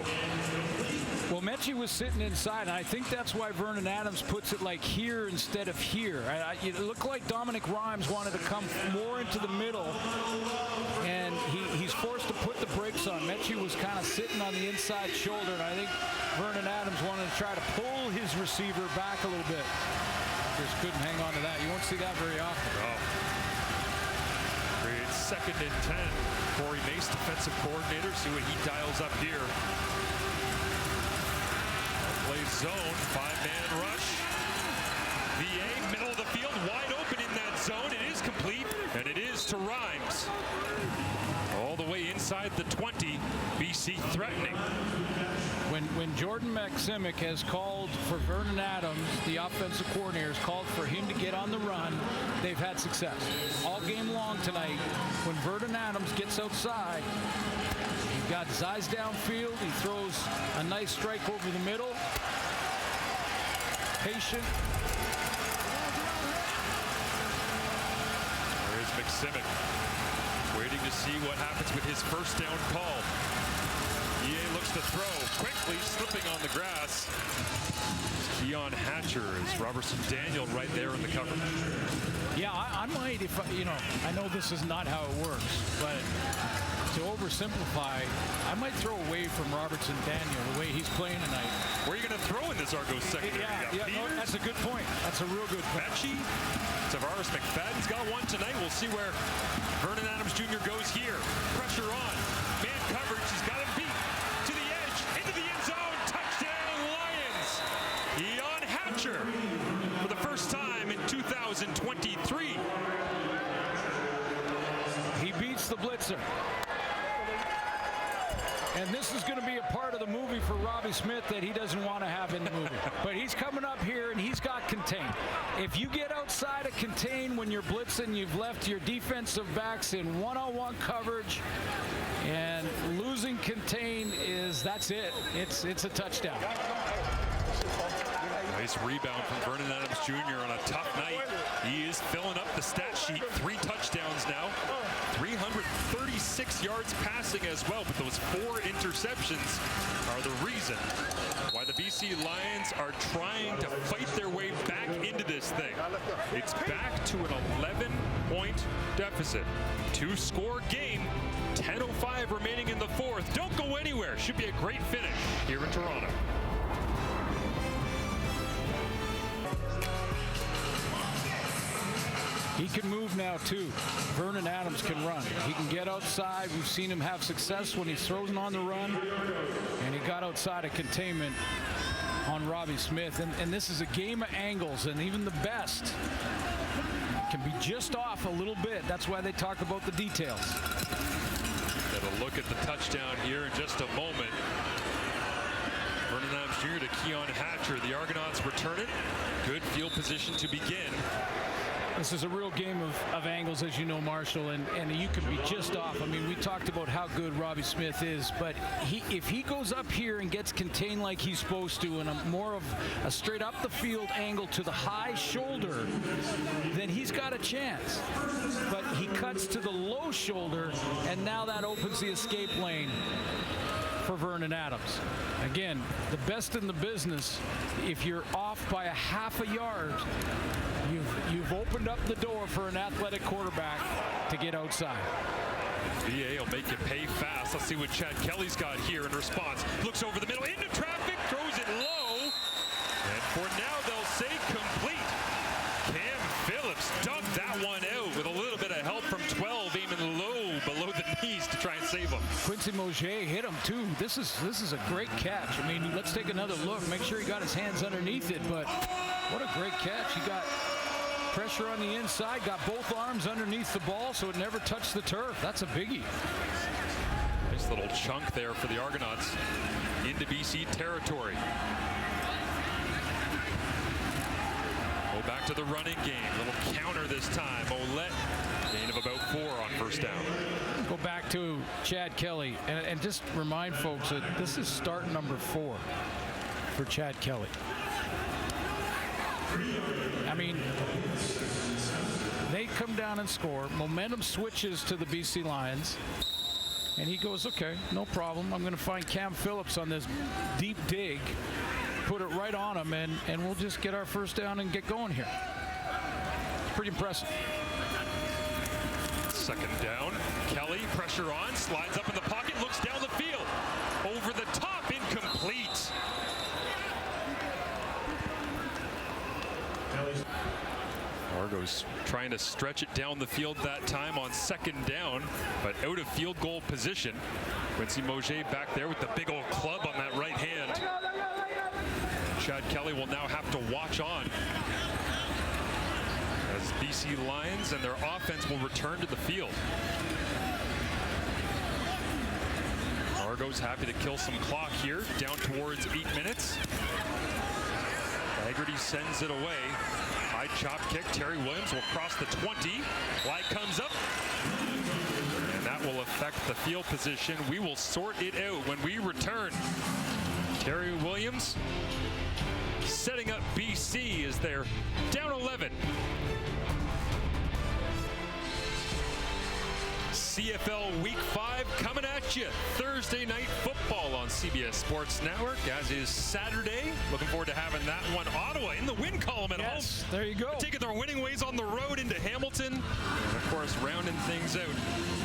Well, Mechie was sitting inside, and I think that's why Vernon Adams puts it like here instead of here. It looked like Dominic Rhymes wanted to come more into the middle, and he's forced to put the brakes on. Mechie was kind of sitting on the inside shoulder, and I think Vernon Adams wanted to try to pull his receiver back a little bit. Just couldn't hang on to that. You won't see that very often. Oh. Creates 2nd and 10. Corey Mace, defensive coordinator. See what he dials up here. Plays zone, 5-man rush. VA, middle of the field, wide open in that zone. It is complete, and it is to Rhymes. All the way inside the 20, BC threatening. When Jordan Maksimic has called for Vernon Adams, the offensive coordinator has called for him to get on the run, they've had success. All game long tonight, when Vernon Adams gets outside, he's got his eyes downfield, he throws a nice strike over the middle. Patient. There's Maksimic, waiting to see what happens with his first down call. EA looks to throw, quickly slipping on the grass. Keon Hatcher is Robertson Daniel right there in the coverage. Yeah, I might, if I know this is not how it works, but to oversimplify, I might throw away from Robertson Daniel the way he's playing tonight. Where are you going to throw in this Argos secondary? No, that's a good point. That's a real good point. Mechie, Tavares McFadden's got one tonight. We'll see where Vernon Adams Jr. goes here. Pressure on. Man coverage. He's got him beat. To the edge. Into the end zone. Touchdown, Lions. Keon Hatcher for the first time in 2023. He beats the blitzer. And this is going to be a part of the movie for Robbie Smith that he doesn't want to have in the movie. But he's coming up here, and he's got contain. If you get outside of contain when you're blitzing, you've left your defensive backs in one-on-one coverage. And losing contain that's it. It's a touchdown. Nice rebound from Vernon Adams Jr. on a tough night. He is filling up the stat sheet. 3 touchdowns now. 336 yards passing as well, but those 4 interceptions are the reason why the BC Lions are trying to fight their way back into this thing. It's back to an 11-point deficit. 2-score game, 10:05 remaining in the 4th. Don't go anywhere. Should be a great finish here in Toronto. He can move now, too. Vernon Adams can run. He can get outside. We've seen him have success when he's thrown on the run. And he got outside of containment on Robbie Smith. And this is a game of angles, and even the best can be just off a little bit. That's why they talk about the details. Get a look at the touchdown here in just a moment. Vernon Adams Jr. to Keon Hatcher. The Argonauts return it. Good field position to begin. This is a real game of angles, as you know, Marshall, and you can be just off. I mean, we talked about how good Robbie Smith is, but if he goes up here and gets contained like he's supposed to, and more of a straight up the field angle to the high shoulder, then he's got a chance. But he cuts to the low shoulder, and now that opens the escape lane for Vernon Adams. Again, the best in the business, if you're off by a half a yard, you've opened up the door for an athletic quarterback to get outside. VA will make you pay fast. Let's see what Chad Kelly's got here in response. Looks over the middle, into traffic, throws it low. And for now, they'll say complete. Cam Phillips dug that one out with a little bit of help from 12, aiming low below the knees to try and save him. Quincy Moget hit him too. This is a great catch. I mean, let's take another look. Make sure he got his hands underneath it, but what a great catch. He got pressure on the inside, got both arms underneath the ball so it never touched the turf. That's a biggie. Nice little chunk there for the Argonauts into BC territory. Go back to the running game. Little counter this time. Ouellette, gain of about 4 on first down. Go back to Chad Kelly and just remind folks that this is start number 4 for Chad Kelly. I mean, they come down and score. Momentum switches to the BC Lions. And he goes, okay, no problem. I'm going to find Cam Phillips on this deep dig, put it right on him, and we'll just get our first down and get going here. It's pretty impressive. Second down. Kelly, pressure on, slides up in the pocket, looks down the field. Over the top, incomplete. Argos trying to stretch it down the field that time on second down, but out of field goal position. Quincy Moget back there with the big old club on that right hand. Chad Kelly will now have to watch on as BC Lions and their offense will return to the field. Argos happy to kill some clock here, down towards 8 minutes. Haggerty sends it away. High chop kick. Terry Williams will cross the 20. Flag comes up. And that will affect the field position. We will sort it out when we return. Terry Williams setting up BC as they're down 11. CFL Week 5 coming at you. Thursday night football on CBS Sports Network, as is Saturday. Looking forward to having that one. Ottawa in the win column at home. There you go. Taking their winning ways on the road into Hamilton. And of course, rounding things out.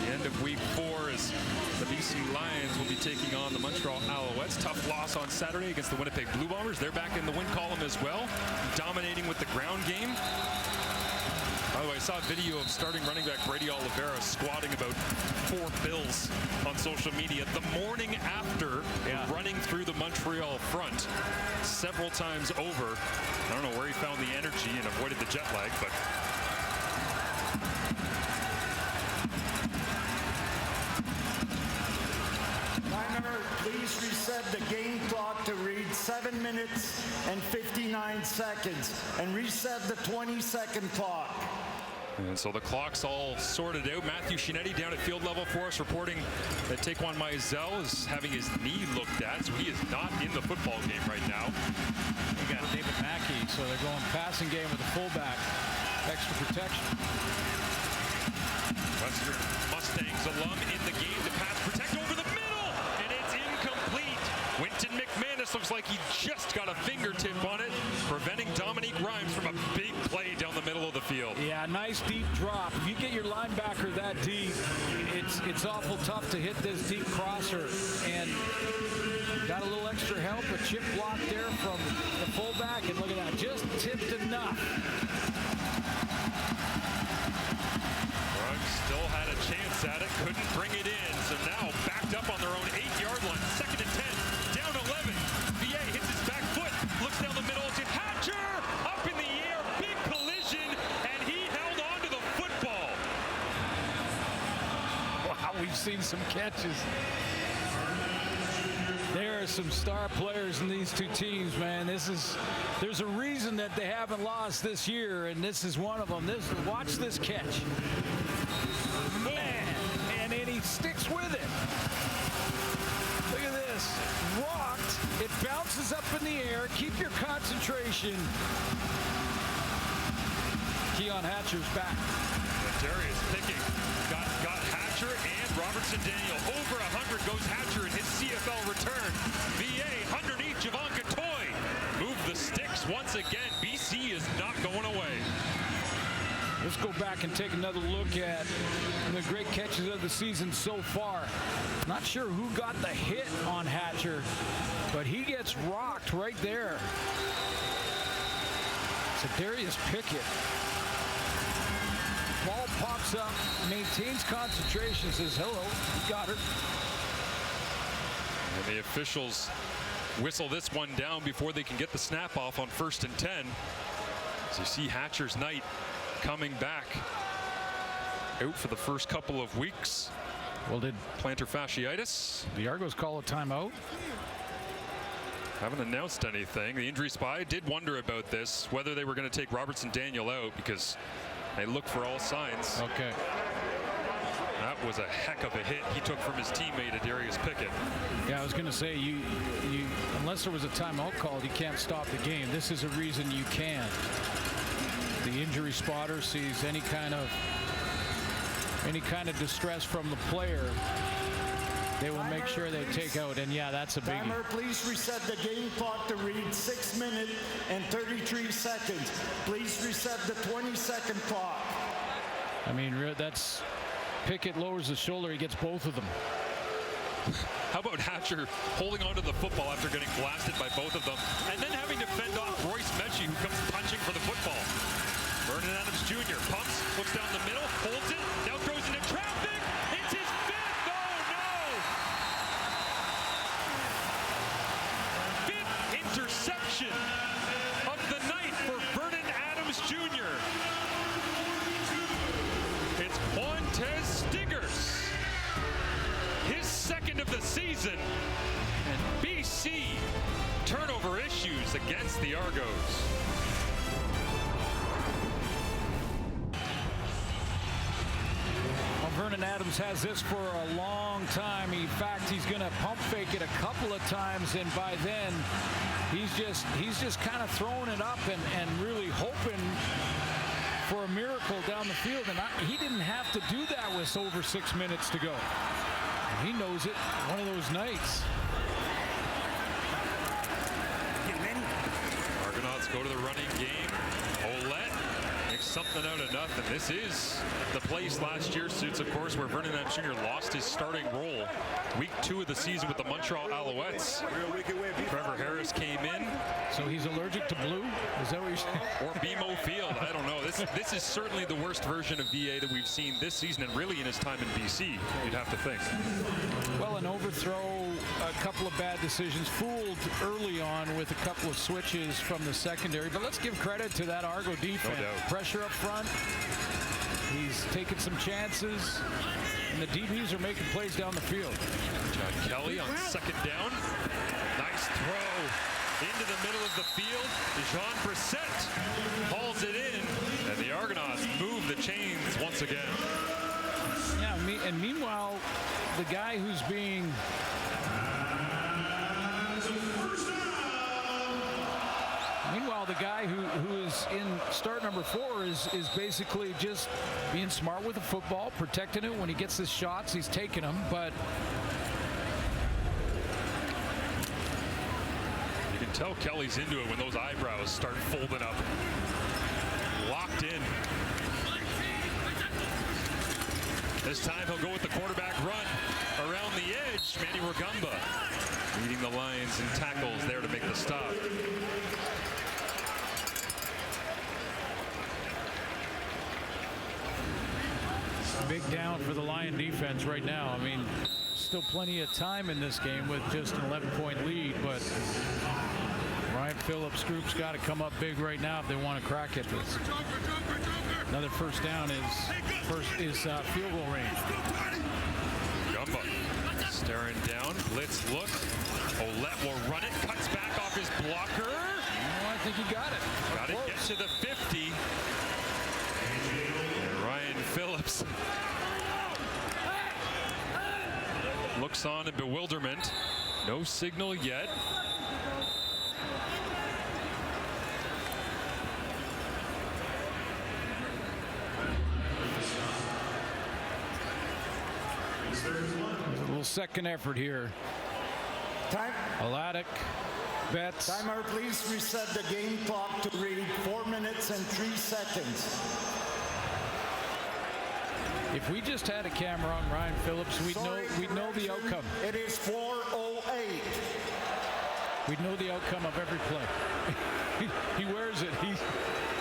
The end of Week 4 as the BC Lions will be taking on the Montreal Alouettes. Tough loss on Saturday against the Winnipeg Blue Bombers. They're back in the win column as well, dominating with the ground game. By the way, I saw a video of starting running back Brady Oliveira squatting about 4 bills on social media the morning after running through the Montreal front several times over. I don't know where he found the energy and avoided the jet lag, but Timer, please reset the game clock to read 7 minutes and 59 seconds and reset the 20-second clock. And so the clock's all sorted out. Matthew Shinetti down at field level for us, reporting that Taquan Mizell is having his knee looked at, so he is not in the football game right now. We got David Mackey, so they're going passing game with the fullback. Extra protection. Western Mustangs alum in the game to pass protect over the middle, and it's incomplete. Winton McManus looks like he just got a fingertip on it, preventing Dominique Rhymes from a big play down the middle of the field. Yeah, nice deep drop. If you get your linebacker that deep, it's awful tough to hit this deep crosser. And got a little extra help, a chip block there from the fullback, and look at that, just tipped enough. couldn't bring it in. So now backed up on their own 8-yard line. 2nd and 10, down 11. VA hits his back foot, looks down the middle to Hatcher, up in the air, big collision, and he held on to the football. Wow, we've seen some catches. There are some star players in these two teams, man. There's a reason that they haven't lost this year, and this is one of them. Watch this catch. Man, and then he sticks with it. Look at this. Rocked. It bounces up in the air. Keep your concentration. Keon Hatcher's back. Darius picking. Got Hatcher and Robertson Daniel. Over 100 goes Hatcher in his CFL return. VA underneath Javon Catoy. Move the sticks once again. BC is not going away. Let's go back and take another look at the great catches of the season so far. Not sure who got the hit on Hatcher, but he gets rocked right there. So Darius Pickett. Ball pops up, maintains concentration, says, hello, you got her. And the officials whistle this one down before they can get the snap off on 1st and 10. As you see Hatcher's night coming back out for the first couple of weeks. Well, did plantar fasciitis. The Argos call a timeout? Haven't announced anything. The injury spy did wonder about this, whether they were going to take Robertson Daniel out, because they look for all signs. Okay. That was a heck of a hit he took from his teammate, Darius Pickett. Yeah, I was going to say, you unless there was a timeout called, you can't stop the game. This is a reason you can. The injury spotter sees any kind of distress from the player, they will make sure they take out. And yeah, that's a biggie. Timer, please reset the game clock to read 6 minutes and 33 seconds. Please reset the 20-second clock. I mean, that's Pickett lowers the shoulder, he gets both of them. How about Hatcher holding onto the football after getting blasted by both of them, and then having to fend off Royce Mechie, who comes punching for the football. Vernon Adams Jr. pumps, looks down the middle, holds it, now throws into traffic. It's his 5th. Oh no! 5th interception of the night for Vernon Adams Jr. It's Montez Stiggers, his 2nd of the season, and BC turnover issues against the Argos. Vernon Adams has this for a long time. In fact, he's going to pump fake it a couple of times, and by then he's just kind of throwing it up and really hoping for a miracle down the field. And he didn't have to do that with over 6 minutes to go. And he knows it. One of those nights. Argonauts go to the running game. Ouellette makes something out of nothing. This is the place last year, Suits, of course, where Vernon Adams Jr. lost his starting role. Week 2 of the season with the Montreal Alouettes. Trevor Harris came in. So he's allergic to blue? Is that what you're saying? Or BMO Field. I don't know. This is certainly the worst version of VA that we've seen this season, and really in his time in BC, you'd have to think. Well, an overthrow, a couple of bad decisions, fooled early on with a couple of switches from the secondary. But let's give credit to that Argo defense. No doubt. Pressure up front. He's taking some chances, and the DBs are making plays down the field. John Kelly on 2nd down. Nice throw into the middle of the field. Jean Brissett hauls it in, and the Argonauts move the chains once again. Yeah, and meanwhile, the guy who's being the guy who is in start number 4 is basically just being smart with the football, protecting it. When he gets his shots, he's taking them, but you can tell Kelly's into it when those eyebrows start folding up. Locked in. This time he'll go with the quarterback run around the edge. Manny Rugamba leading the Lions in tackles there to make the stop. Big down for the Lion defense right now. I mean, still plenty of time in this game with just an 11-point lead, but Ryan Phillips' group's got to come up big right now if they want to crack at this. Another first down is field goal range. Gumba staring down, blitz look. Ouellette will run it, cuts back off his blocker. Oh, I think he got it. Got it, gets to the 50. And Ryan Phillips looks on in bewilderment. No signal yet. A little second effort here. Time. Aladik, Betts. Timer, please reset the game clock to read 4 minutes and 3 seconds. If we just had a camera on Ryan Phillips, we'd know the outcome. It is 4:08. We'd know the outcome of every play. He wears it.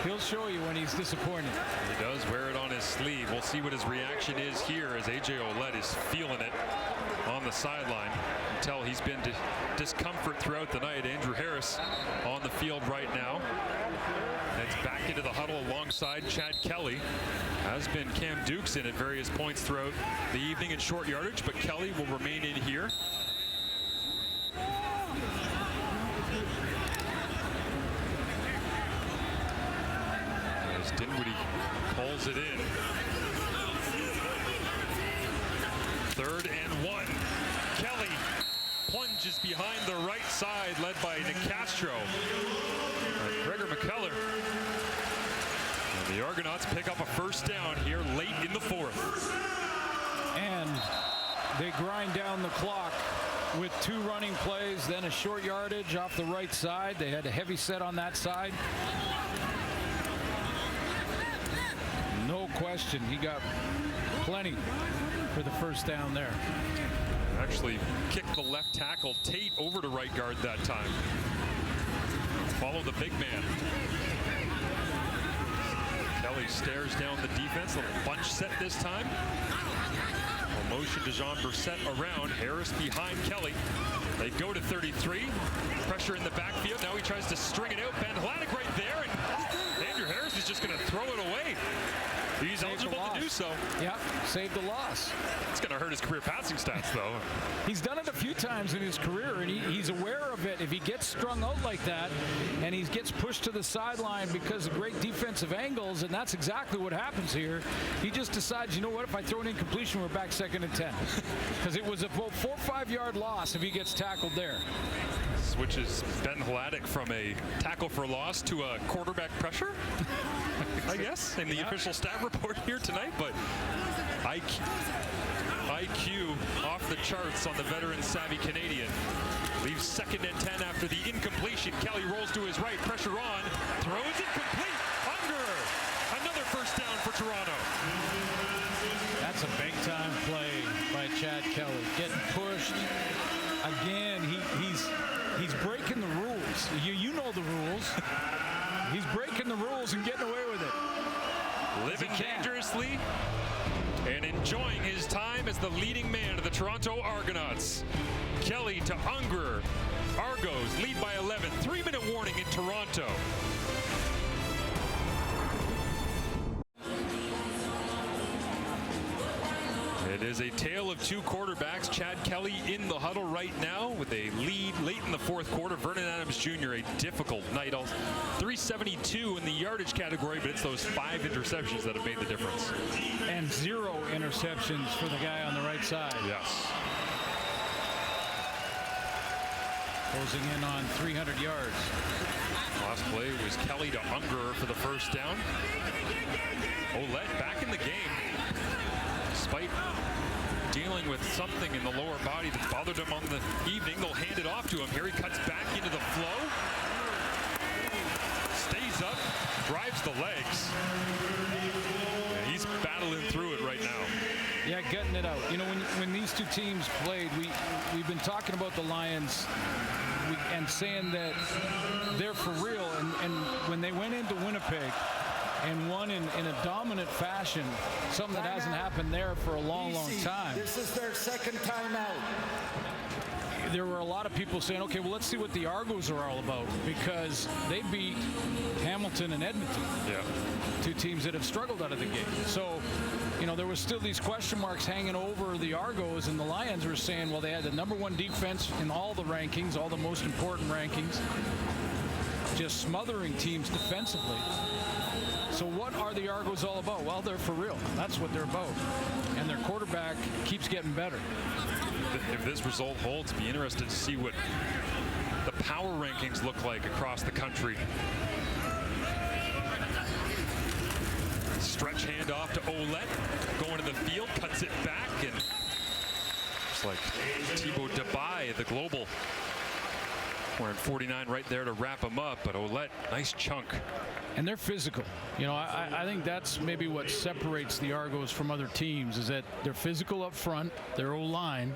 He'll show you when he's disappointed. He does wear it on his sleeve. We'll see what his reaction is here as A.J. Ouellette is feeling it on the sideline. You can tell he's been discomfort throughout the night. Andrew Harris on the field right now. Heads back into the huddle alongside Chad Kelly. Has been Cam Dukes in at various points throughout the evening in short yardage, but Kelly will remain in here. As Dinwiddie pulls it in. 3rd and 1. Kelly plunges behind the right side, led by Nicastro. Gregor McKellar. And the Argonauts pick up a first down here late in the 4th. And they grind down the clock with 2 running plays, then a short yardage off the right side. They had a heavy set on that side. No question, he got plenty for the first down there. Actually kicked the left tackle Tate over to right guard that time. Follow the big man. Kelly stares down the defense. Little bunch set this time. A motion to Jean Brissett around. Harris behind Kelly. They go to 33. Pressure in the backfield. Now he tries to string it out. Ben Hladic right there. And Andrew Harris is just going to throw it away. He's eligible to do so. Yep, saved the loss. It's going to hurt his career passing stats, though. He's done it a few times in his career, and he's aware of it. If he gets strung out like that, and he gets pushed to the sideline because of great defensive angles, and that's exactly what happens here, he just decides, you know what, if I throw an incompletion, we're back 2nd and 10. Because it was a 4 or 5 yard loss if he gets tackled there. Switches Ben Hladic from a tackle for loss to a quarterback pressure, I guess, in the official stat report here tonight. But IQ off the charts on the veteran savvy Canadian. Leaves 2nd and 10 after the incompletion. Kelly rolls to his right, pressure on, throws it complete. Under. Another first down for Toronto. That's a big time play by Chad Kelly. Getting pushed. Again, he's breaking the rules. You know the rules. He's breaking the rules and getting away with it. Living dangerously and enjoying his time as the leading man of the Toronto Argonauts. Kelly to Unger. Argos lead by 11. 3-minute warning in Toronto. It is a tale of 2 quarterbacks. Chad Kelly in the huddle right now with a lead late in the 4th quarter. Vernon Adams Jr., a difficult night. 372 in the yardage category, but it's those 5 interceptions that have made the difference. And 0 interceptions for the guy on the right side. Yes. Closing in on 300 yards. Last play was Kelly to Unger for the first down. Ouellette back in the game. Despite dealing with something in the lower body that bothered him on the evening, they'll hand it off to him. Here he cuts back into the flow. Stays up, drives the legs. And he's battling through it right now. Yeah, gutting it out. You know, when these 2 teams played, we've been talking about the Lions and saying that they're for real. And when they went into Winnipeg, and won in a dominant fashion, something that hasn't happened there for a long time. This is their second time out. There were a lot of people saying, okay, well, let's see what the Argos are all about, because they beat Hamilton and Edmonton. Yeah. Two teams that have struggled out of the gate. So, you know, there was still these question marks hanging over the Argos, and the Lions were saying, well, they had the #1 defense in all the rankings, all the most important rankings, just smothering teams defensively. So what are the Argos all about? Well, they're for real. That's what they're about. And their quarterback keeps getting better. If this result holds, be interested to see what the power rankings look like across the country. Stretch handoff to Ouellette, going to the field, cuts it back, and looks like Thibaut Debaye, the global, wearing 49 right there to wrap him up. But Ouellette, nice chunk. And they're physical. You know, I think that's maybe what separates the Argos from other teams, is that they're physical up front, their O-line,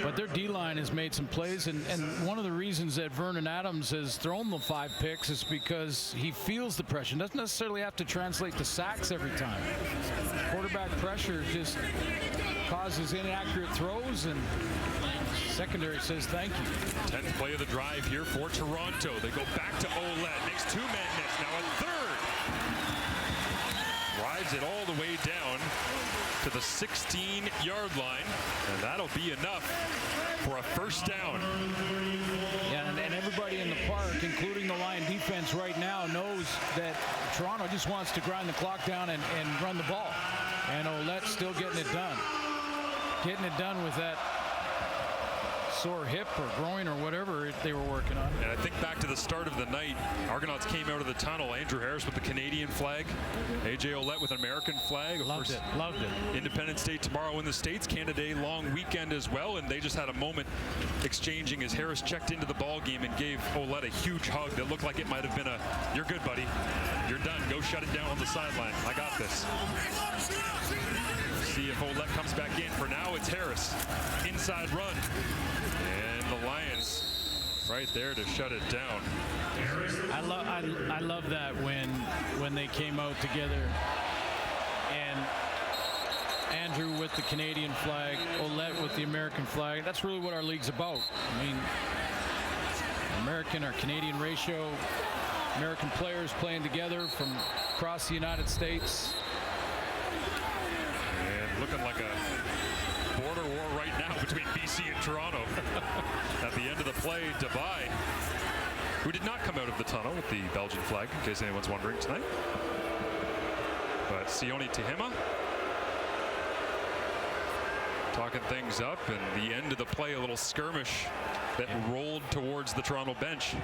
but their D-line has made some plays. And one of the reasons that Vernon Adams has thrown the 5 picks is because he feels the pressure. Doesn't necessarily have to translate to sacks every time. Quarterback pressure just causes inaccurate throws, and secondary says thank you. 10th play of the drive here for Toronto. They go back to Ouellette. Makes 2 men miss. Now a third. Rides it all the way down to the 16-yard line. And that'll be enough for a first down. Yeah, and everybody in the park, including the Lion defense right now, knows that Toronto just wants to grind the clock down and run the ball. And Ouellette's still getting it done. Getting it done with that sore hip or groin or whatever they were working on. And I think back to the start of the night, Argonauts came out of the tunnel. Andrew Harris with the Canadian flag, A.J. Ouellette with an American flag. Loved it. Independence Day tomorrow in the States, Canada Day long weekend as well, and they just had a moment exchanging as Harris checked into the ball game and gave Ouellette a huge hug that looked like it might have been a, "You're good, buddy. You're done. Go shut it down on the sideline. I got this." See if Ouellette comes back in. For now, it's Harris. Inside run. And the Lions right there to shut it down. I love that when they came out together, and Andrew with the Canadian flag, Ouellette with the American flag. That's really what our league's about. I mean, American or Canadian ratio, American players playing together from across the United States. And looking like a border war right now between BC and Toronto. At the end of the play, Debaye, who did not come out of the tunnel with the Belgian flag, in case anyone's wondering tonight. But Sione Tehima talking things up, and the end of the play, a little skirmish that rolled towards the Toronto bench.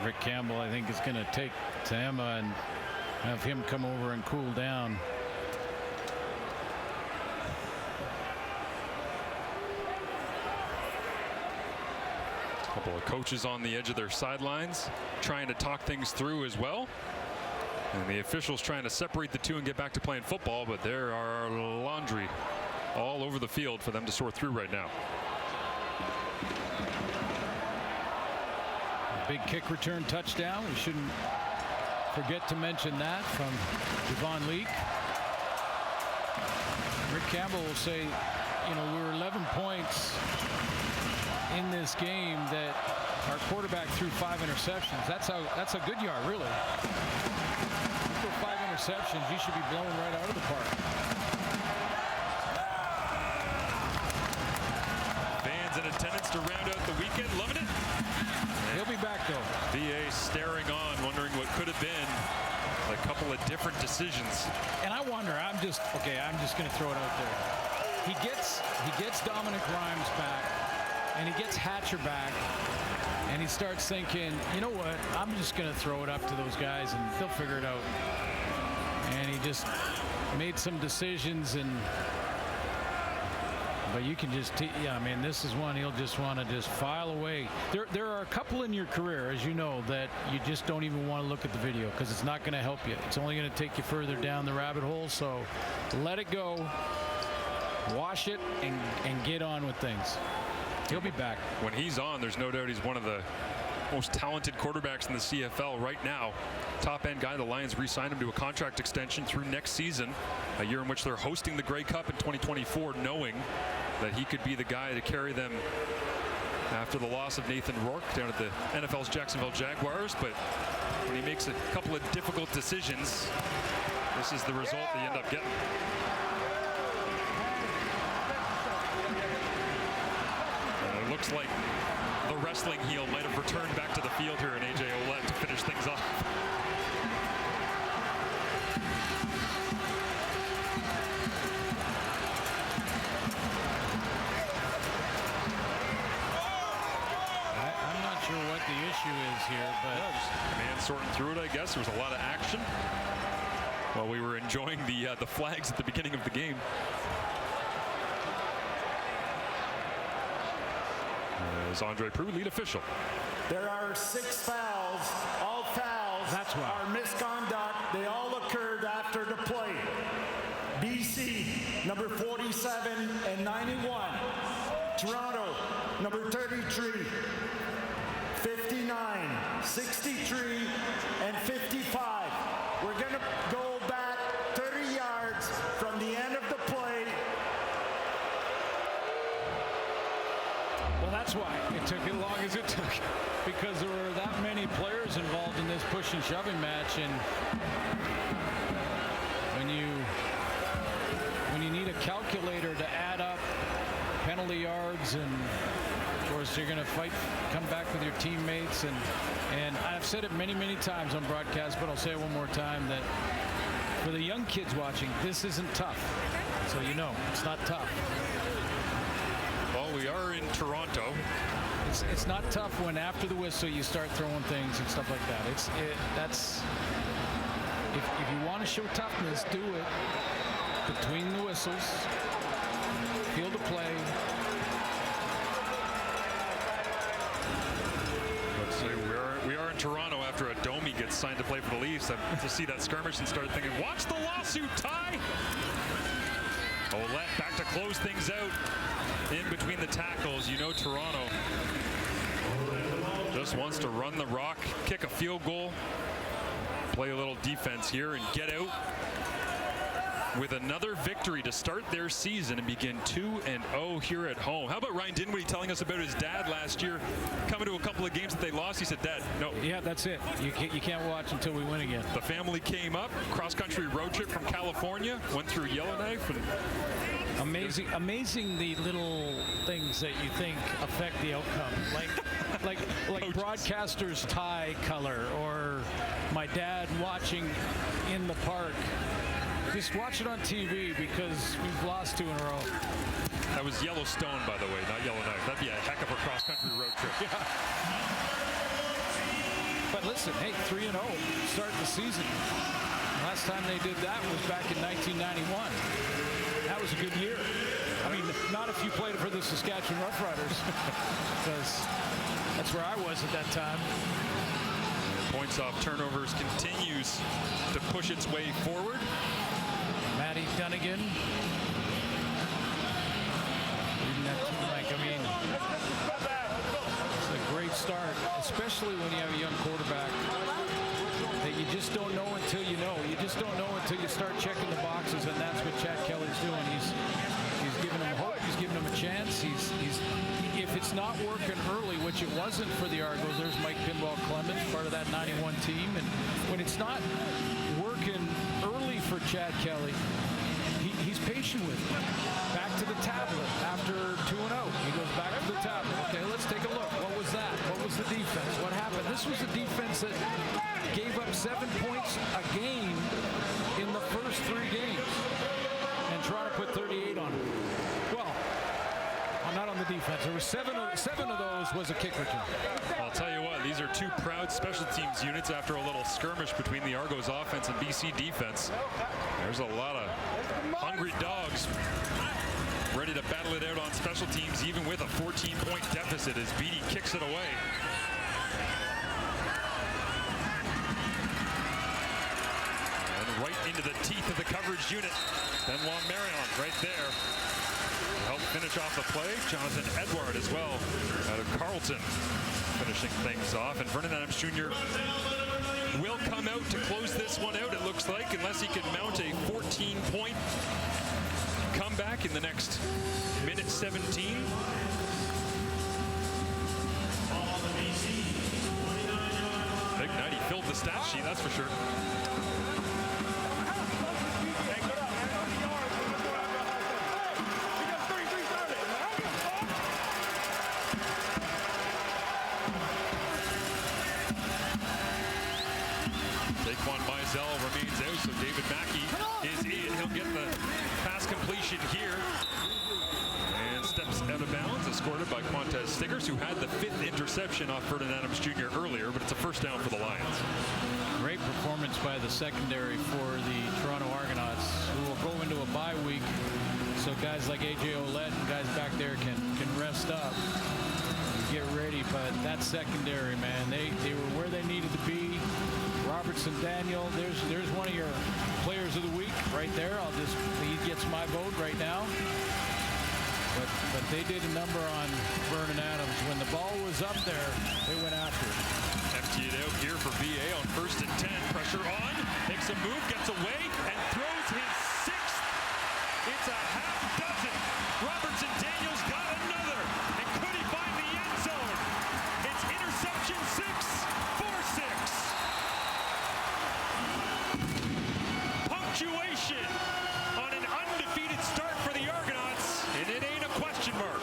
Rick Campbell, I think, is going to take Tehima and have him come over and cool down. Couple of coaches on the edge of their sidelines trying to talk things through as well, and the officials trying to separate the two and get back to playing football, but there are laundry all over the field for them to sort through right now. A big kick return touchdown. We shouldn't forget to mention that from Devon Leake. Rick Campbell will say, you know, we were 11 points in this game that our quarterback threw 5 interceptions. That's a good yard, really. For 5 interceptions, you should be blown right out of the park. Fans in attendance to round out the weekend, loving it. He'll be back though. VA staring on, wondering what could have been a couple of different decisions. And I wonder, I'm just going to throw it out there. He gets Dominic Rhymes back, and he gets Hatcher back, and he starts thinking, you know what, I'm just going to throw it up to those guys and they'll figure it out. And he just made some decisions, but you can just, yeah, I mean, this is one he'll just want to just file away. There are a couple in your career, as you know, that you just don't even want to look at the video because it's not going to help you. It's only going to take you further down the rabbit hole. So let it go, wash it, and get on with things. He'll be back. When he's on, there's no doubt he's one of the most talented quarterbacks in the CFL right now. Top-end guy. The Lions re-signed him to a contract extension through next season, a year in which they're hosting the Grey Cup in 2024, knowing that he could be the guy to carry them after the loss of Nathan Rourke down at the NFL's Jacksonville Jaguars. But when he makes a couple of difficult decisions, this is the result they end up getting. It looks like the wrestling heel might have returned back to the field here in A.J. Ouellette to finish things off. I'm not sure what the issue is here, but man sorting through it, I guess. There was a lot of action while we were enjoying the flags at the beginning of the game. As Andre Proulx, lead official. There are 6 fouls. All fouls are misconduct. They all occurred after the play. BC, number 47 and 91. Toronto, number 33, 59, 63, and 55. We're going to go back 30 yards from the end of the play. well, that's why it took as long as it took, because there were that many players involved in this push and shoving match, and when you need a calculator to add up penalty yards, and of course you're going to come back with your teammates, and I've said it many times on broadcast, but I'll say it one more time, that for the young kids watching, this isn't tough. So you know, it's not tough. Well, we are in Toronto. It's not tough when after the whistle you start throwing things and stuff like that. If you want to show toughness, do it between the whistles, field of play. Let's see, we are in Toronto after a Domi gets signed to play for the Leafs. To see that skirmish and start thinking, watch the lawsuit, Ty! Ouellette back to close things out in between the tackles. You know Toronto just wants to run the rock, kick a field goal, play a little defense here, and get out with another victory to start their season and begin 2-0 here at home. How about Ryan Dinwiddie telling us about his dad last year, coming to a couple of games that they lost? He said, Dad, no. Yeah, that's it. You can't watch until we win again. The family came up, cross-country road trip from California, went through Yellowknife. And amazing the little things that you think affect the outcome. Like broadcaster's tie color, or my dad watching in the park. Just watch it on TV, because we've lost 2 in a row. That was Yellowstone, by the way, not Yellowknife. That'd be a heck of a cross-country road trip. Yeah. But listen, hey, 3-0, start the season. Last time they did that was back in 1991. That was a good year. I mean, not if you played for the Saskatchewan Roughriders, because that's where I was at that time. Points off turnovers continues to push its way forward. Matty Dunnigan. It's a great start, especially when you have a young quarterback that you just don't know until you know. You just don't know until you start checking the boxes, and that's what Chad Kelly's doing. He's giving them hope. He's giving them a chance. If it's not working early, which it wasn't for the Argos, there's Mike Pinball Clemens, part of that 91 team. And when it's not working early for Chad Kelly, he's patient with it. Back to the tablet after 2-0. He goes back to the tablet. Okay, let's take a look. What was that? What was the defense? What happened? This was a defense that gave up 7 points a game in the first 3 games. And Toronto put 38 on him. Well, not on the defense. There were seven of those was a kick return. I'll tell you what, these are 2 proud special teams units after a little skirmish between the Argos offense and BC defense. There's a lot of hungry dogs ready to battle it out on special teams, even with a 14-point deficit, as Beattie kicks it away. And right into the teeth of the coverage unit. Benoit Marion right there. Help finish off the play. Jonathan Edward as well out of Carleton. finishing things off. And Vernon Adams Jr. will come out to close this one out, it looks like, unless he can mount a 14-point comeback in the next minute 17. Big night. He filled the stat sheet, that's for sure. Remains out, so David Mackey is in. He'll get the pass completion here. And steps out of bounds, escorted by Quantez Stiggers, who had the 5th interception off Vernon Adams Jr. earlier, but it's a first down for the Lions. Great performance by the secondary for the Toronto Argonauts, who will go into a bye week. So guys like A.J. Ouellette and guys back there can rest up, get ready. But that secondary, man, they were where they needed to be. Robertson Daniel, there's one of your players of the week right there. He gets my vote right now. But they did a number on Vernon Adams. When the ball was up there, they went after it. Empty it out here for VA on 1st and 10. Pressure on, makes a move, gets away, and throws his 6th. It's a half dozen. Robertson Daniel's got another. And could he find the end zone? It's interception 6 for 6. Punctuation on an undefeated start for the Argonauts, and it ain't a question mark.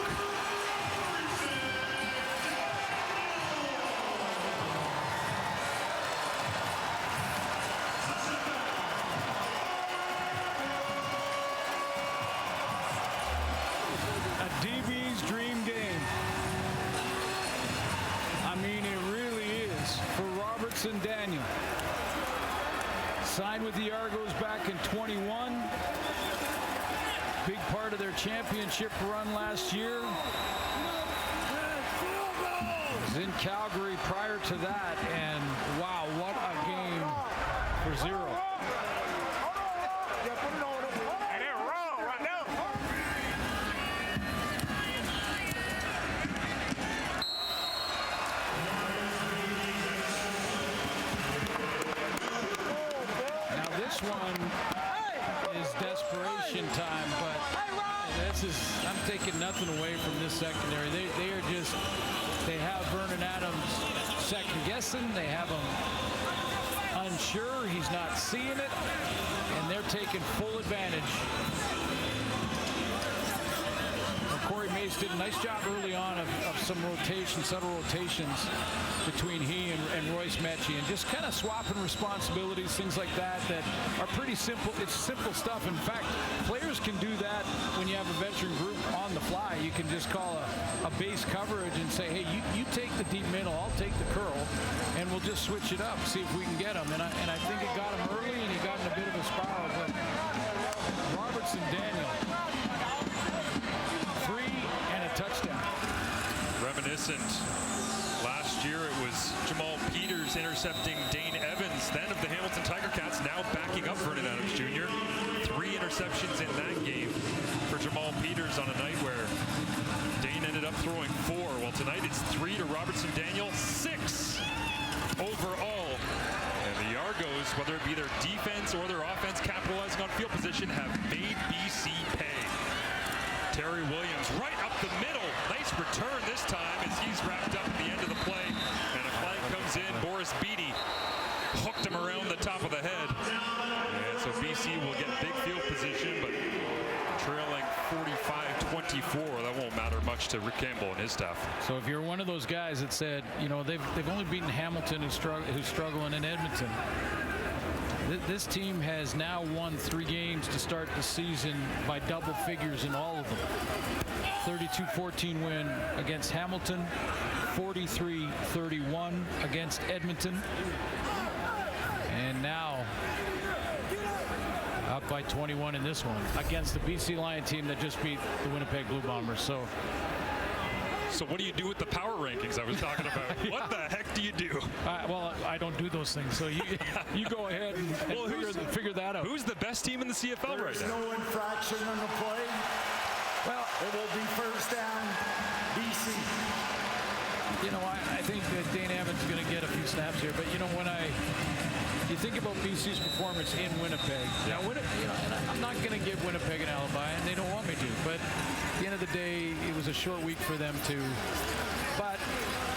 A DB's dream game. I mean, it really is for Robertson Daniel. Signed with the Argos back in 21. Big part of their championship run last year. Was in Calgary prior to that, and wow, what a game for Zero. This one is desperation time, but I'm taking nothing away from this secondary. They have Vernon Adams second guessing. They have him unsure. He's not seeing it, and they're taking full advantage. Corey Mace did a nice job early on of some subtle rotations between he and Royce Mechie, and just kind of swapping responsibilities, things like that are pretty simple. It's simple stuff. In fact, players can do that when you have a veteran group on the fly. You can just call a base coverage and say, hey, you take the deep middle, I'll take the curl, and we'll just switch it up, see if we can get him. And I think it got him early, and he got in a bit of a spiral. But Robertson Daniel, 3 and a touchdown. Reminiscent. Last year it was Jamal Peters intercepting Dane Evans, then of the Hamilton Tiger Cats, now backing up Vernon Adams Jr. 3 interceptions in that game for Jamal Peters on a night where Dane ended up throwing 4. Well, tonight it's 3 to Robertson Daniel, 6 overall. And the Argos, whether it be their defense or their offense capitalizing on field position, have made BC pay. Terry Williams right up the middle. Nice return this time as he's wrapped up at the end of the play. And a flag comes in. Boris Beatty hooked him around the top of the head. And so BC will get big field position, but trailing 45-24. That won't matter much to Rick Campbell and his staff. So if you're one of those guys that said, you know, they've only beaten Hamilton, who's struggling, in Edmonton. This team has now won 3 games to start the season by double figures in all of them. 32-14 win against Hamilton, 43-31 against Edmonton, and now up by 21 in this one against the BC Lion team that just beat the Winnipeg Blue Bombers. So what do you do with the power rankings I was talking about? What the heck do you do? Well, I don't do those things, so you go ahead and figure that out. Who's the best team in the CFL right now? No infraction on the play. Well, it will be first down, BC. You know, I think that Dane Evans is going to get a few snaps here, but you know, when you think about BC's performance in Winnipeg. Now, and I'm not going to give Winnipeg an alibi, and they don't want me to. But at the end of the day, it was a short week for them too. But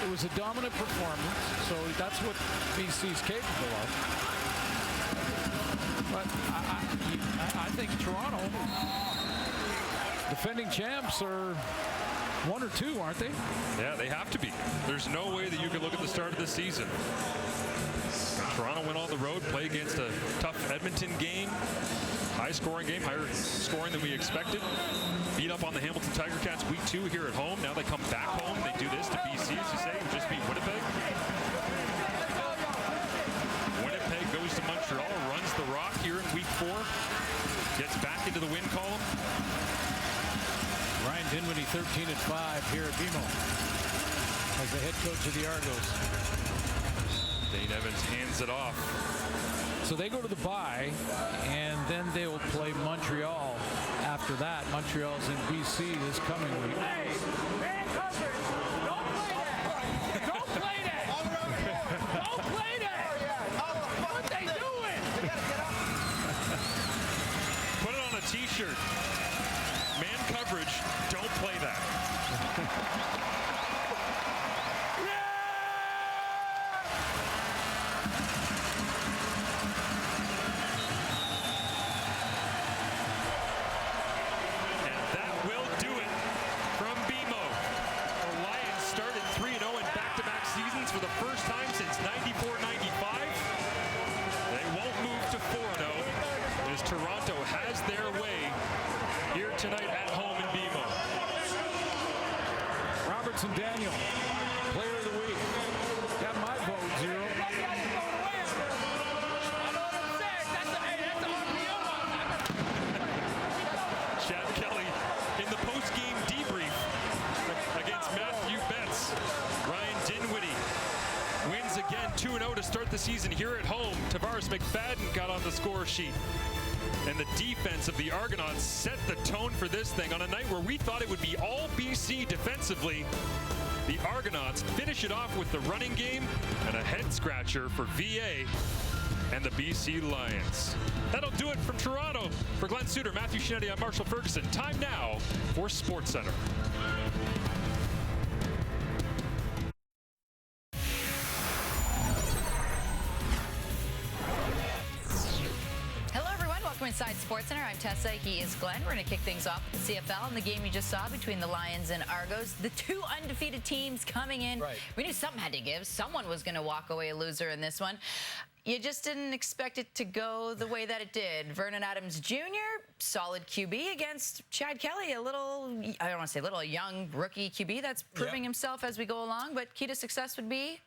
it was a dominant performance, so that's what BC's capable of. But I think Toronto, defending champs, are 1 or 2, aren't they? Yeah, they have to be. There's no way that you could look at the start of the season. Toronto went on the road, play against a tough Edmonton game. High-scoring game, higher scoring than we expected. Beat up on the Hamilton Tiger Cats week 2 here at home. Now they come back home. They do this to BC, as you say, and just beat Winnipeg. Winnipeg goes to Montreal, runs the rock here in week 4. Gets back into the win column. Ryan Dinwiddie 13-5 here at BMO as the head coach of the Argos. Dane Evans hands it off. So they go to the bye, and then they will play Montreal after that. Montreal's in BC this coming week. Hey, man covered. Don't play that. Don't play that. Don't play that. What they doing? Put it on a t-shirt. Man coverage, don't play that. Toronto has their way here tonight at home in BMO. Robertson Daniel, player of the week. Got my vote, 0. Chad Kelly in the post-game debrief against Matthew Betts. Ryan Dinwiddie wins again 2-0 to start the season here at home. Tavares McFadden got on the score sheet. And the defense of the Argonauts set the tone for this thing on a night where we thought it would be all BC defensively. The Argonauts finish it off with the running game and a head-scratcher for VA and the BC Lions. That'll do it from Toronto. For Glenn Suter, Matthew Shinetti, I'm Marshall Ferguson. Time now for SportsCenter. Inside SportsCenter, I'm Tessa. He is Glenn. We're going to kick things off with the CFL and the game you just saw between the Lions and Argos. The 2 undefeated teams coming in. Right. We knew something had to give. Someone was going to walk away a loser in this one. You just didn't expect it to go the way that it did. Vernon Adams Jr., solid QB against Chad Kelly, a little, I don't want to say little, a young rookie QB that's proving himself as we go along. But key to success would be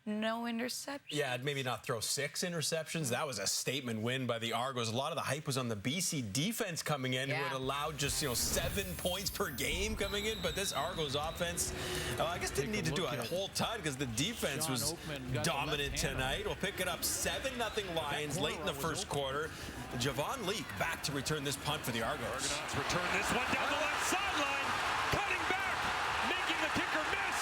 no interceptions. Yeah, maybe not throw 6 interceptions. That was a statement win by the Argos. A lot of the hype was on the BC defense coming in, who had allowed just 7 points per game coming in. But this Argos offense, I guess didn't need to do a whole ton because the defense was dominant tonight. We'll pick it up 7-0 Lions late in the first quarter. Javon Leake back to return this punt for the Argos. Argonauts return this one down the left sideline, cutting back, making the kicker miss.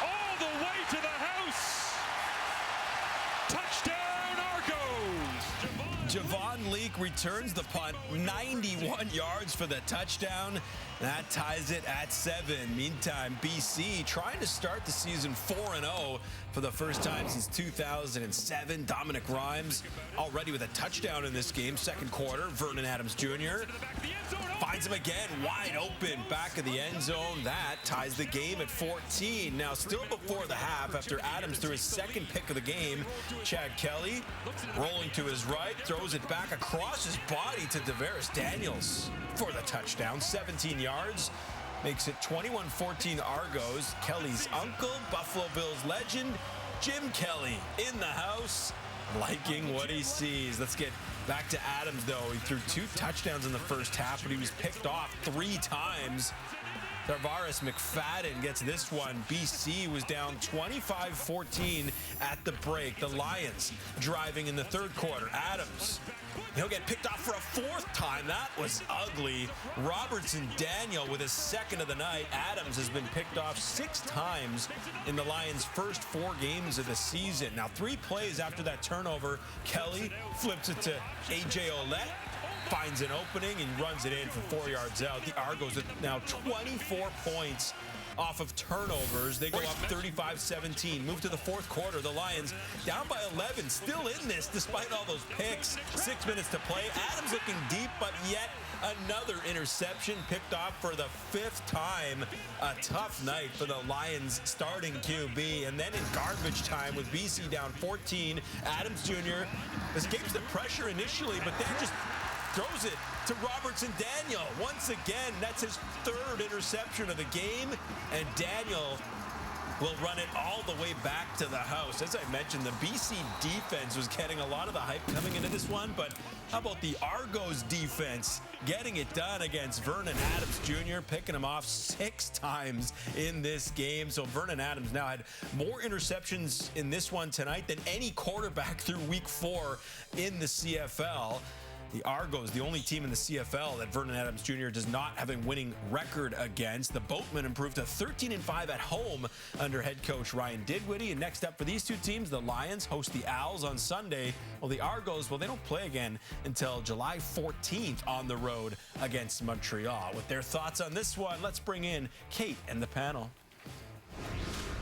All the way to the house. Touchdown, Argos. Javon Leake returns the punt, 91 yards for the touchdown. That ties it at 7. Meantime, BC trying to start the season 4-0 for the first time since 2007. Dominic Rhymes already with a touchdown in this game. Second quarter, Vernon Adams Jr. finds him again, wide open, back of the end zone. That ties the game at 14. Now, still before the half, after Adams threw his second pick of the game, Chad Kelly rolling to his right, throws it back across his body to Tavares Daniels for the touchdown. 17 yards, makes it 21-14 Argos. Kelly's uncle, Buffalo Bills legend, Jim Kelly in the house, liking what he sees. Let's get back to Adams, though. He threw 2 touchdowns in the first half, but he was picked off 3 times. Tarvaris McFadden gets this one. BC was down 25-14 at the break. The Lions driving in the third quarter. Adams, he'll get picked off for a fourth time. That was ugly. Robertson Daniel with his second of the night. Adams has been picked off 6 times in the Lions' first 4 games of the season. Now 3 plays after that turnover, Kelly flips it to A.J. Ouellette, finds an opening and runs it in for 4 yards out. The Argos with now 24 points off of turnovers. They go up 35-17. Move to the fourth quarter. The Lions down by 11, still in this despite all those picks. 6 minutes to play. Adams looking deep, but yet another interception picked off for the 5th time. A tough night for the Lions starting QB. And then in garbage time with BC down 14, Adams Jr. escapes the pressure initially, but then just throws it to Robertson Daniel. Once again, that's his 3rd interception of the game, and Daniel will run it all the way back to the house. As I mentioned, the BC defense was getting a lot of the hype coming into this one, but how about the Argos defense getting it done against Vernon Adams Jr., picking him off 6 times in this game. So Vernon Adams now had more interceptions in this one tonight than any quarterback through week 4 in the CFL. The Argos, the only team in the CFL that Vernon Adams Jr. does not have a winning record against. The Boatmen improved to 13-5 at home under head coach Ryan Dinwiddie. And next up for these 2 teams, the Lions host the Owls on Sunday. Well, the Argos, well, they don't play again until July 14th on the road against Montreal. With their thoughts on this one, let's bring in Kate and the panel.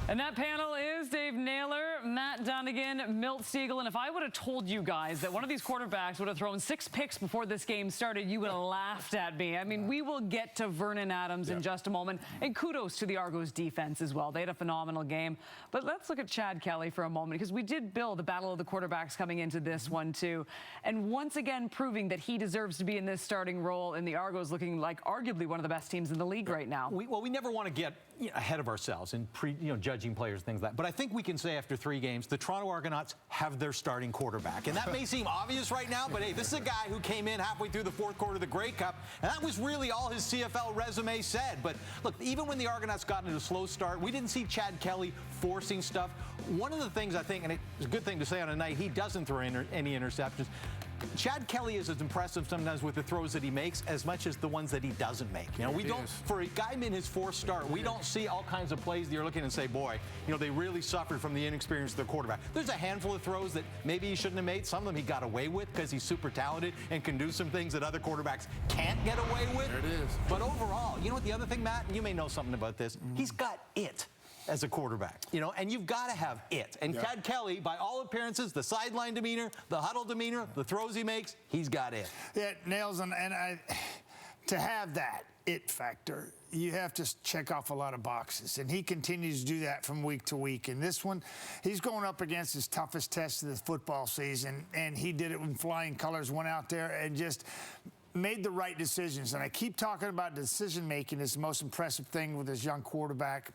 And that panel is Dave Naylor, Matt Dunnigan, Milt Siegel. And if I would have told you guys that one of these quarterbacks would have thrown 6 picks before this game started, you would have laughed at me. I mean, we will get to Vernon Adams in just a moment. And kudos to the Argos defense as well. They had a phenomenal game. But let's look at Chad Kelly for a moment, because we did build the battle of the quarterbacks coming into this one, too. And once again, proving that he deserves to be in this starting role, and the Argos looking like arguably one of the best teams in the league right now. We never want to get ahead of ourselves and judging players, things like that. But I think we can say after 3 games, the Toronto Argonauts have their starting quarterback. And that may seem obvious right now, but hey, this is a guy who came in halfway through the 4th quarter of the Grey Cup, and that was really all his CFL resume said. But look, even when the Argonauts got into a slow start, we didn't see Chad Kelly forcing stuff. One of the things I think, and it's a good thing to say on a night he doesn't throw any interceptions, Chad Kelly is as impressive sometimes with the throws that he makes as much as the ones that he doesn't make. We don't, for a guy in his 4th start, we don't see all kinds of plays that you're looking and say, boy, they really suffered from the inexperience of their quarterback. There's a handful of throws that maybe he shouldn't have made. Some of them he got away with because he's super talented and can do some things that other quarterbacks can't get away with. There it is. But overall, you know what the other thing, Matt? You may know something about this. He's got it as a quarterback, and you've got to have it. And Chad Kelly, by all appearances, the sideline demeanor, the huddle demeanor, the throws he makes, he's got it. Yeah, Nails, and to have that it factor, you have to check off a lot of boxes, and he continues to do that from week to week. And this one, he's going up against his toughest test of the football season, and he did it with flying colors, went out there and just made the right decisions. And I keep talking about decision-making is the most impressive thing with this young quarterback.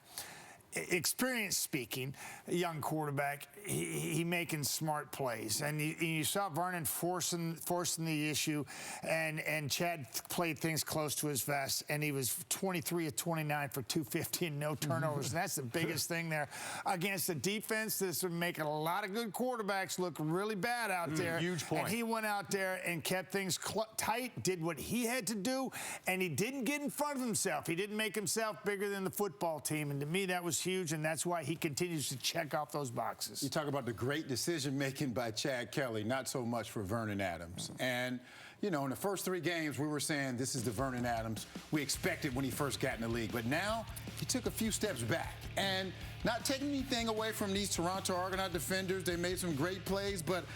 Experience speaking, a young quarterback, he making smart plays, and you saw Vernon forcing the issue, and Chad played things close to his vest, and he was 23 of 29 for 250 and no turnovers. And that's the biggest thing there against the defense that's making a lot of good quarterbacks look really bad out there. Huge point. And he went out there and kept things tight, did what he had to do, and he didn't get in front of himself. He didn't make himself bigger than the football team, and to me that was huge, and that's why he continues to check off those boxes. You talk about the great decision-making by Chad Kelly, not so much for Vernon Adams. And, in the first 3 games, we were saying this is the Vernon Adams we expected when he first got in the league. But now he took a few steps back. And not taking anything away from these Toronto Argonaut defenders. They made some great plays, but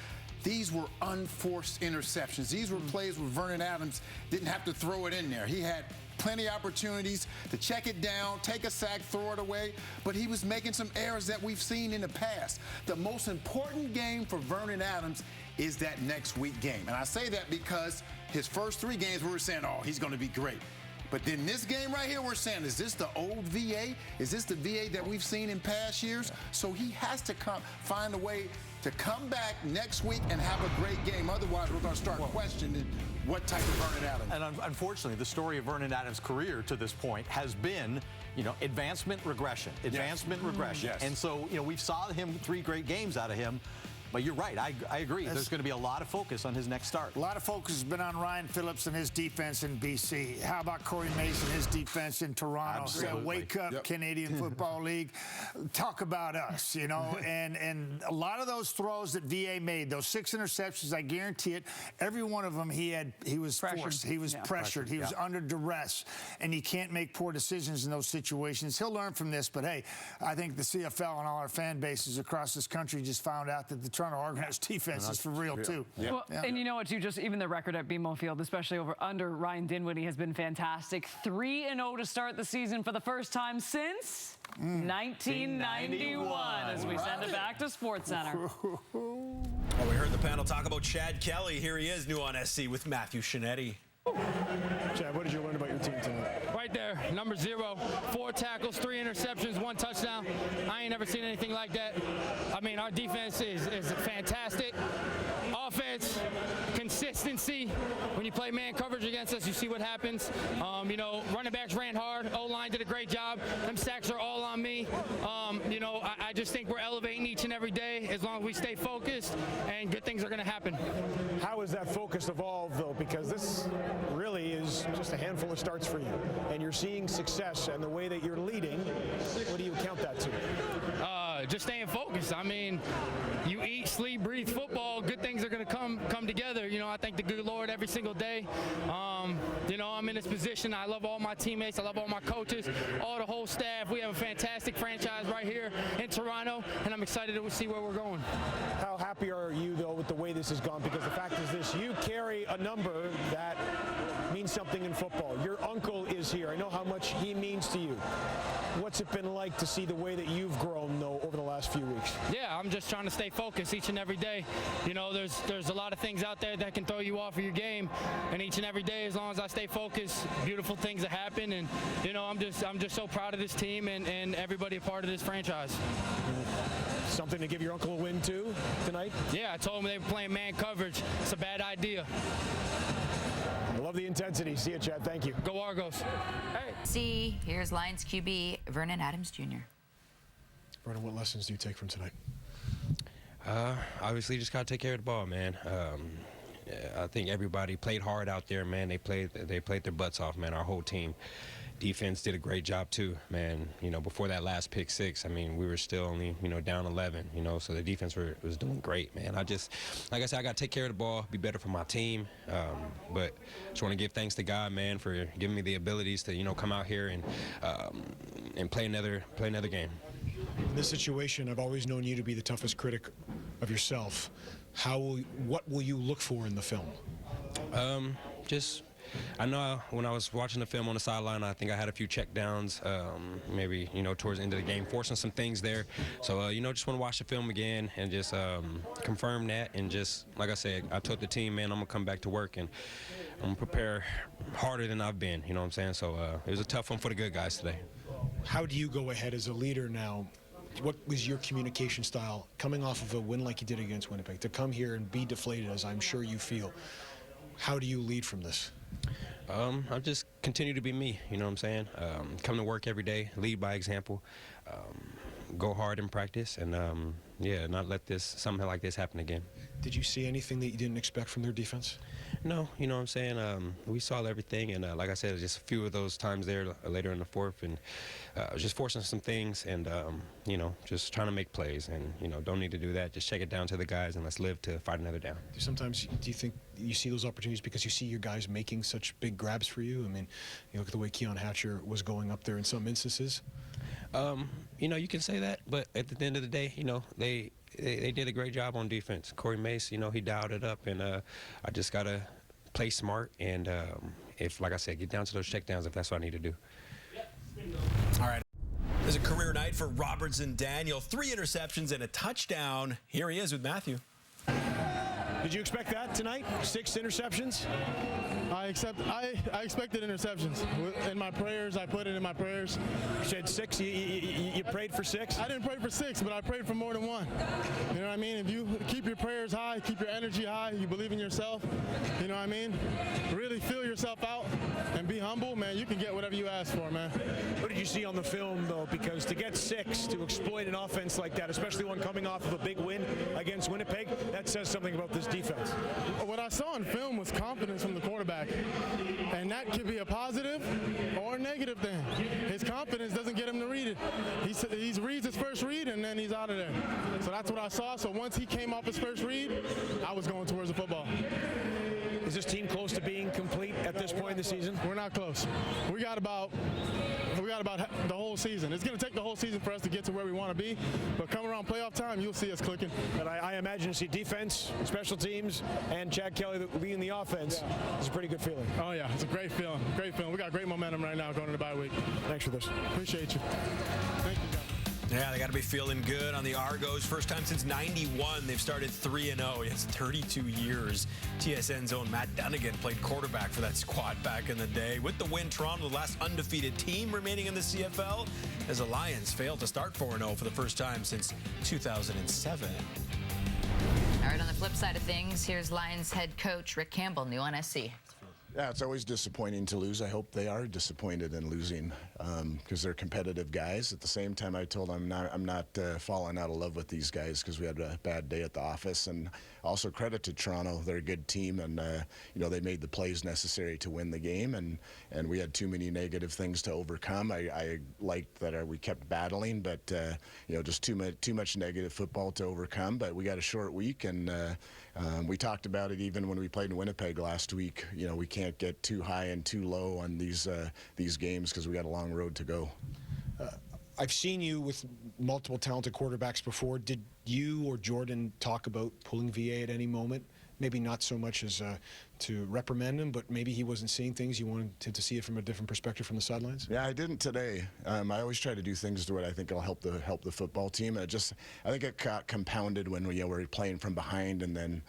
these were unforced interceptions. These were plays where Vernon Adams didn't have to throw it in there. He had plenty of opportunities to check it down, take a sack, throw it away, but he was making some errors that we've seen in the past. The most important game for Vernon Adams is that next week game. And I say that because his first 3 games we were saying, oh, he's going to be great. But then this game right here, we're saying, is this the old VA? Is this the VA that we've seen in past years? So he has to find a way to come back next week and have a great game. Otherwise, we're going to start questioning what type of Vernon Adams. And unfortunately, the story of Vernon Adams' career to this point has been, advancement, regression, advancement, regression. Yes. And so, we saw him 3 great games out of him. But you're right. I agree. There's going to be a lot of focus on his next start. A lot of focus has been on Ryan Phillips and his defense in BC. How about Corey Mason, his defense in Toronto? Absolutely. So wake up, Canadian Football League. Talk about us, and a lot of those throws that VA made, those 6 interceptions, I guarantee it, every one of them he was pressured. Forced. He was pressured. He was under duress, and he can't make poor decisions in those situations. He'll learn from this, but hey, I think the CFL and all our fan bases across this country just found out that the Toronto Argonauts defense is for real, too. Yeah. Well, and you know what, too? Just even the record at BMO Field, especially under Ryan Dinwiddie, has been fantastic. 3-0 to start the season for the first time since 1991, as we send it back to SportsCenter. Well, we heard the panel talk about Chad Kelly. Here he is, new on SC with Matthew Shinetti. Chad, what did you learn about your team tonight? Right there, number 0, 4 tackles, 3 interceptions, 1 touchdown. I ain't never seen anything like that. I mean, our defense is fantastic. Offense, consistency. When you play man coverage against us, you see what happens. Running backs ran hard. O-line did a great job. Them sacks are all on me. I just think we're elevating each and every day as long as we stay focused, and good things are going to happen. How has that focus evolved, though? Because this really is just a handful of starts for you, and you're seeing success, and the way that you're leading, what do you count that to? Just staying focused. I mean, you eat, sleep, breathe football, good things are going to come together. I thank the good Lord every single day. I'm in this position. I love all my teammates. I love all my coaches, all the whole staff. We have a fantastic franchise right here in Toronto, and I'm excited to see where we're going. How happy are you, though, with the way this has gone? Because the fact is this, you carry a number that means something in football. Your uncle is here. I know how much he means to you. What's it been like to see the way that you've grown, though, over the last few weeks? Yeah, I'm just trying to stay focused each and every day. There's a lot of things out there that can throw you off of your game, and each and every day, as long as I stay focused, beautiful things that happen. And I'm just so proud of this team and everybody a part of this franchise. Something to give your uncle a win too tonight? Yeah, I told him they were playing man coverage. It's a bad idea. I love the intensity. See you, Chad. Thank you. Go Argos. Hey. Here's Lions QB Vernon Adams Jr. Vernon, what lessons do you take from tonight? Obviously, just got to take care of the ball, man. I think everybody played hard out there, man. They played their butts off, man. Our whole team. Defense did a great job too, man. Before that last pick 6, I mean, we were still only, down 11, so the defense was doing great, man. Like I said, I got to take care of the ball, be better for my team. But just want to give thanks to God, man, for giving me the abilities to, come out here and play another game. In this situation, I've always known you to be the toughest critic of yourself. What will you look for in the film? I know when I was watching the film on the sideline, I think I had a few check downs, maybe, towards the end of the game, forcing some things there. So, just want to watch the film again and just confirm that. And just, like I said, I told the team, man, I'm going to come back to work and I'm going to prepare harder than I've been, you know what I'm saying? So it was a tough one for the good guys today. How do you go ahead as a leader now? What was your communication style coming off of a win like you did against Winnipeg to come here and be deflated, as I'm sure you feel? How do you lead from this? I just continue to be me, you know what I'm saying? Come to work every day, lead by example, go hard in practice, and not let something like this happen again. Did you see anything that you didn't expect from their defense? No, you know what I'm saying? We saw everything, and like I said, just a few of those times there later in the fourth, and just forcing some things and, just trying to make plays. And, don't need to do that. Just check it down to the guys, and let's live to fight another down. Sometimes, do you think you see those opportunities because you see your guys making such big grabs for you? I mean, you look at the way Keon Hatcher was going up there in some instances. You can say that, but at the end of the day, they did a great job on defense. Corey Mace, he dialed it up, and I just got to play smart and, if, like I said, get down to those checkdowns if that's what I need to do. All right. It was a career night for Robertson Daniel. 3 interceptions and a touchdown. Here he is with Matthew. Did you expect that tonight? 6 interceptions? I expected interceptions. In my prayers, I put it in my prayers. You said 6? You prayed for 6? I didn't pray for 6, but I prayed for more than 1. You know what I mean? If you keep your prayers high, keep your energy high, you believe in yourself, you know what I mean? Really feel yourself out and be humble, man, you can get whatever you ask for, man. What did you see on the film, though? Because to get 6, to exploit an offense like that, especially one coming off of a big win against Winnipeg, that says something about this defense. What I saw in film was confidence from the quarterback, and that could be a positive or a negative thing. His confidence doesn't get him to read it. He reads his first read, and then he's out of there. So that's what I saw. So once he came off his first read, I was going towards the football. Is this team close to being complete at this point in the season? We're not close. We got about the whole season. It's going to take the whole season for us to get to where we want to be, but come around playoff time, you'll see us clicking. But I imagine to see defense, special teams, and Chad Kelly leading the offense is a pretty good feeling. Oh, yeah, it's a great feeling. Great feeling. We got great momentum right now going into the bye week. Thanks for this. Appreciate you. Thank you, guys. Yeah, they got to be feeling good on the Argos. First time since '91 they've started 3-0. Yes, 32 years. TSN's own Matt Dunnigan played quarterback for that squad back in the day. With the win, Toronto, the last undefeated team remaining in the CFL, as the Lions failed to start 4-0 for the first time since 2007. All right, on the flip side of things, here's Lions head coach Rick Campbell, new on SC. Yeah, it's always disappointing to lose. I hope they are disappointed in losing because they're competitive guys. At the same time, I told them I'm not falling out of love with these guys because we had a bad day at the office. And also credit to Toronto. They're a good team, and you know, they made the plays necessary to win the game. And we had too many negative things to overcome. I liked that we kept battling, but you know, just too much negative football to overcome. But we got a short week, and we talked about it even when we played in Winnipeg last week. You know, we can't get too high and too low on these games because we got a long road to go. I've seen you with multiple talented quarterbacks before. Did you or Jordan talk about pulling VA at any moment? Maybe not so much as to reprimand him, but maybe he wasn't seeing things. You wanted to see it from a different perspective from the sidelines? Yeah, I didn't today. I always try to do things to what I think will help the football team. I think it got compounded when we were playing from behind, and then